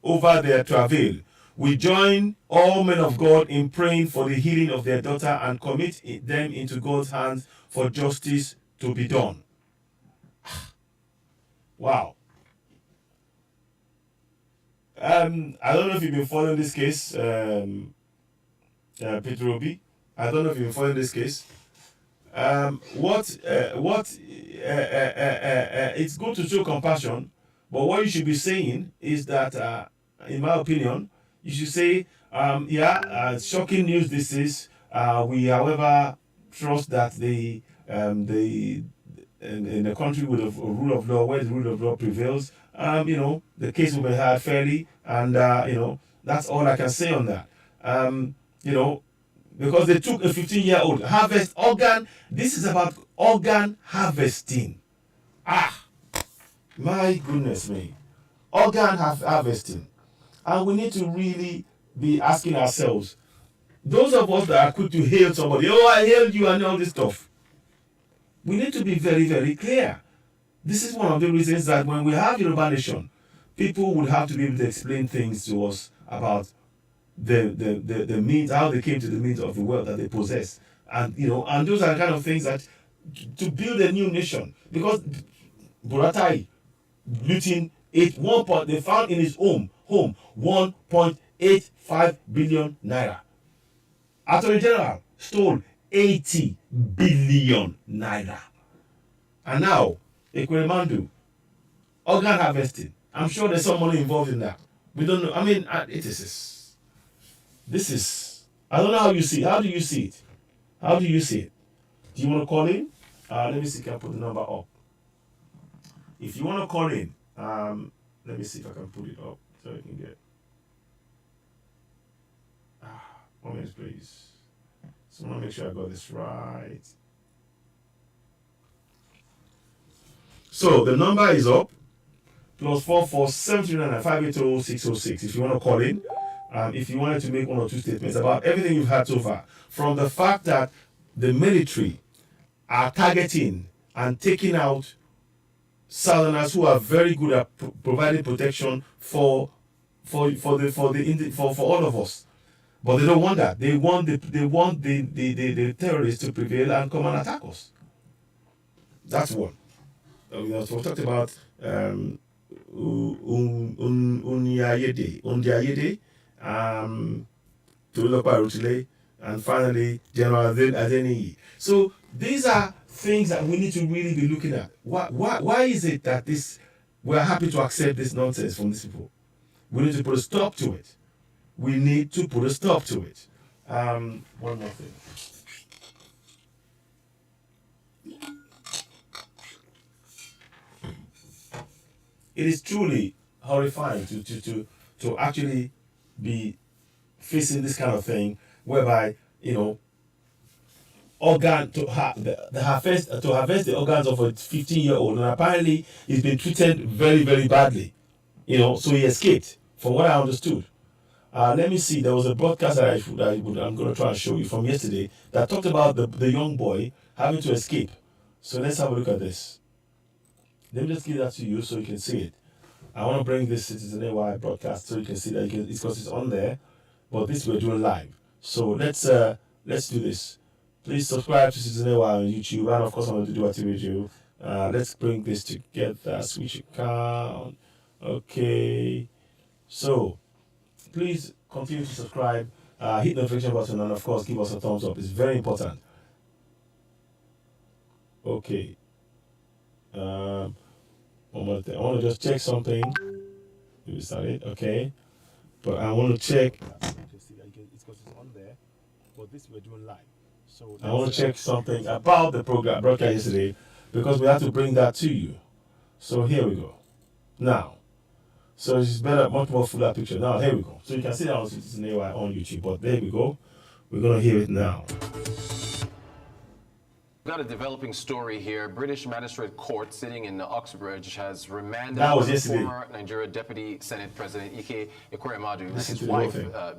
over their travail. We join all men of God in praying for the healing of their daughter and commit them into God's hands for justice to be done. Wow. I don't know if you've been following this case, Peter Obi. I don't know if you've been following this case. It's good to show compassion, but what you should be saying is that, in my opinion, you should say, shocking news this is. We, however, trust that in a country with a rule of law, where the rule of law prevails, the case will be heard fairly, and that's all I can say on that. Because they took a 15-year-old harvest organ. This is about organ harvesting. My goodness me. Organ harvesting. And we need to really be asking ourselves, those of us that are quick to hail somebody, I hailed you and all this stuff. We need to be very, very clear. This is one of the reasons that when we have Yoruba Nation, people would have to be able to explain things to us about the means, how they came to the means of the wealth that they possess, and those are the kind of things that to build a new nation. Because Buratai looting they found in his home 1.85 billion naira. Attorney General stole 80 billion naira, and now Ekweremandu organ harvesting. I'm sure there's some money involved in that. We don't know. I mean, This is, I don't know how you see it. How do you see it? How do you see it? Do you want to call in? Let me see if I can put the number up. If you want to call in, let me see if I can put it up so you can get. 1 minute, please. So I want to make sure I got this right. So the number is up. +44 739 580 606. If you want to call in. If you wanted to make 1 or 2 statements about everything you've had so far, from the fact that the military are targeting and taking out Southerners who are very good at providing protection for all of us, but they don't want that. They want the terrorists to prevail and come and attack us. That's one. We talked about Undiayede. And finally General Adeniyi. So these are things that we need to really be looking at. Why is it that we're happy to accept this nonsense from these people? We need to put a stop to it. One more thing. It is truly horrifying to actually be facing this kind of thing, whereby organ to harvest the organs of a 15-year-old, and apparently he's been treated very, very badly, so he escaped, from what I understood. Let me see. There was a broadcast that I'm going to try and show you from yesterday that talked about the young boy having to escape. So let's have a look at this. Let me just give that to you so you can see it. I want to bring this Citizen AY broadcast so you can see that because it's on there. but this we're doing live. So let's do this. Please subscribe to Citizen AY on YouTube and of course on Oduduwa TVRadio. Let's bring this together. Switch account. Okay. So please continue to subscribe. Hit the notification button and of course give us a thumbs up. It's very important. Okay. One more thing. I want to just check something. We started. Okay. But I want to check. It's because it's on there. But this we're doing live. So I want to check something about the program broadcast yesterday because we have to bring that to you. So here we go. Now. So it's better, much more fuller picture. Now here we go. So you can see that on Citizen AY on YouTube. But there we go. We're gonna hear it now. Got a developing story here. British Magistrate Court sitting in Oxbridge has remanded former Nigeria Deputy Senate President Ike Ekweremadu and his wife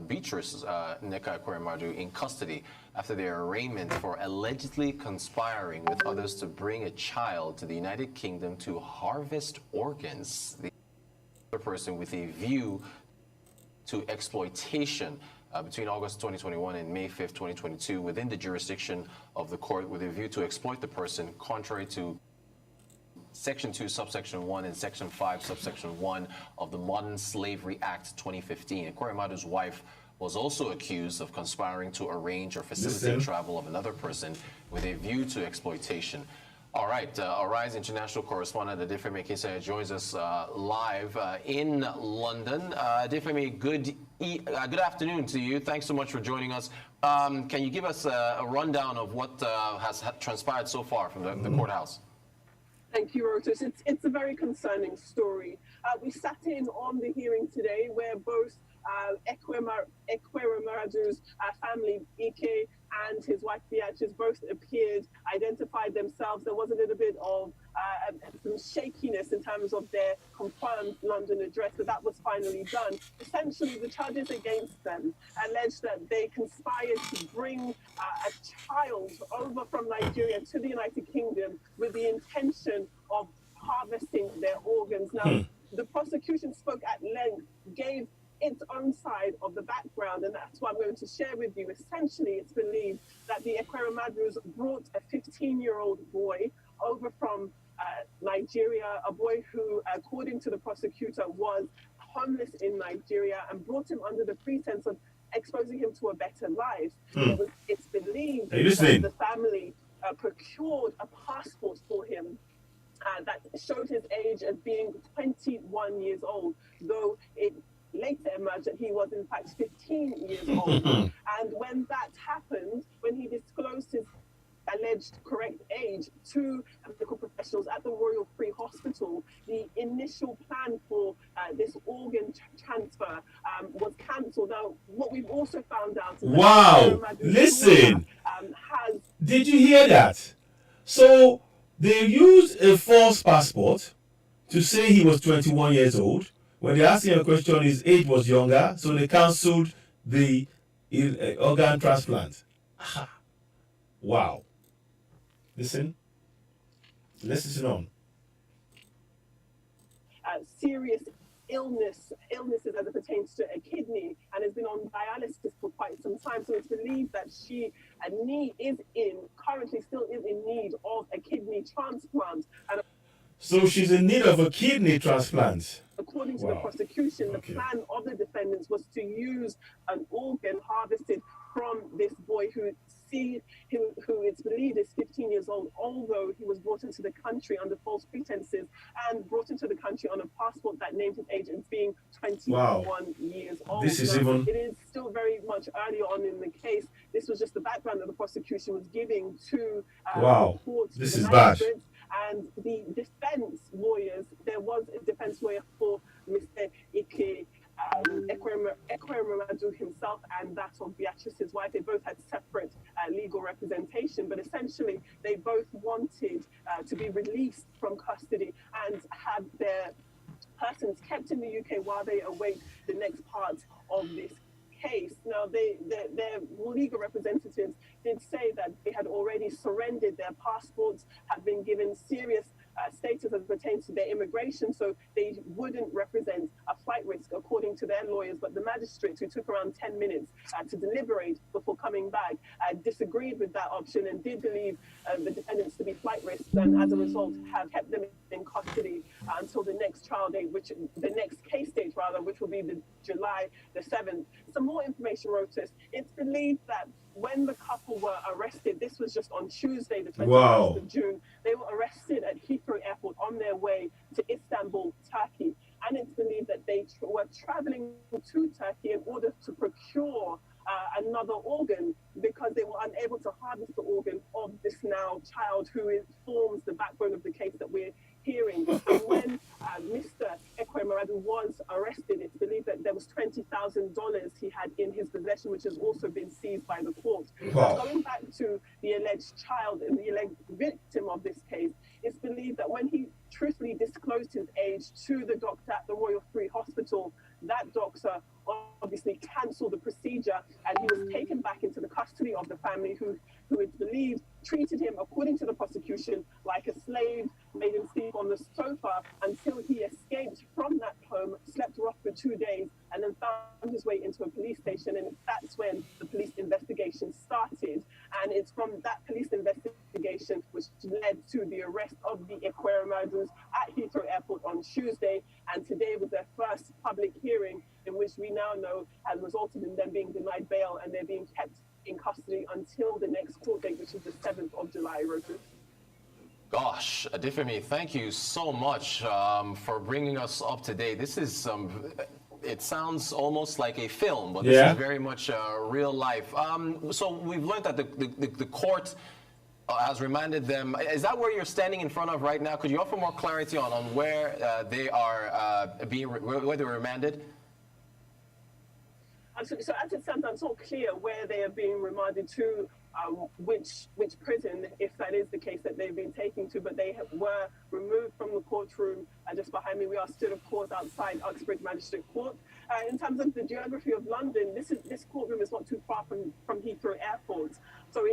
Beatrice Nneka Ekweremadu in custody after their arraignment for allegedly conspiring with others to bring a child to the United Kingdom to harvest organs. The other person with a view to exploitation. Between August 2021 and May 5th, 2022, within the jurisdiction of the court with a view to exploit the person contrary to Section 2, Subsection 1 and Section 5, Subsection 1 of the Modern Slavery Act 2015. Ekweremadu's wife was also accused of conspiring to arrange or facilitate travel of another person with a view to exploitation. All right, Arise international correspondent Adefemi Kesa joins us live in London. Adefemi, good afternoon to you. Thanks so much for joining us. Can you give us a rundown of what has transpired so far from the courthouse? Thank you, Rotus. It's a very concerning story. We sat in on the hearing today where both Ekweremadu's family, Ike, and his wife Beatrice both appeared, identified themselves. There was a little bit of some shakiness in terms of their confirmed London address, but that was finally done. Essentially, the charges against them allege that they conspired to bring a child over from Nigeria to the United Kingdom with the intention of harvesting their organs. Now, the prosecution spoke at length, gave its own side of the background, and that's what I'm going to share with you. Essentially, it's believed that the Ekweremadus brought a 15-year-old boy over from Nigeria, a boy who, according to the prosecutor, was homeless in Nigeria, and brought him under the pretense of exposing him to a better life. It's believed that the family procured a passport for him that showed his age as being 21 years old, though it later emerged that he was in fact 15 years old. And when that happened, when he disclosed his alleged correct age to medical professionals at the Royal Free Hospital, the initial plan for this organ transfer was cancelled. Now, what we've also found out is that listen, did you hear that? So they used a false passport to say he was 21 years old. When they asked him a question, his age was younger, so they cancelled the organ transplant. Wow. Listen. Let's listen on. Serious illnesses as it pertains to a kidney, and has been on dialysis for quite some time. So it's believed that she currently still is in need of a kidney transplant. And so she's in need of a kidney transplant. According to the prosecution, the plan of the defendants was to use an organ harvested from this boy who it's believed is 15 years old, although he was brought into the country under false pretenses and brought into the country on a passport that named his age as being 21 years old. It is still very much early on in the case. This was just the background that the prosecution was giving to the court. This is bad. And the defense lawyers, there was a defense lawyer for Mr. Ike Ekweremadu himself and that of Beatrice's wife. They both had separate legal representation, but essentially they both wanted to be released from custody and have their persons kept in the UK while they await the next part of this case. Now, their legal representatives did say that they had already surrendered their passports, had been given serious status as pertains to their immigration, so they wouldn't represent a flight risk according to their lawyers. But the magistrates, who took around 10 minutes to deliberate before coming back, disagreed with that option and did believe the defendants to be flight risks, and as a result have kept them in custody until the next trial date, the next case date rather, which will be the July the 7th. Some more information, Rotus. It's believed that when the couple were arrested, this was just on Tuesday, the 21st of June, they were arrested at Heathrow Airport on their way to Istanbul, Turkey. And it's believed that they were traveling to Turkey in order to procure another organ, because they were unable to harvest the organ of this now child who forms the backbone of the case that we're hearing. And when Mr. Ekweremadu was arrested, it's believed that there was $20,000 he had in his possession, which has also been seized by the court. Wow. Going back to the alleged child and the alleged victim of this case, it's believed that when he truthfully disclosed his age to the doctor at the Royal Free Hospital, that doctor obviously cancelled the procedure, and he was taken back into the custody of the family, who it's believed treated him, according to the prosecution, like a slave, made him sleep on the sofa until he escaped from that home, slept rough for 2 days, and then found his way into a police station. And that's when the police investigation started. And it's from that police investigation which led to the arrest of the Ekweremadus at Heathrow Airport on Tuesday. And today was their first public hearing, in which we now know has resulted in them being denied bail, and they're being kept in custody until the next court date, which is the 7th of July, Rotus. Gosh, Adifemi, thank you so much for bringing us up to date. This is it sounds almost like a film, but this is very much real life. So we've learned that the court has remanded them. Is that where you're standing in front of right now? Could you offer more clarity on where they are where they were remanded? So as it stands, it's not clear where they are being remanded to, which prison, if that is the case, that they've been taken to, but they were removed from the courtroom. Just behind me, we are stood, of course, outside Uxbridge Magistrate Court. In terms of the geography of London, this courtroom is not too far from Heathrow Airport. So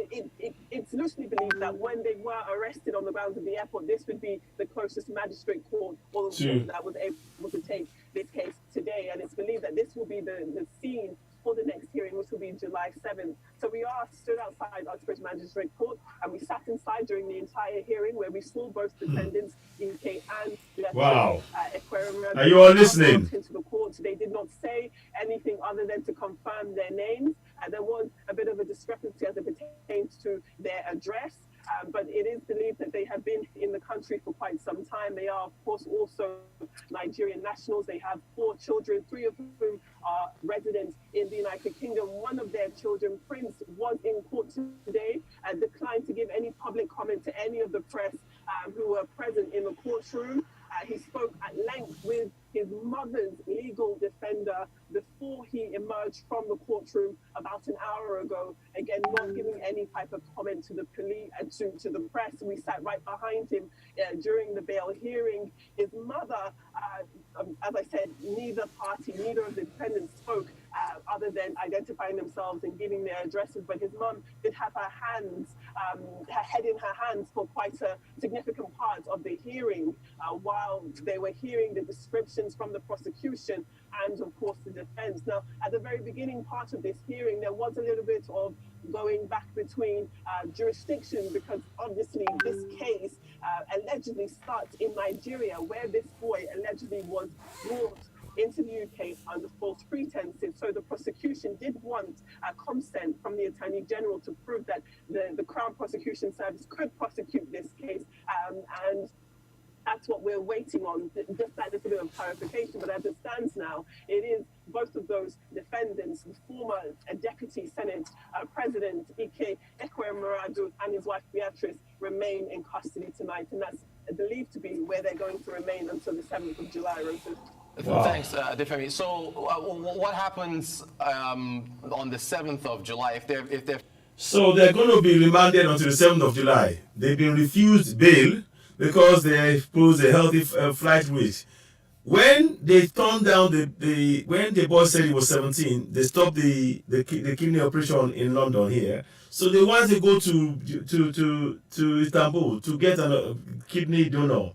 it's loosely believed that when they were arrested on the grounds of the airport, this would be the closest magistrate court or the court that was able to take this case today. And it's believed that this will be the scene for the next hearing, which will be July 7th. So we are stood outside Uxbridge Magistrate Court, and we sat inside during the entire hearing, where we saw both defendants, EK and Ekweremadu. Are you all listening? Into the court. They did not say anything other than to confirm their names. There was a bit of a discrepancy as it pertains to their address. But it is believed that they have been in the country for quite some time. They are, of course, also Nigerian nationals. They have 4 children, 3 of whom are residents in the United Kingdom. One of their children, Prince, was in court today and declined to give any public comment to any of the press who were present in the courtroom. He spoke at length with his mother's legal defender before he emerged from the courtroom about an hour ago. Again, not giving any type of comment to the police and to the press. We sat right behind him during the bail hearing. His mother, as I said, neither of the defendants spoke other than identifying themselves and giving their addresses. But his mum did have her head in her hands for quite a significant part of the hearing while they were hearing the descriptions from the prosecution and, of course, the defense. Now, at the very beginning part of this hearing, there was a little bit of going back between jurisdictions, because obviously this case allegedly starts in Nigeria, where this boy allegedly was brought into the UK under false pretenses. So the prosecution did want consent from the Attorney General to prove that the Crown Prosecution Service could prosecute this case, and that's what we're waiting on, just that little bit of clarification. But as it stands now, it is both of those defendants, the former Deputy Senate President Ike Ekweremadu and his wife Beatrice, remain in custody tonight, and that's believed to be where they're going to remain until the 7th of July, Rosa. Wow. Thanks, Adifemi. So what happens on the 7th of July if they're... So they're going to be remanded until the 7th of July. They've been refused bail because they pose a healthy flight risk. When they turned down when the boy said he was 17, they stopped the kidney operation in London here. So they want to go to Istanbul to get a kidney donor,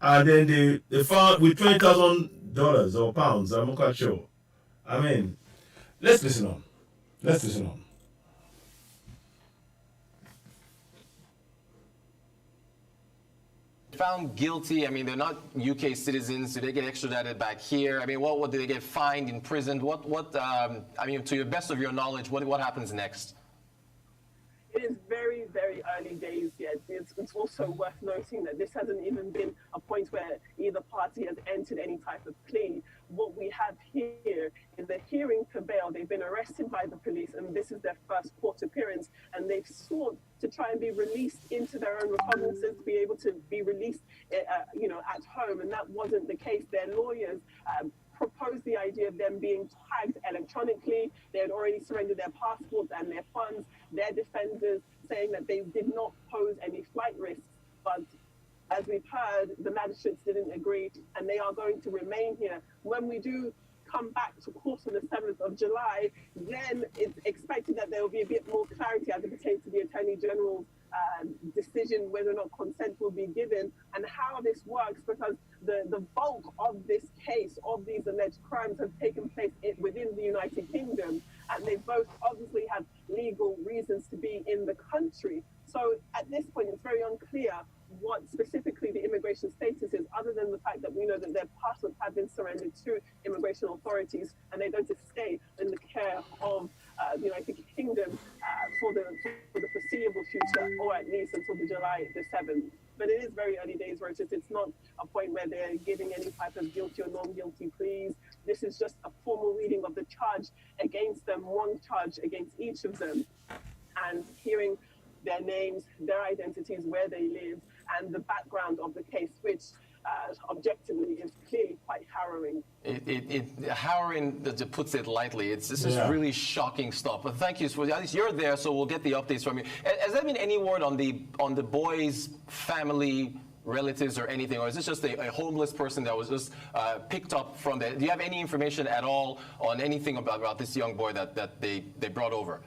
and then they found with $20,000 or pounds. I'm not quite sure. I mean, let's listen on. Let's listen on. Found guilty. I mean, they're not UK citizens. Do they get extradited back here? I mean, what do they get fined, imprisoned? I mean, to your best of your knowledge, what happens next? It is very, very early days yet. It's also worth noting that this hasn't even been a point where either party has entered any type of plea. What we have here is a hearing for bail. They've been arrested by the police, and this is their first court appearance, and they've sought to try and be released into their own recognizance, to be able to be released, at home, and that wasn't the case. Their lawyers proposed the idea of them being tagged electronically. They had already surrendered their passports and their funds. Their defenders saying that they did not pose any flight risks, but as we've heard, the magistrates didn't agree, and they are going to remain here. When we do come back to court on the 7th of July, then it's expected that there will be a bit more clarity as it pertains to the Attorney General's decision whether or not consent will be given and how this works, because the bulk of this case, of these alleged crimes, have taken place within the United Kingdom, and they both obviously have legal reasons to be in the country. So at this point, it's very unclear what specifically the immigration status is, other than the fact that we know that their passports have been surrendered to immigration authorities and they're going to stay in the care of the United Kingdom for the foreseeable future, or at least until July the 7th. But it is very early days, Rochas. It's not a point where they're giving any type of guilty or non-guilty pleas. This is just a formal reading of the charge against them, one charge against each of them, and hearing their names, their identities, where they live, and the background of the case, which objectively is clearly quite harrowing. Harrowing, that puts it lightly. This is really shocking stuff. But thank you. At least you're there, so we'll get the updates from you. Has there been any word on the boy's family, relatives, or anything, or is this just a homeless person that was just picked up from there? Do you have any information at all on anything about this young boy that they brought over?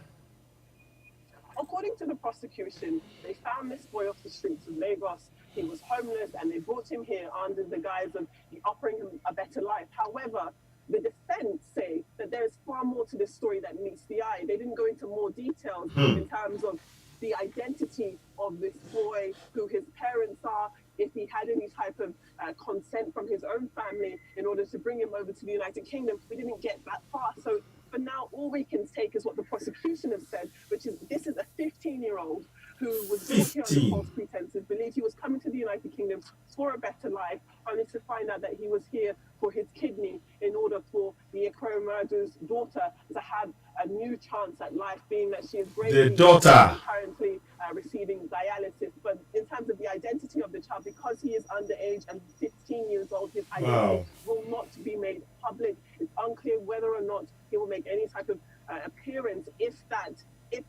According to the prosecution, they found this boy off the streets of Lagos. He was homeless, and they brought him here under the guise of offering him a better life. However, the defense say that there is far more to this story that meets the eye. They didn't go into more details in terms of the identity of this boy, who his parents are, if he had any type of consent from his own family in order to bring him over to the United Kingdom. We didn't get that far. So for now, all we can take is what the prosecution has said, which is this is a 15-year-old who was brought here under false pretenses, believed he was coming to the United Kingdom for a better life, only to find out that he was here for his kidney in order for the Ekweremadu's daughter to have a new chance at life, being that she is gravely currently receiving dialysis. But in terms of the identity of the child, because he is underage and 15 years old, his identity will not be made public. It's unclear whether or not he will make any type of appearance if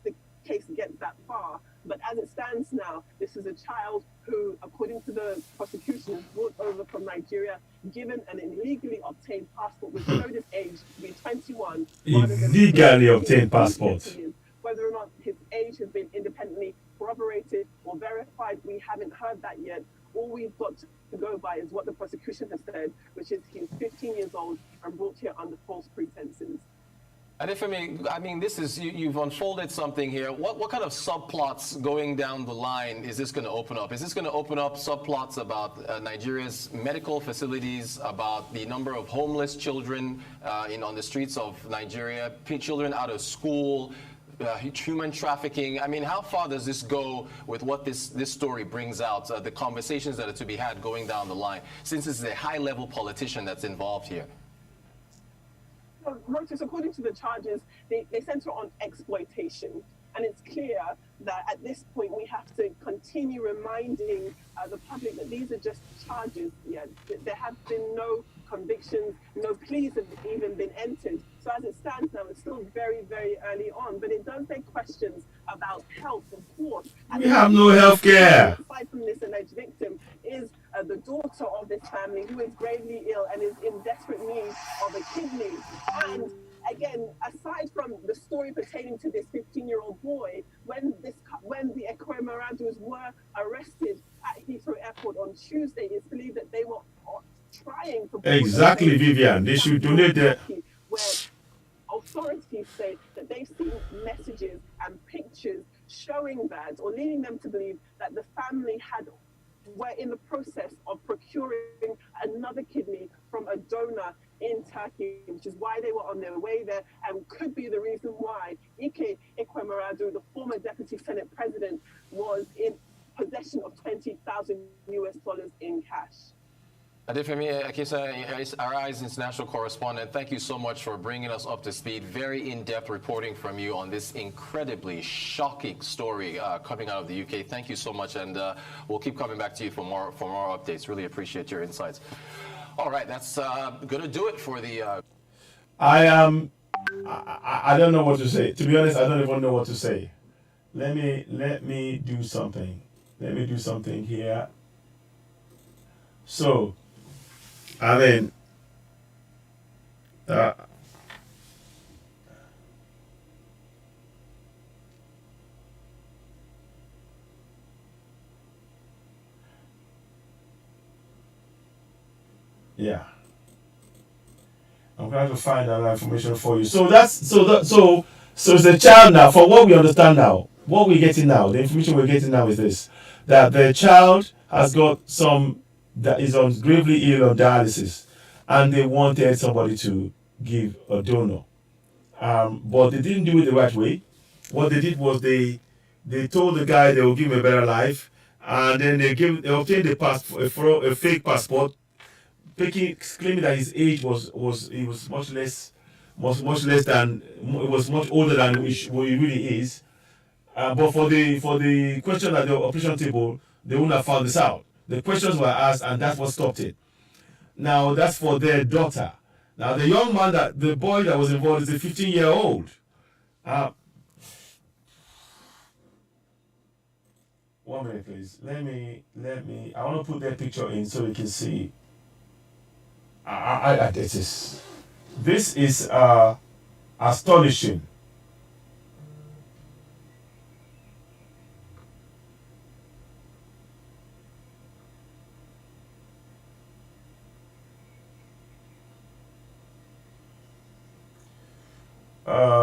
the case gets that far. But as it stands now, this is a child who, according to the prosecution, was brought over from Nigeria, given an illegally obtained passport, which showed his age to be 21. Illegally obtained passport. Whether or not his age has been independently corroborated or verified, we haven't heard that yet. All we've got to go by is what the prosecution has said, which is he's 15 years old and brought here under false pretenses. And if I mean, this is you've unfolded something here. What kind of subplots going down the line is this going to open up? Is this going to open up subplots about Nigeria's medical facilities, about the number of homeless children on the streets of Nigeria, children out of school, human trafficking? I mean, how far does this go with what this story brings out, the conversations that are to be had going down the line, since it's a high-level politician that's involved here? Reuters, according to the charges, they center on exploitation. And it's clear that at this point we have to continue reminding the public that these are just charges. There have been no convictions, no pleas have even been entered. So as it stands now, it's still very, very early on. But it does beg questions about health, of course. We have no health care. Aside from this alleged victim is the daughter of this family, who is gravely ill and is in desperate need of a kidney. And again, aside from the story pertaining to this 15-year-old boy, when the Ekwemeradus were arrested at Heathrow Airport on Tuesday, it's believed that they were trying to exactly, Vivian. They should donate the. Where authorities say that they've seen messages and pictures showing that, or leading them to believe that the family were in the process of procuring another kidney from a donor in Turkey, which is why they were on their way there, and could be the reason why Ike Ekwemeradu, the former deputy Senate president, was in possession of $20,000 in cash. Adefemi Akisa, Arise International Correspondent, thank you so much for bringing us up to speed. Very in-depth reporting from you on this incredibly shocking story coming out of the UK. Thank you so much, and we'll keep coming back to you for more updates. Really appreciate your insights. All right, that's going to do it for the... I don't know what to say. To be honest, I don't even know what to say. Let me do something. Let me do something here. So, I mean, yeah, I'm trying to find that information for you. So so it's a child now. For what we understand now, what we're getting now, the information we're getting now is this: that the child has got that is on gravely ill on dialysis, and they wanted somebody to give a donor, but they didn't do it the right way. What they did was they told the guy they will give him a better life, and then they obtained a fake passport, claiming that his age was much older than what he really is. But for the question at the operation table, they wouldn't have found this out. The questions were asked, and that's what stopped it. Now, that's for their daughter. Now, the young man, the boy that was involved is a 15-year-old. One minute, please. Let me. I want to put that picture in so you can see. This is astonishing.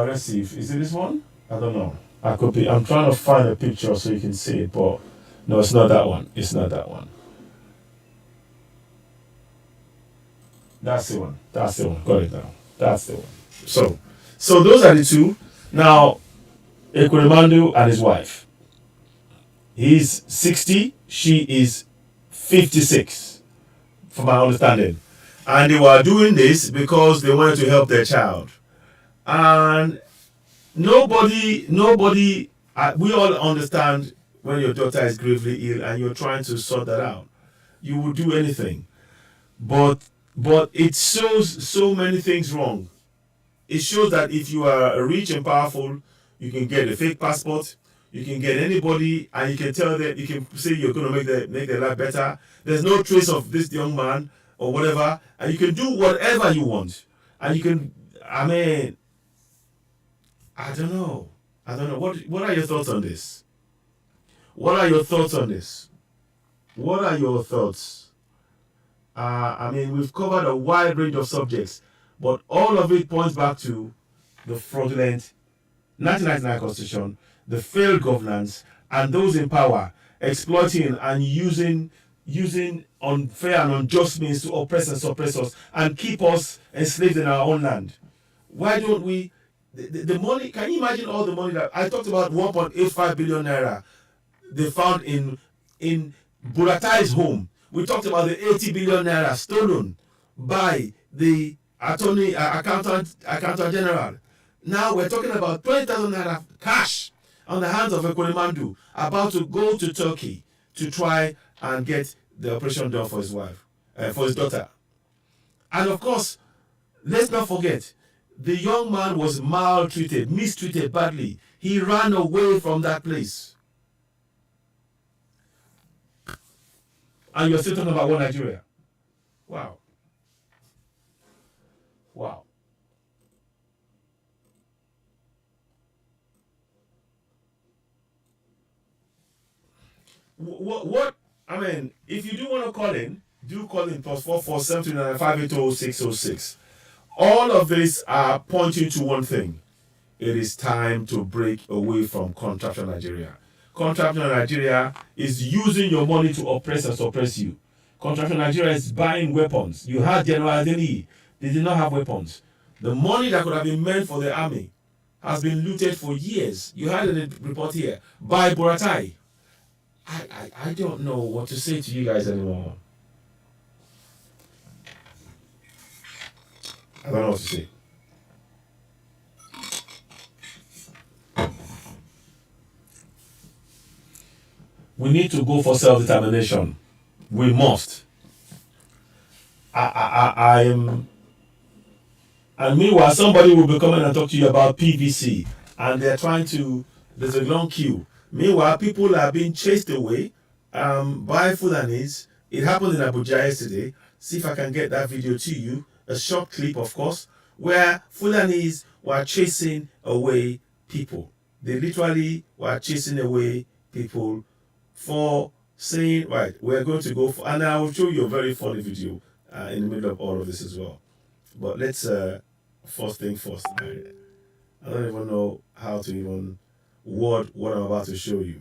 Let's see. Is it this one? I don't know. I'm trying to find a picture so you can see it, but no, it's not that one. It's not that one. That's the one. Got it now. That's the one. So those are the two. Now, Ekweremandu and his wife. He's 60. She is 56, from my understanding. And they were doing this because they wanted to help their child. And nobody, we all understand when your daughter is gravely ill and you're trying to sort that out. You will do anything. But it shows so many things wrong. It shows that if you are rich and powerful, you can get a fake passport, you can get anybody, and you can tell them, you can say you're going to make their life better. There's no trace of this young man or whatever, and you can do whatever you want. And you can, I don't know. What are your thoughts on this? What are your thoughts? We've covered a wide range of subjects, but all of it points back to the fraudulent 1999 Constitution, the failed governance, and those in power exploiting and using unfair and unjust means to oppress and suppress us and keep us enslaved in our own land. Why don't we? The money, can you imagine all the money that I talked about? 1.85 billion naira they found in Buratai's home. We talked about the 80 billion naira stolen by the accountant general. Now we're talking about 20,000 naira cash on the hands of Ekweremandu, about to go to Turkey to try and get the operation done for his wife, for his daughter. And of course, let's not forget, the young man was maltreated, mistreated badly. He ran away from that place. And you're still talking about one Nigeria. Wow. what I mean, if you do want to call in, do call in +447395800606. All of these are pointing to one thing. It is time to break away from contraption Nigeria. Contraption Nigeria is using your money to oppress and suppress you. Contraption Nigeria is buying weapons. You had General Adeni. They did not have weapons. The money that could have been meant for the army has been looted for years. You had a report here by Buratai. I don't know what to say to you guys anymore. I don't know what to say. We need to go for self-determination. We must. I am. And meanwhile, somebody will be coming and talk to you about PVC, and they're trying to. There's a long queue. Meanwhile, people are being chased away by Fulanis. It happened in Abuja yesterday. See if I can get that video to you. A short clip, of course, where Fulanis were chasing away people. They literally were chasing away people for saying, right, we're going to go for, and I will show you a very funny video in the middle of all of this as well. But let's, first thing first. I don't even know how to even word what I'm about to show you.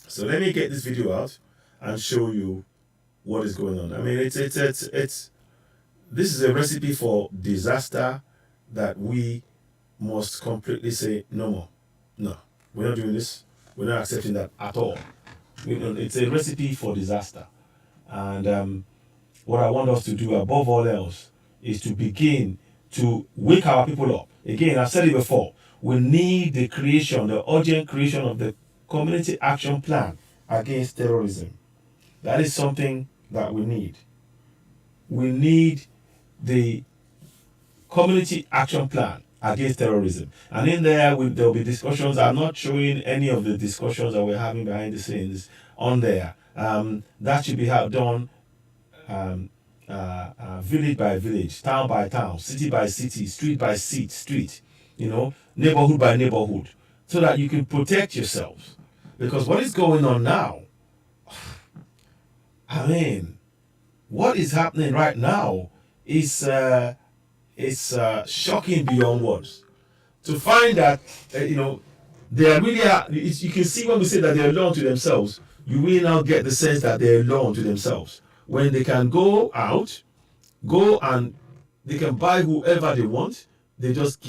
So let me get this video out and show you what is going on. I mean, this is a recipe for disaster that we must completely say no more. No, we're not doing this. We're not accepting that at all. It's a recipe for disaster. And what I want us to do above all else is to begin to wake our people up. Again, I've said it before. We need the urgent creation of the community action plan against terrorism. That is something that we need. We need the community action plan against terrorism. And in there, there'll be discussions. I'm not showing any of the discussions that we're having behind the scenes on there. That should be done village by village, town by town, city by city, street by street, neighborhood by neighborhood, so that you can protect yourselves. Because what is going on now, I mean, what is happening right now is shocking beyond words. To find that, they are really, you can see when we say that they're alone to themselves, you really now get the sense that they're alone to themselves. When they can go and they can buy whoever they want, they just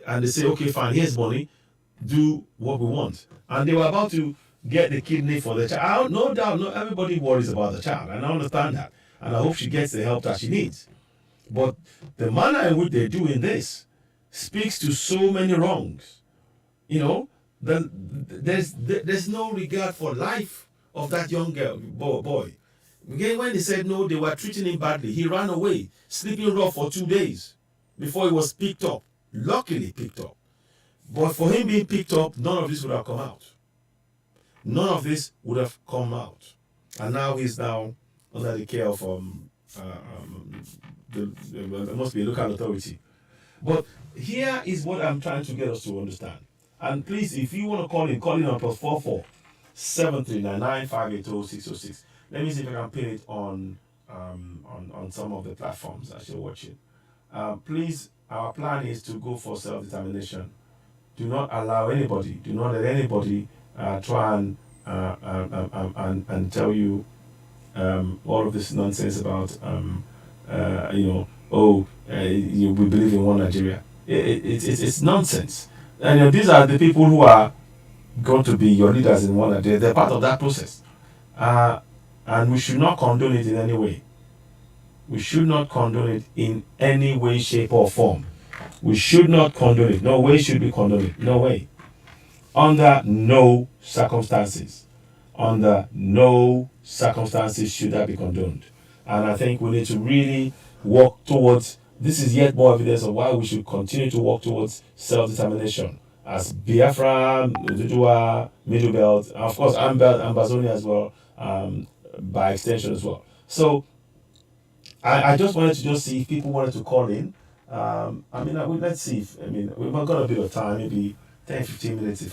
and they say, okay, fine, here's money, do what we want. And they were about to get the kidney for the child. No doubt, everybody worries about the child, and I understand that. And I hope she gets the help that she needs. But the manner in which they're doing this speaks to so many wrongs. There's no regard for life of that young boy. Again, when they said no, they were treating him badly. He ran away, sleeping rough for 2 days before he was picked up. Luckily picked up. But for him being picked up, none of this would have come out. None of this would have come out. And now he's now under the care of there must be a local authority. But here is what I'm trying to get us to understand. And please, if you want to call in on +44 7399 580 Let me see if I can pin it on some of the platforms as you're watching. Please, our plan is to go for self-determination. Do not allow anybody, do not let anybody try and tell you all of this nonsense about we believe in one Nigeria. It's nonsense. And these are the people who are going to be your leaders in one Nigeria. They're part of that process, and we should not condone it in any way. We should not condone it in any way, shape, or form. We should not condone it. No way should we condone it. No way. Under no circumstances. Under no circumstances should that be condoned. And I think we need to really work towards, this is yet more evidence of why we should continue to work towards self-determination. As Biafra, Oduduwa, Middle Belt, and of course Ambazonia as well, by extension as well. So I just wanted to see if people wanted to call in. Let's see if, we've got a bit of time, maybe 10, 15 minutes. If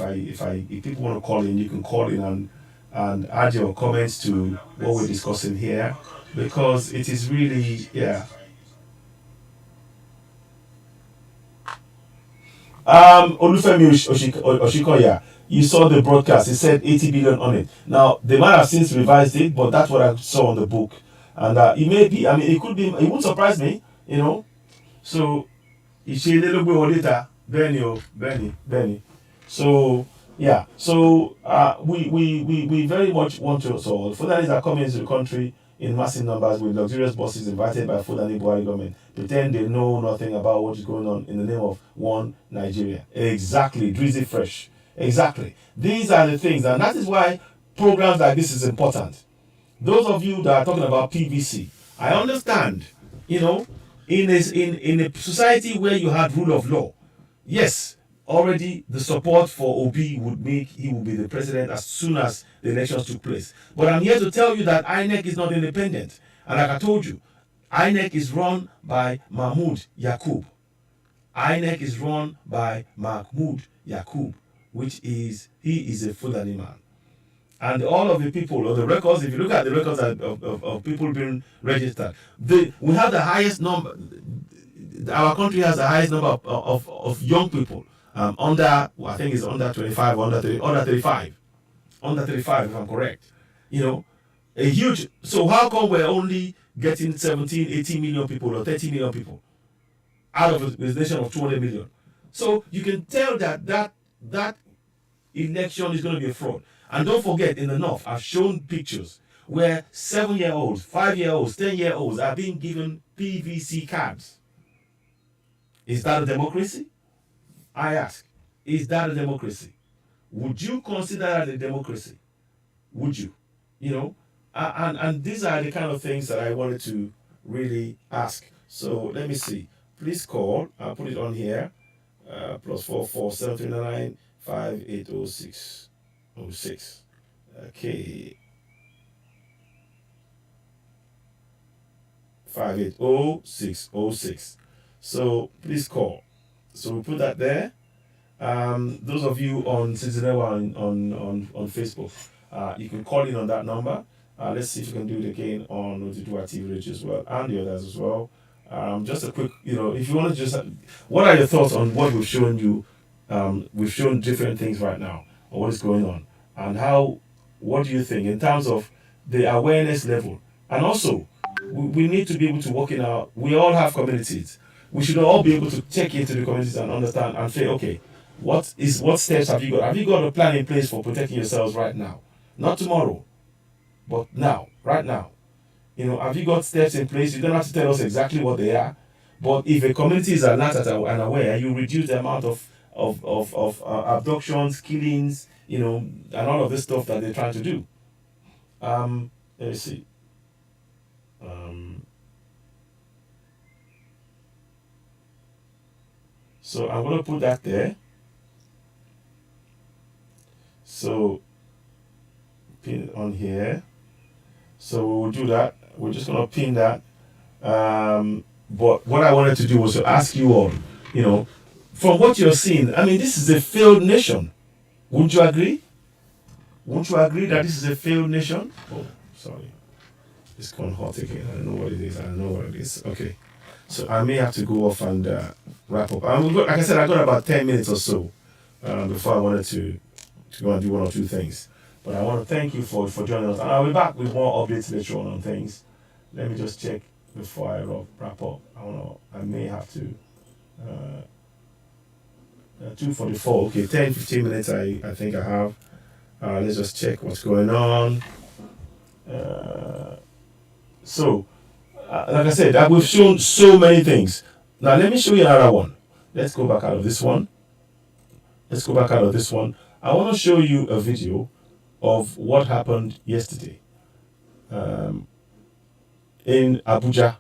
people want to call in, you can call in and add your comments to what we're discussing here, because it is really, yeah. Olufemi Oshikoya, you saw the broadcast. It said 80 billion on it. Now they might have since revised it, but that's what I saw on the book, and it may be. I mean, it could be. It won't surprise me, you know. So, Benny. So yeah. So we very much want to. So Fulanis are coming into the country in massive numbers with luxurious buses invited by Fulani Buhari government. Pretend they know nothing about what is going on in the name of one Nigeria. Exactly, Drizzy Fresh. Exactly. These are the things, and that is why programs like this is important. Those of you that are talking about PVC, I understand, you know, in a society where you had rule of law, yes, already the support for Obi would make he will be the president as soon as the elections took place. But I'm here to tell you that INEC is not independent. And like I told you, INEC is run by Mahmoud Yakub. INEC is run by Mahmoud Yakub, he is a Fulani man. And all of the people, or the records, if you look at the records of people being registered, we have the highest number, our country has the highest number of young people under, I think it's under 25, under 35, if I'm correct. You know, a huge, so how come we're only getting 17, 18 million people or 30 million people out of a nation of 200 million? So you can tell that election is going to be a fraud. And don't forget, in the north, I've shown pictures where 7-year-olds, 5-year-olds, 10-year-olds are being given PVC cards. Is that a democracy? I ask, is that a democracy? Would you consider that a democracy? Would you? You know, and these are the kind of things that I wanted to really ask. So let me see. Please call. I'll put it on here. +44 739 5806 06. Okay. 580606. So please call. So we put that there. Those of you on Citizen on Facebook, you can call in on that number. Let's see if we can do it again on Oduduwa TVRadio as well, and the others as well. Just a quick, you know, if you want to just, what are your thoughts on what we've shown you? We've shown different things right now on what is going on, and what do you think in terms of the awareness level? And also, we need to be able to work in we all have communities. We should all be able to check into the communities and understand and say, okay, what steps have you got? Have you got a plan in place for protecting yourselves right now? Not tomorrow, but now, right now. You know, have you got steps in place? You don't have to tell us exactly what they are, but if a community is alert and aware, you reduce the amount of abductions, killings, you know, and all of this stuff that they're trying to do. Let me see. So I'm going to put that there. So pin it on here. So we'll do that. We're just going to pin that. But what I wanted to do was to ask you all, you know, from what you're seeing, I mean, this is a failed nation. Wouldn't you agree? Won't you agree that this is a failed nation? Oh, sorry. It's gone hot again. I don't know what it is. Okay. So I may have to go off and wrap up. Like I said, I got about 10 minutes or so before I wanted to go and do one or two things. But I want to thank you for joining us. And I'll be back with more updates later on things. Let me just check before I wrap up. I may have to. 2:44. Okay, 10-15 minutes I think I have. Let's just check what's going on. Like I said, we've shown so many things. Now let me show you another one. Let's go back out of this one. I want to show you a video of what happened yesterday in Abuja.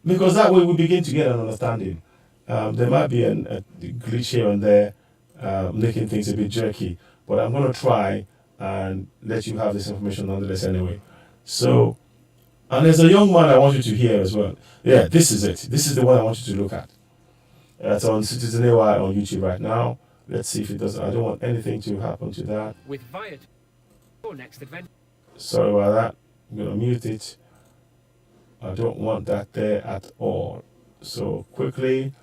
Because that way we begin to get an understanding. There might be a glitch here and there, making things a bit jerky. But I'm going to try and let you have this information nonetheless anyway. So, and there's a young man I want you to hear as well. Yeah, this is it. This is the one I want you to look at. It's on Citizen on YouTube right now. Let's see if it does. I don't want anything to happen to that. With Viat, your next adventure. Sorry about that. I'm going to mute it. I don't want that there at all. So quickly,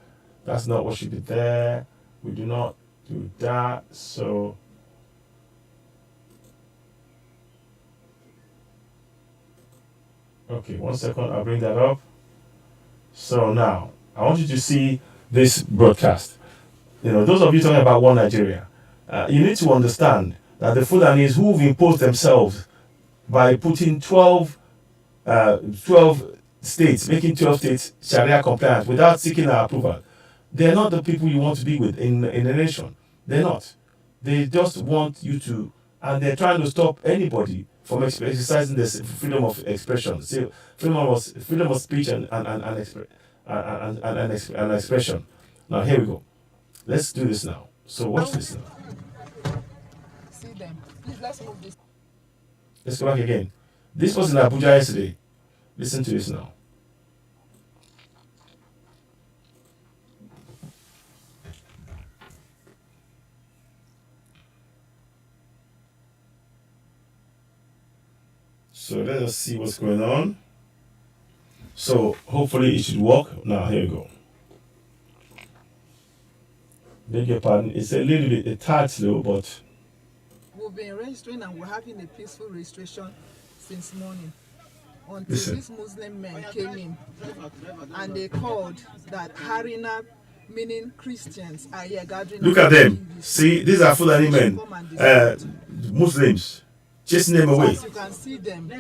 that's not what should be there. We do not do that. So okay, 1 second. I'll bring that up. So now I want you to see this broadcast. Those of you talking about one Nigeria, you need to understand that the Fulanis who've imposed themselves by putting 12 states, making 12 states Sharia compliant without seeking our approval, they're not the people you want to be with in a nation. They're not. They just want you to, and they're trying to stop anybody from exercising this freedom of expression, freedom of speech and expression. Now here we go. Let's do this now. So watch this now. See them. Please, let's move this. Let's go back again. This was in Abuja yesterday. Listen to this now. So let us see what's going on. So hopefully it should work. Now here we go. Beg your pardon. It's a little bit a tad slow, but we've been registering and we're having a peaceful registration since morning until these Muslim men came in and they called that Harina, meaning Christians, are here gathering. Look at them. See, these are Fulani men, Muslims, chasing them away. As you can see them,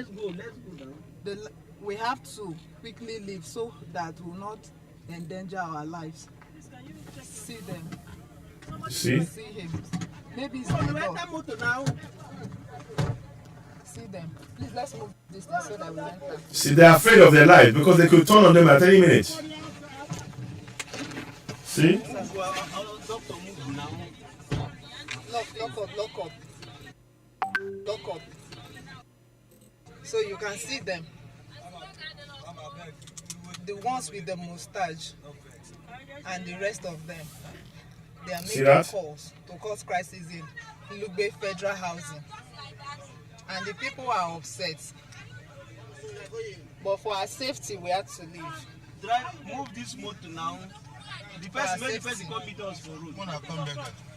we have to quickly leave so that we will not endanger our lives. See them. See? See him. Maybe it's now. See them. Please, let's move this thing so that we enter. See, they're afraid of their life because they could turn on them at any minute. See? Lock up. So you can see them. The ones with the mustache and the rest of them. They are making calls to cause crisis in Lugbe Federal Housing. And the people are upset. But for our safety, we had to leave. Move this motor now. The person come meet us for road.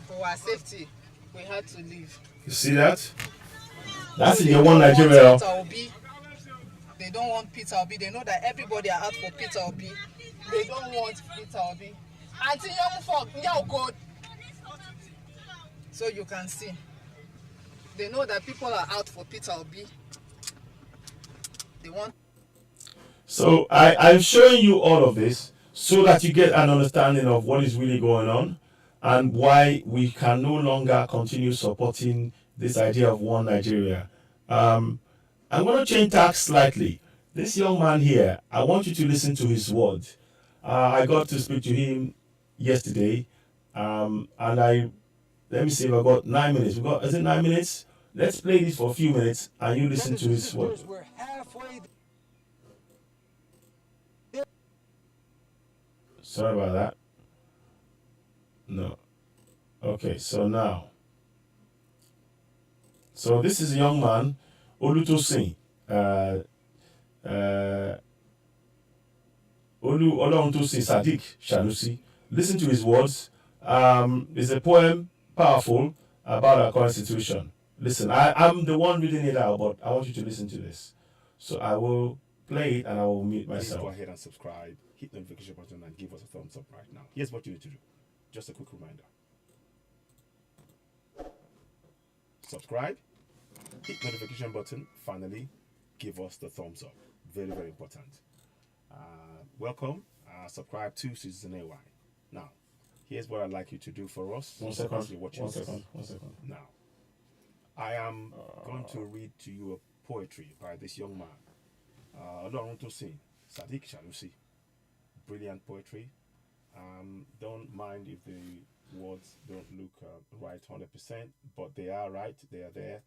For our safety, we had to leave. You see that? That's in your one Nigeria. They don't want Peter Obi. They know that everybody are out for Peter Obi. They don't want Peter Obi. Until young folk, God. So you can see. They know that people are out for Peter Obi. They want. So I'm showing you all of this so that you get an understanding of what is really going on and why we can no longer continue supporting this idea of one Nigeria. I'm going to change tack slightly. This young man here, I want you to listen to his words. I got to speak to him yesterday, and let me see if I got 9 minutes. Is it 9 minutes? Let's play this for a few minutes, and you listen to his words. We're halfway. Sorry about that. No. Okay, so now. So this is a young man, Olutosin. Oloruntosin Sadiq Shanusi. Listen to his words. It's a poem, powerful, about our constitution. Listen, I'm the one reading it out, but I want you to listen to this. So I will play it and I will mute myself. Please go ahead and subscribe, hit the notification button and give us a thumbs up right now. Here's what you need to do. Just a quick reminder. Subscribe, hit the notification button, finally give us the thumbs up. Very, very important. Welcome. Subscribe to Citizen AY. Now, here's what I'd like you to do for us. One second. Now, I am going to read to you a poetry by this young man, Oloruntosin Sadiq Shanusi. Brilliant poetry. Don't mind if the words don't look right 100%, but they are right. They are there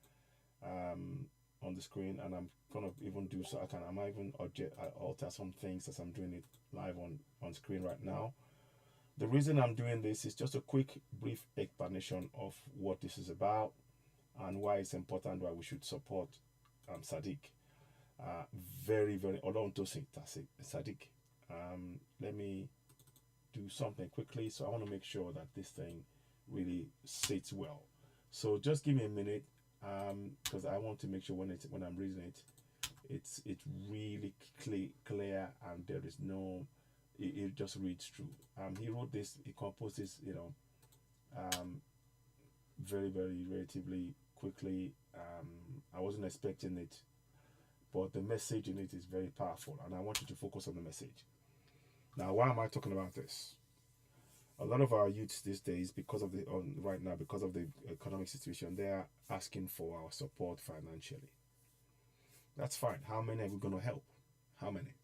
on the screen, and I'm gonna even do so. I might even alter some things as I'm doing it live on screen right now. The reason I'm doing this is just a quick, brief explanation of what this is about and why it's important, why we should support Sadiq. Very, very, Ọlọ́run tó sìn Sadiq. Let me do something quickly. So I want to make sure that this thing really sits well. So just give me a minute, because I want to make sure when I'm reading it, it's really clear and there is no, it just reads through. He wrote this, he composed this, very, very relatively quickly. I wasn't expecting it, but the message in it is very powerful, and I want you to focus on the message. Now, why am I talking about this? A lot of our youths these days, because of the economic situation, they are asking for our support financially. That's fine. How many are we going to help? How many?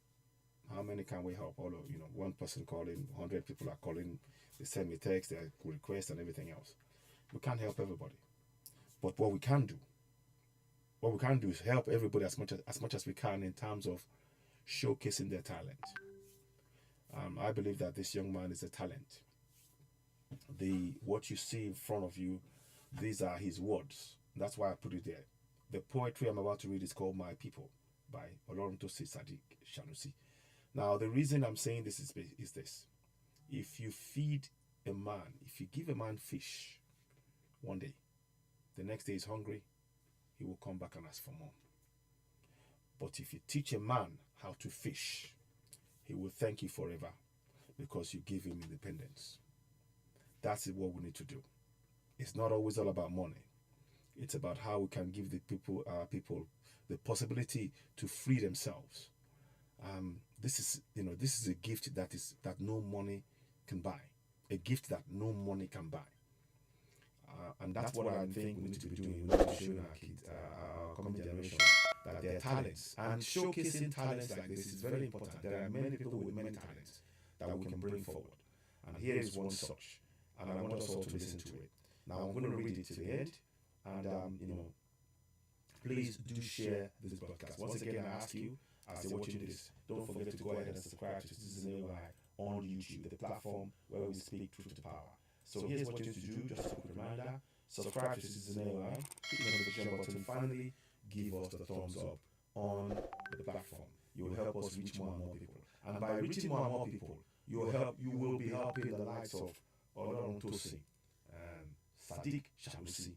How many can we help? Although, one person calling, 100 people are calling, they send me text, they request and everything else. We can't help everybody. But what we can do is help everybody as much as we can in terms of showcasing their talent. I believe that this young man is a talent. What you see in front of you, these are his words. That's why I put it there. The poetry I'm about to read is called My People by Oloruntosi Sadiq Shanusi. Now, the reason I'm saying this is this. If you feed a man, if you give a man fish one day, the next day he's hungry, he will come back and ask for more. But if you teach a man how to fish, he will thank you forever because you give him independence. That's what we need to do. It's not always all about money. It's about how we can give our people the possibility to free themselves. This is a gift that no money can buy. A gift that no money can buy. And that's what I think we need to be doing. We need to show our kids, our coming generation, that their talents, and showcasing talents like this is very important. There are many people with many talents that we can bring forward. And here is one such. And I want us all to listen to it. Now I'm going to read it to the end. And, please do share this broadcast. Once again, I ask you, as you're watching this, don't forget to go ahead and subscribe to Citizen AI on YouTube, the platform where we speak truth to power. So here's what you need to do, just a quick reminder. Subscribe to Citizen AI, hit the notification button, finally give us the thumbs up on the platform. You will help us reach more and more people. And by reaching more and more people, you will be helping the likes of Oloruntosi, Sadiq Shanusi,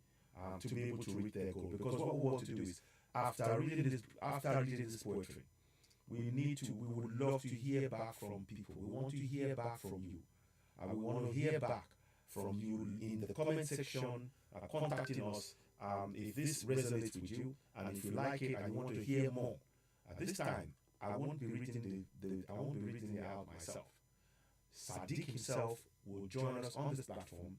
to be able to reach their goal. Because what we want to do is, after reading this poetry, we would love to hear back from people. We want to hear back from you. And we want to hear back from you in the comment section, contacting us if this resonates with you, and if you like it and you want to hear more. At this time, I won't be reading it out myself. Sadiq himself will join us on this platform,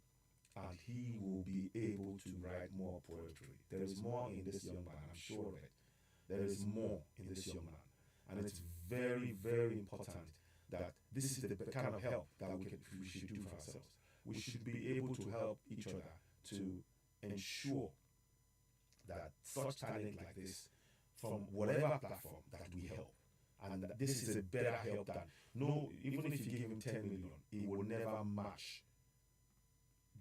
and he will be able to write more poetry. There is more in this young man, I'm sure of it. There is more in this young man. And it's very, very important that this is the kind of help that we should do for ourselves. We should be able to help each other to ensure that such talent like this, from whatever platform, that we help. And that this is a better help than, even if you give him 10 million, it will never match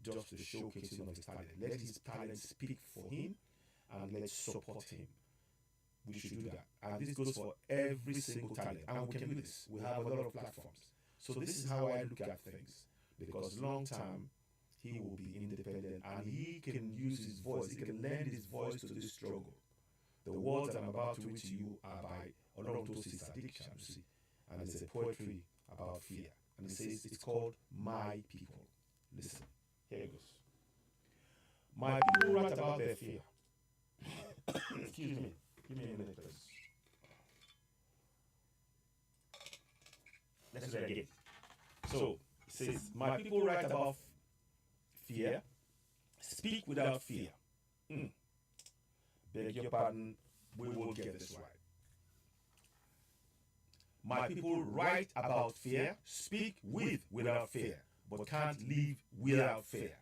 just the showcasing of his talent. Let his talent speak for him, and let's support him. We should do that. And this goes for every single talent. And we can do this. We have a lot of platforms. So this is how I look at things. Because long term, he will be independent, and he can use his voice. He can lend his voice to this struggle. The words that I'm about to read to you are by Oloruntosi Sadiq Shanusi, and it's a poetry about fear. And it says, it's called My People. Listen, here it goes. My people write about their fear. Excuse me. Give me a minute, please. Let's do that again. So, it says, my people write about fear, speak without fear. Beg your pardon, we will get this right. My people write about fear, speak without fear, but can't live without fear.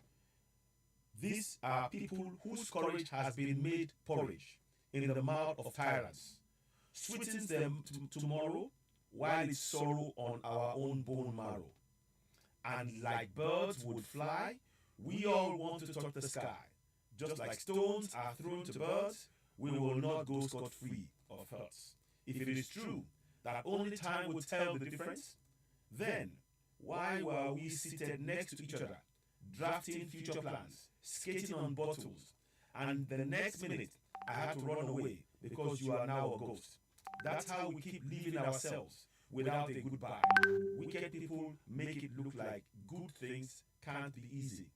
These are people whose courage has been made porridge in the mouth of tyrants, sweetens them tomorrow while it's sorrow on our own bone marrow. And like birds would fly, we all want to touch the sky. Just like stones are thrown to birds, we will not go scot-free of hurts. If it is true that only time will tell the difference, then why were we seated next to each other, drafting future plans, skating on bottles, and the next minute I had to run away because you are now a ghost? That's how we keep leaving ourselves without a goodbye. Wicked people make it look like good things can't be easy,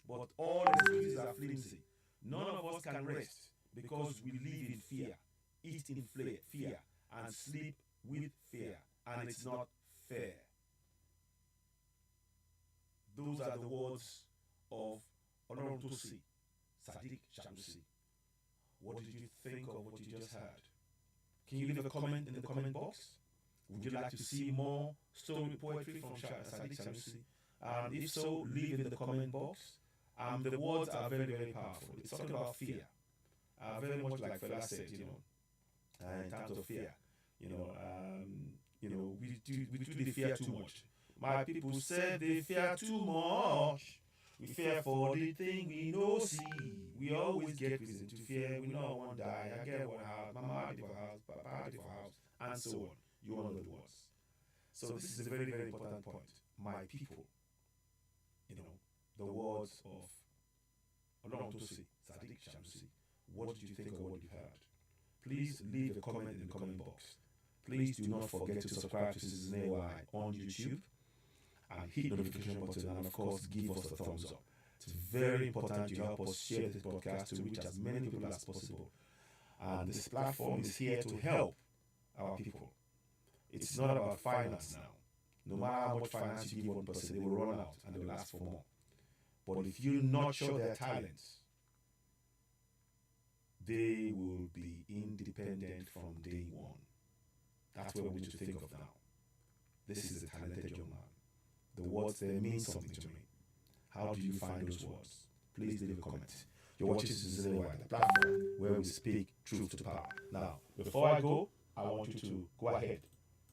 but all excuses are flimsy. None of us can rest because we live in fear, eat in fear, and sleep with fear, and it's not fair. Those are the words of Oduduwa Sadiq Shamsi. What did you think of what you just heard? Can you leave a comment in the comment box? Would you like to see more story poetry from Sadiq Shamsi? If so, leave it in the comment box. The words are very, very powerful. It's talking about fear. Very much like Fela said, in terms of fear. We do the fear too much. My people said they fear too much. We fear for the thing we no see. We always get reason to fear. We know one die. I get one house. Mama had for house. Papa had for house, and so on. You all know the words. So this is a very, very important point. My people. The words of Oduduwa Sadiq Shamsi. What did you think of what you heard? Please leave a comment in the comment box. Please do not forget to subscribe to Citizen AY on YouTube and hit the notification button, and of course give us a thumbs up. It's very important you help us share this podcast to reach as many people as possible. And this platform is here to help our people. It's not about finance now. No matter how much finance you give one person, they will run out and they will ask for more. But if you not show their talents, they will be independent from day one. That's what we need to think of now. This is a talented young man. The words there mean something to me. How do you find those words? Please leave a comment. You're watching Citizen AY, the platform where we speak truth to power. Now, before I go, I want you to go ahead.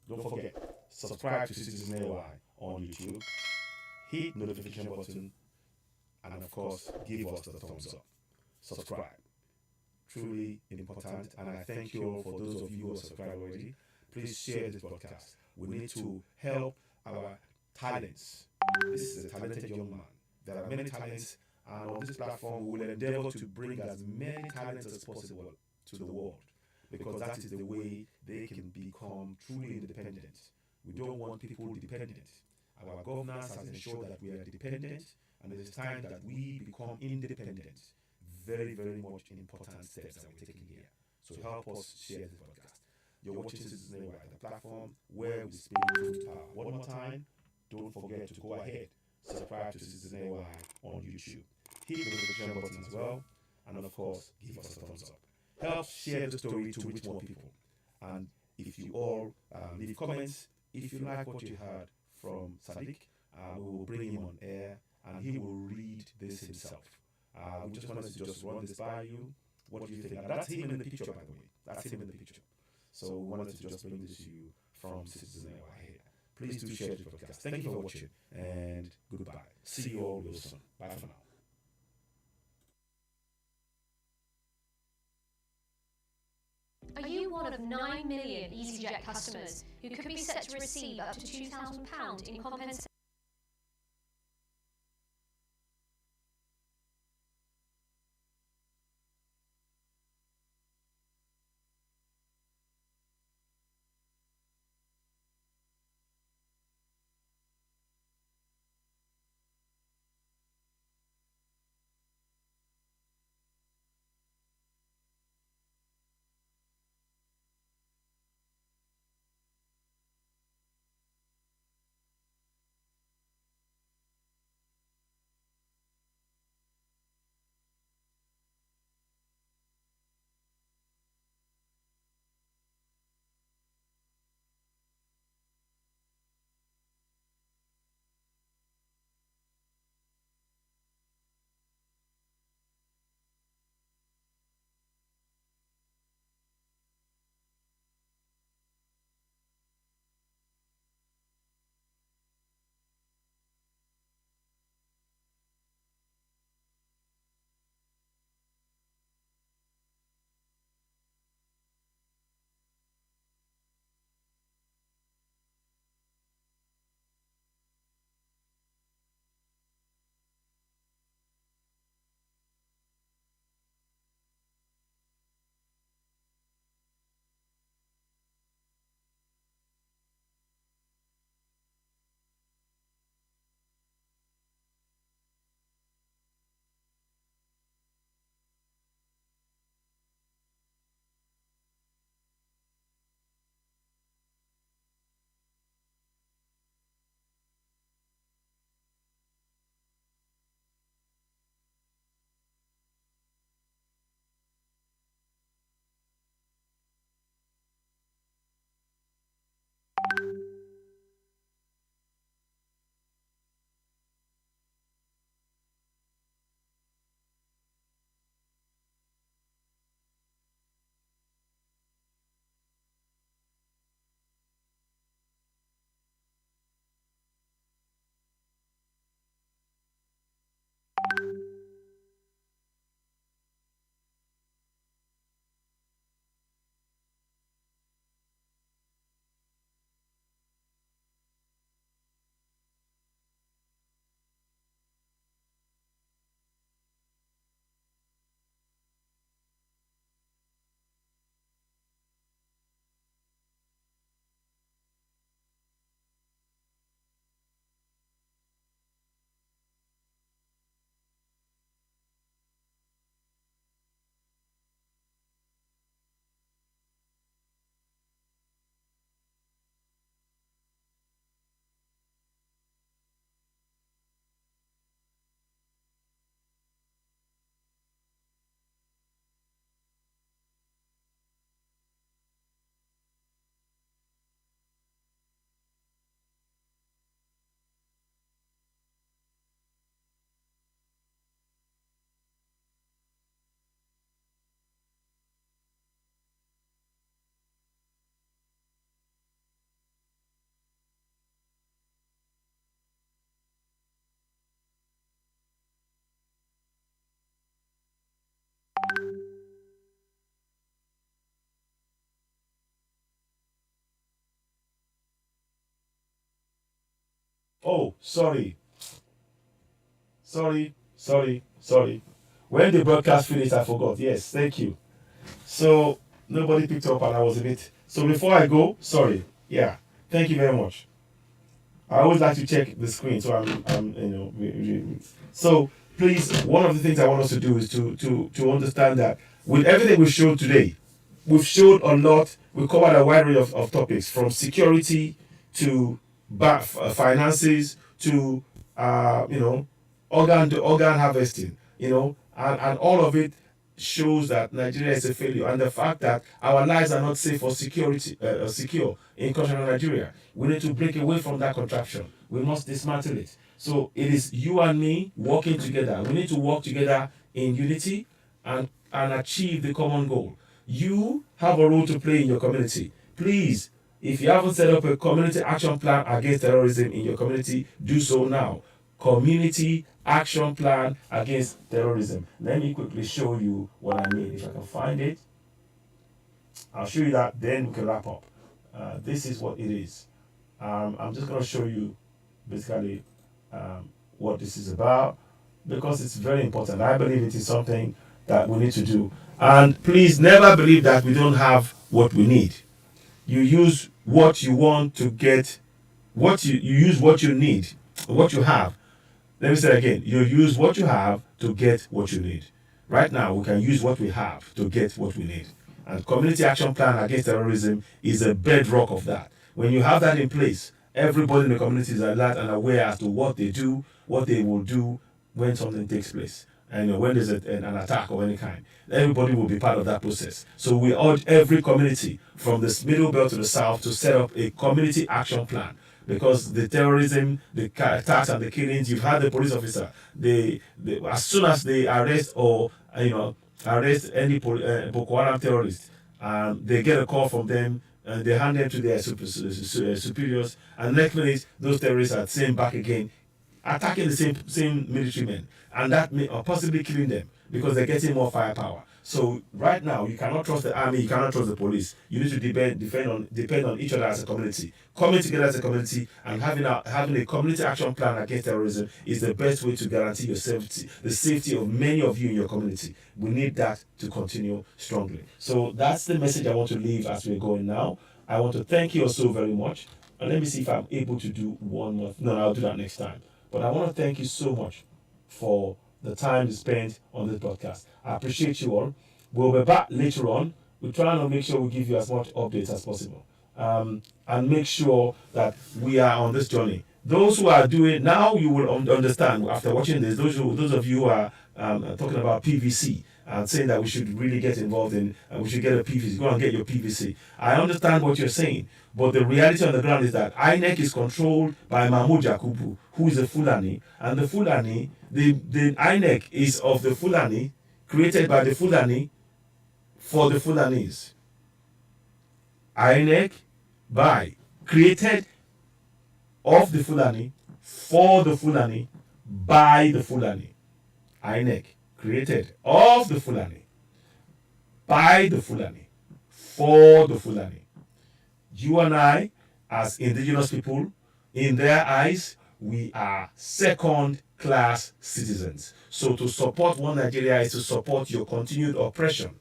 Don't forget, subscribe to Citizen AY on YouTube, hit the notification button, and of course, give us the thumbs up. Subscribe. Truly important, and I thank you all for those of you who are subscribed already. Please share this broadcast. We need to help our talents. This is a talented young man. There are many talents, and on this platform, we will endeavor to bring as many talents as possible to the world, because that is the way they can become truly independent. We don't want people dependent. Our governance has ensured that we are dependent, and it is time that we become independent. Very, very much important steps that we're taking here. So help us share this podcast. You're watching Citizen AY, the platform where we speak truth to power. One more time, don't forget to go ahead, subscribe to Citizen AY on YouTube. Hit the notification button as well, and of course, give us a thumbs up. Help share the story to reach more people. And if you all leave comments, if you like what you heard from Sadiq, we will bring him on air and he will read this himself. We just wanted to just run this by you. What do you think? That's him in the picture, by the way. That's him in the picture. So we wanted to just bring this to you from Citizen AY here. Please do share this podcast. Thank you for watching, and goodbye. See you all real soon. Bye for now. Are you one of 9 million EasyJet customers who could be set to receive up to £2,000 in compensation? Oh, sorry. Sorry. When the broadcast finished, I forgot. Yes, thank you. So nobody picked up, and I was a bit. So before I go, sorry. Yeah, thank you very much. I always like to check the screen, so I'm so please. One of the things I want us to do is to understand that with everything we've shown today, we've showed a lot. We covered a wide range of topics from security to finances to organ harvesting, and all of it shows that Nigeria is a failure, and the fact that our lives are not safe or secure in continental Nigeria. We need to break away from that contraption. We must dismantle it. So it is you and me working together. We need to work together in unity and achieve the common goal. You have a role to play in your community. Please, if you haven't set up a community action plan against terrorism in your community, do so now. Community action plan against terrorism. Let me quickly show you what I mean. If I can find it, I'll show you that, then we can wrap up. This is what it is. I'm just going to show you basically what this is about, because it's very important. I believe it is something that we need to do. And please never believe that we don't have what we need. You use what you want to get, you use what you need, what you have. Let me say it again. You use what you have to get what you need. Right now, we can use what we have to get what we need. And community action plan against terrorism is a bedrock of that. When you have that in place, everybody in the community is alert and aware as to what they do, what they will do when something takes place. And when there's an attack of any kind, everybody will be part of that process. So we urge every community from the middle belt to the south to set up a community action plan, because the terrorism, the attacks and the killings, you've had the police officer, as soon as they arrest or arrest any Boko Haram terrorist, they get a call from them, and they hand them to their superiors, and next minute those terrorists are sent back again, attacking the same military men, and that may possibly killing them because they're getting more firepower. So right now, you cannot trust the army, you cannot trust the police. You need to depend on each other as a community. Coming together as a community and having a community action plan against terrorism is the best way to guarantee your safety, the safety of many of you in your community. We need that to continue strongly. So that's the message I want to leave as we're going now. I want to thank you all so very much. And let me see if I'm able to do one more. No, I'll do that next time. But I want to thank you so much for the time you spent on this podcast. I appreciate you all. We'll be back later on. We're trying to make sure we give you as much updates as possible. And make sure that we are on this journey. Those who are doing now, you will understand after watching this. Those of you who are talking about PVC and saying that we should really get involved in, we should get a PVC. Go and get your PVC. I understand what you're saying, but the reality on the ground is that INEC is controlled by Mahmoud Yakubu, who is a Fulani, and the Fulani, the INEC is of the Fulani, created by the Fulani for the Fulanis. INEC created of the Fulani, for the Fulani, by the Fulani. INEC created of the Fulani, by the Fulani, for the Fulani. You and I, as indigenous people, in their eyes, we are second-class citizens. So to support One Nigeria is to support your continued oppression.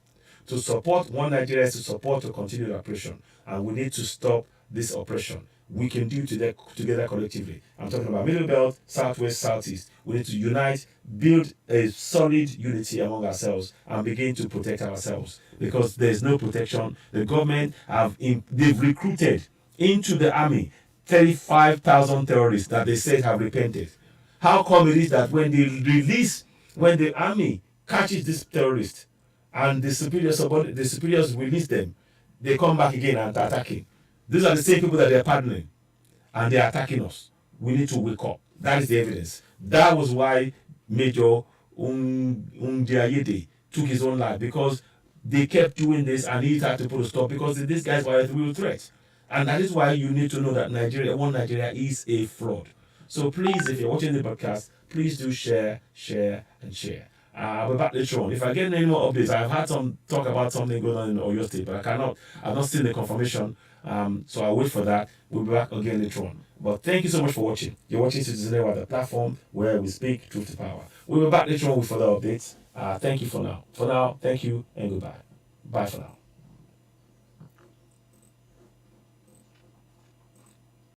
To support One Nigeria is to support your continued oppression. And we need to stop this oppression. We can do together collectively. I'm talking about Middle Belt, Southwest, Southeast. We need to unite, build a solid unity among ourselves, and begin to protect ourselves. Because there's no protection. The government they've recruited into the army 35,000 terrorists that they said have repented. How come it is that when the army catches this terrorist and the superiors release them, they come back again and are attacking? These are the same people that they're pardoning, and they're attacking us. We need to wake up. That is the evidence. That was why Major Undiayede took his own life, because they kept doing this and he had to put a stop, because these guys were a real threat. And that is why you need to know that One Nigeria is a fraud. So please, if you're watching the podcast, please do share, and share. I'll be back later on. If I get any more updates, I've had some talk about something going on in Oyo State, but I've not seen the confirmation. So I'll wait for that. We'll be back again later on. But thank you so much for watching. You're watching Citizen Network, the platform where we speak truth to power. We'll be back later on with further updates. Thank you for now. For now, thank you and goodbye. Bye for now.